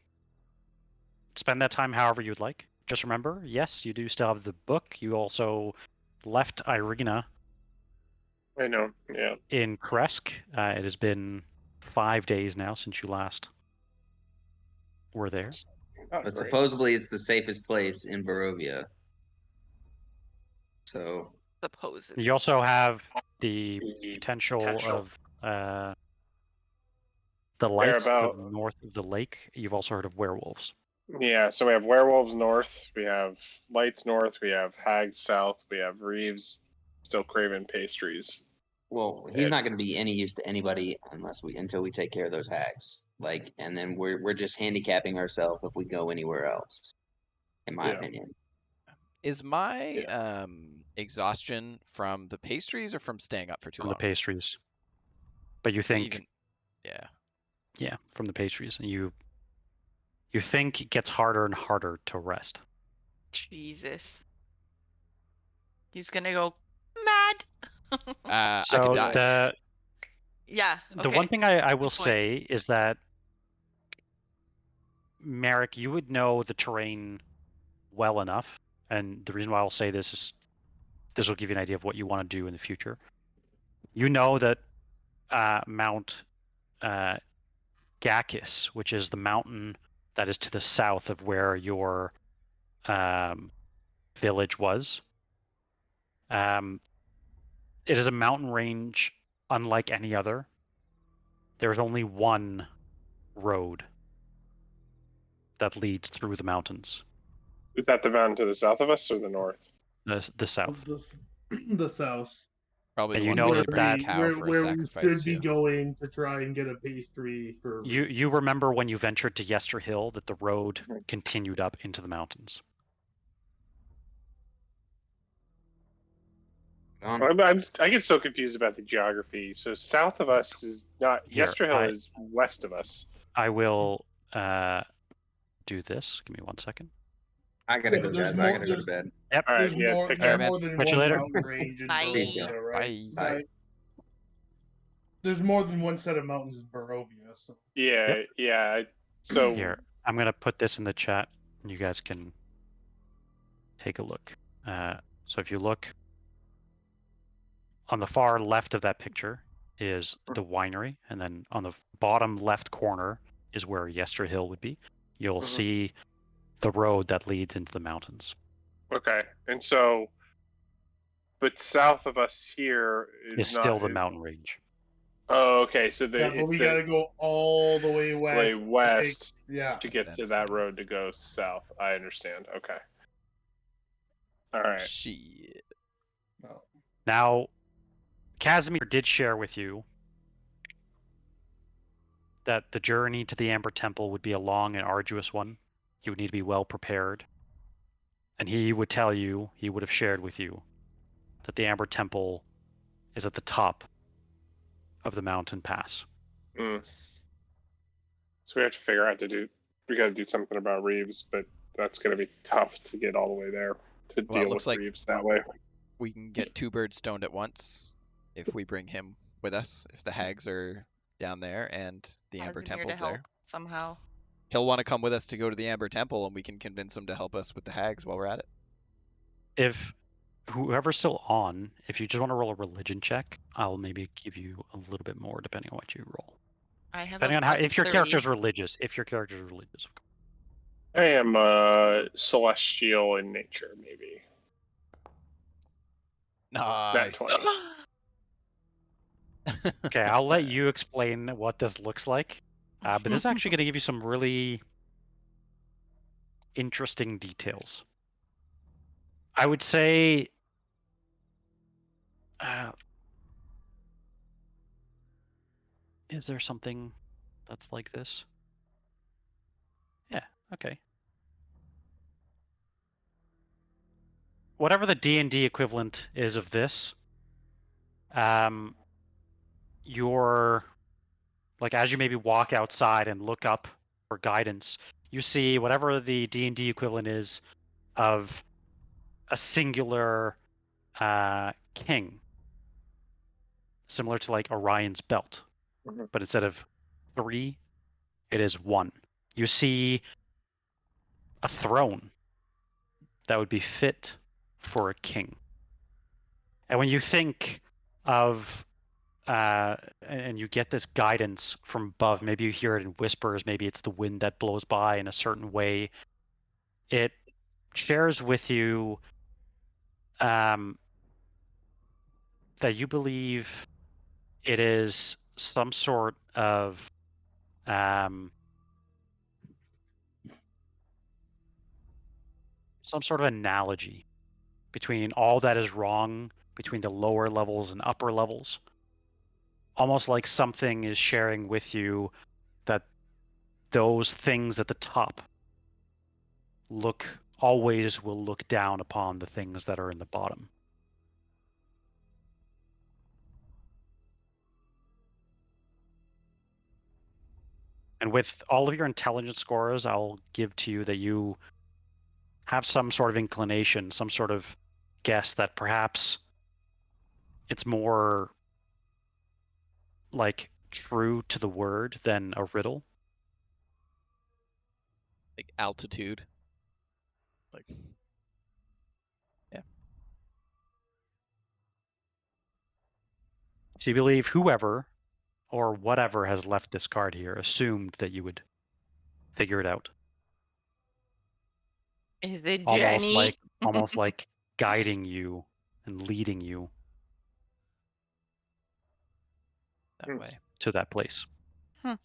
spend that time however you'd like. Just remember, yes, you do still have the book. You also left Irina. I know, yeah. In Kresk. It has been 5 days now since you last were there. But supposedly it's the safest place in Barovia. So supposedly. You also have the potential of the lights to the north of the lake. You've also heard of werewolves. Yeah, so we have werewolves north, we have lights north, we have hags south, we have Reeves still craving pastries. Well, he's not going to be any use to anybody until we take care of those hags. Like, and then we're just handicapping ourselves if we go anywhere else. In my opinion. Is my exhaustion from the pastries or from staying up for too long? From the pastries. But you think Yeah, from the pastries. And you think it gets harder and harder to rest. Jesus. He's gonna go mad. I could die. The one thing I will say is that, Merrick, you would know the terrain well enough, and the reason why I'll say this is this will give you an idea of what you want to do in the future. You know that Mount Gakis, which is the mountain that is to the south of where your village was, it is a mountain range unlike any other. There is only one road that leads through the mountains. Is that the mountain to the south of us or the north? The south. The south. Probably and the you one know where we should be going to try and get a pastry for. You remember when you ventured to Yester Hill that the road continued up into the mountains. I get so confused about the geography. So south of us is not Yester Hill is west of us. I will do this. Give me 1 second. I gotta go, guys. I gotta go to bed. Yep. All right, There's more than Catch you one later. mountain range in Bye. Barovia, right? Bye. There's more than one set of mountains in Barovia. So. Yeah. So here, I'm gonna put this in the chat, and you guys can take a look. So if you look on the far left of that picture is the winery, and then on the bottom left corner is where Yester Hill would be. You'll see the road that leads into the mountains. Okay, and so, but south of us here Is not still the mountain range. Oh, okay. So Yeah, but we gotta go all the way west. way west Yeah. to get to that road to go south. I understand. Okay. All right. Shit. Now, Casimir did share with you that the journey to the Amber Temple would be a long and arduous one. You would need to be well prepared. And he would tell you, he would have shared with you, that the Amber Temple is at the top of the mountain pass. Mm. So we have to figure out we got to do something about Reeves, but that's going to be tough to get all the way there to Well, it deal looks with like Reeves that way. we can get 2 birds stoned at once if we bring him with us. If the hags are down there and the Amber Casimir to Temple's help there. somehow. He'll want to come with us to go to the Amber Temple, and we can convince him to help us with the hags while we're at it. If whoever's still on, if you just want to roll a religion check, I'll maybe give you a little bit more depending on what you roll. I have Depending on how, if your +30. character's religious. If your character's religious, of course. I am celestial in nature, maybe. Nice. 20. Okay, I'll let you explain what this looks like. But this is actually going to give you some really interesting details. I would say is there something that's like this? Yeah, okay. Whatever the D&D equivalent is of this, you're like, as you maybe walk outside and look up for guidance, you see whatever the D&D equivalent is of a singular king, similar to like Orion's belt, but instead of 3, it is 1. You see a throne that would be fit for a king. And when you think of and you get this guidance from above, maybe you hear it in whispers, maybe it's the wind that blows by in a certain way, it shares with you that you believe it is some sort of analogy between all that is wrong between the lower levels and upper levels. Almost like something is sharing with you that those things at the top always will look down upon the things that are in the bottom. And with all of your intelligence scores, I'll give to you that you have some sort of inclination, some sort of guess that perhaps it's more like true to the word than a riddle. Like altitude. Like, yeah. So you believe whoever or whatever has left this card here assumed that you would figure it out. Is it Jenny? Almost like guiding you and leading you that way to that place. Well,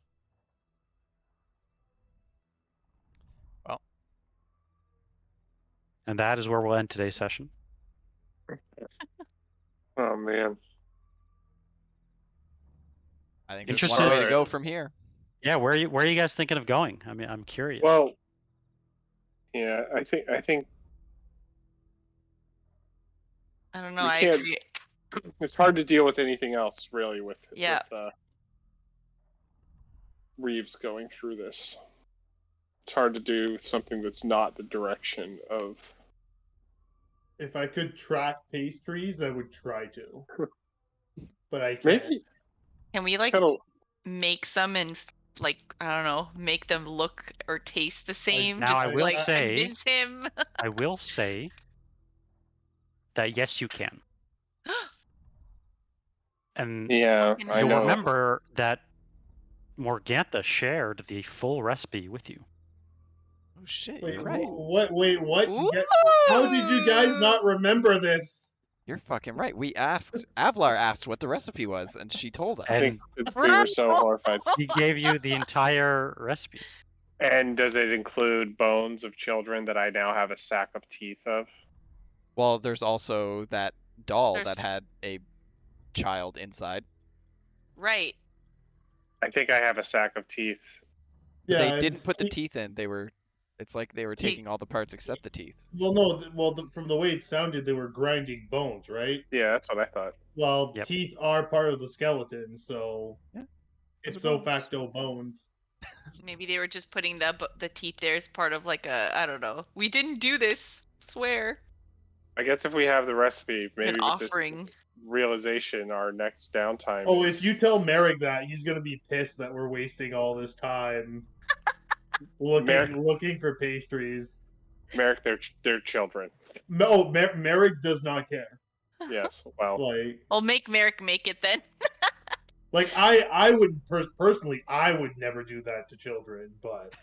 and that is where we'll end today's session. Oh man, I think there's one way to go from here. Yeah, where are you guys thinking of going? I mean, I'm curious. Well, yeah, I think I don't know. I agree. It's hard to deal with anything else really with Reeves going through this. It's hard to do something that's not the direction of. If I could track pastries, I would try to, but I can't. Maybe. Can we make some and I don't know, make them look or taste the same? Now I will say, convince him. I will say that yes, you can. And yeah, I know. Remember that Morgantha shared the full recipe with you. Oh shit, Wait, you're right. what? Wait, what? Ooh. How did you guys not remember this? You're fucking right. Avlar asked what the recipe was, and she told us. I think it's we were so horrified. He gave you the entire recipe. And does it include bones of children that I now have a sack of teeth of? Well, there's also that doll There's- that had a child inside. Right. I think I have a sack of teeth. But Yeah, they didn't it's- put the teeth in. It's like they were taking all the parts except the teeth. Well, no. From the way it sounded, they were grinding bones, right? Yeah, that's what I thought. Well, Yep. teeth are part of the skeleton, so Yeah, those it's are so bones. facto bones. Maybe they were just putting the teeth there as part of like a, I don't know. We didn't do this. Swear. I guess if we have the recipe, maybe An with this offering. realization, our next downtime Oh, is... if you tell Merrick that, he's gonna be pissed that we're wasting all this time looking for pastries. Merrick, they're children. No, Merrick does not care. Yes, well... Like, I'll make Merrick make it then. I would personally, I would never do that to children, but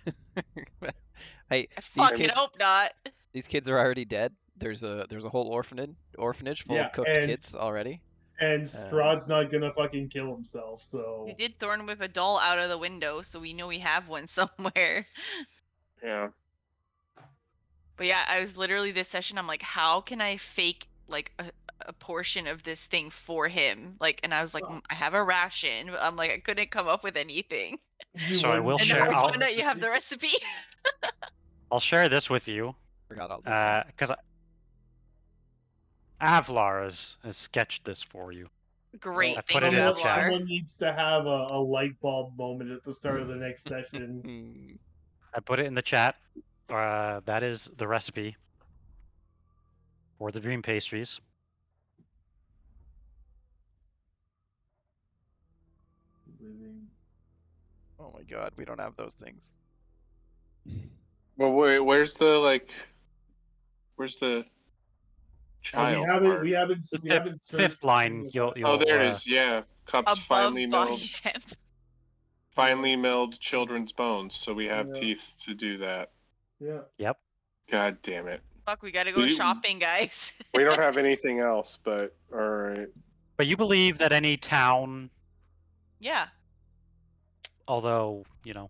Hey, I fucking hope not. These kids are already dead. There's a whole orphanage full Yeah, of cooked and- kids already. and Strahd's not gonna fucking kill himself, so We did thorn whip a doll out of the window, so we know we have one somewhere. Yeah. But yeah, I was literally this session. I'm like, how can I fake like a portion of this thing for him? Like, and I was like, I have a ration. But I'm like, I couldn't come up with anything. So I will And share. now we I'll, found out you have the recipe. I'll share this with you. Forgot all about Because Avlar has sketched this for you. Great, I thank put it you, in the Avlar. chat. someone needs to have a light bulb moment at the start of the next session. Hmm. I put it in the chat. That is the recipe for the dream pastries. Oh my god, we don't have those things. Well, where's the where's the Oh, child? we haven't Fifth searched line. You'll Oh, there it uh, is. Yeah, cups Above finely body milled, temp. finely milled children's bones. So we have Yeah. teeth to do that. Yeah. Yep. God damn it. Fuck, we gotta go shopping, guys. We don't have anything else, but alright. But you believe that any town, Yeah. although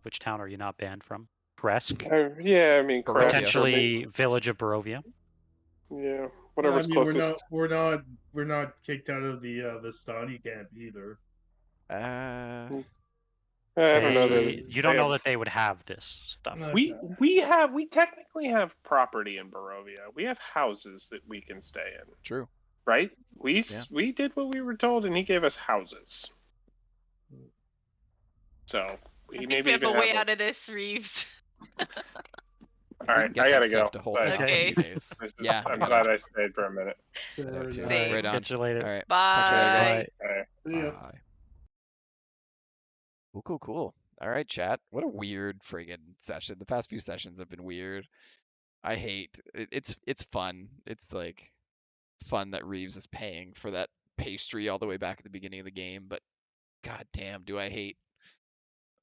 which town are you not banned from? Kresk. Yeah, I mean, Barovia. Potentially village of Barovia. Yeah, whatever's I mean, closest. we're not kicked out of the Vistani camp either. I don't know. You don't know that they would have this stuff. We technically have property in Barovia. We have houses that we can stay in. True. Right? We did what we were told, and he gave us houses. So I he think maybe we have even a way have out of this, Reeves. All right, Get I some gotta go. stuff to hold But off Okay. a few days. yeah, I'm glad I stayed for a minute. I know too. Same. Right on. Catch you later. All right. Bye. Talk to you later, Bye. guys. Bye. Cool. All right, chat. What a weird friggin' session. The past few sessions have been weird. I hate it. It's fun. It's like fun that Reeves is paying for that pastry all the way back at the beginning of the game, but god damn, do I hate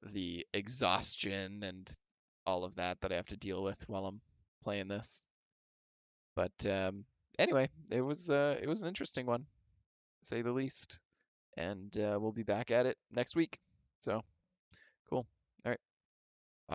the exhaustion and all of that I have to deal with while I'm playing this. But anyway, it was an interesting one, to say the least. And we'll be back at it next week. So, cool.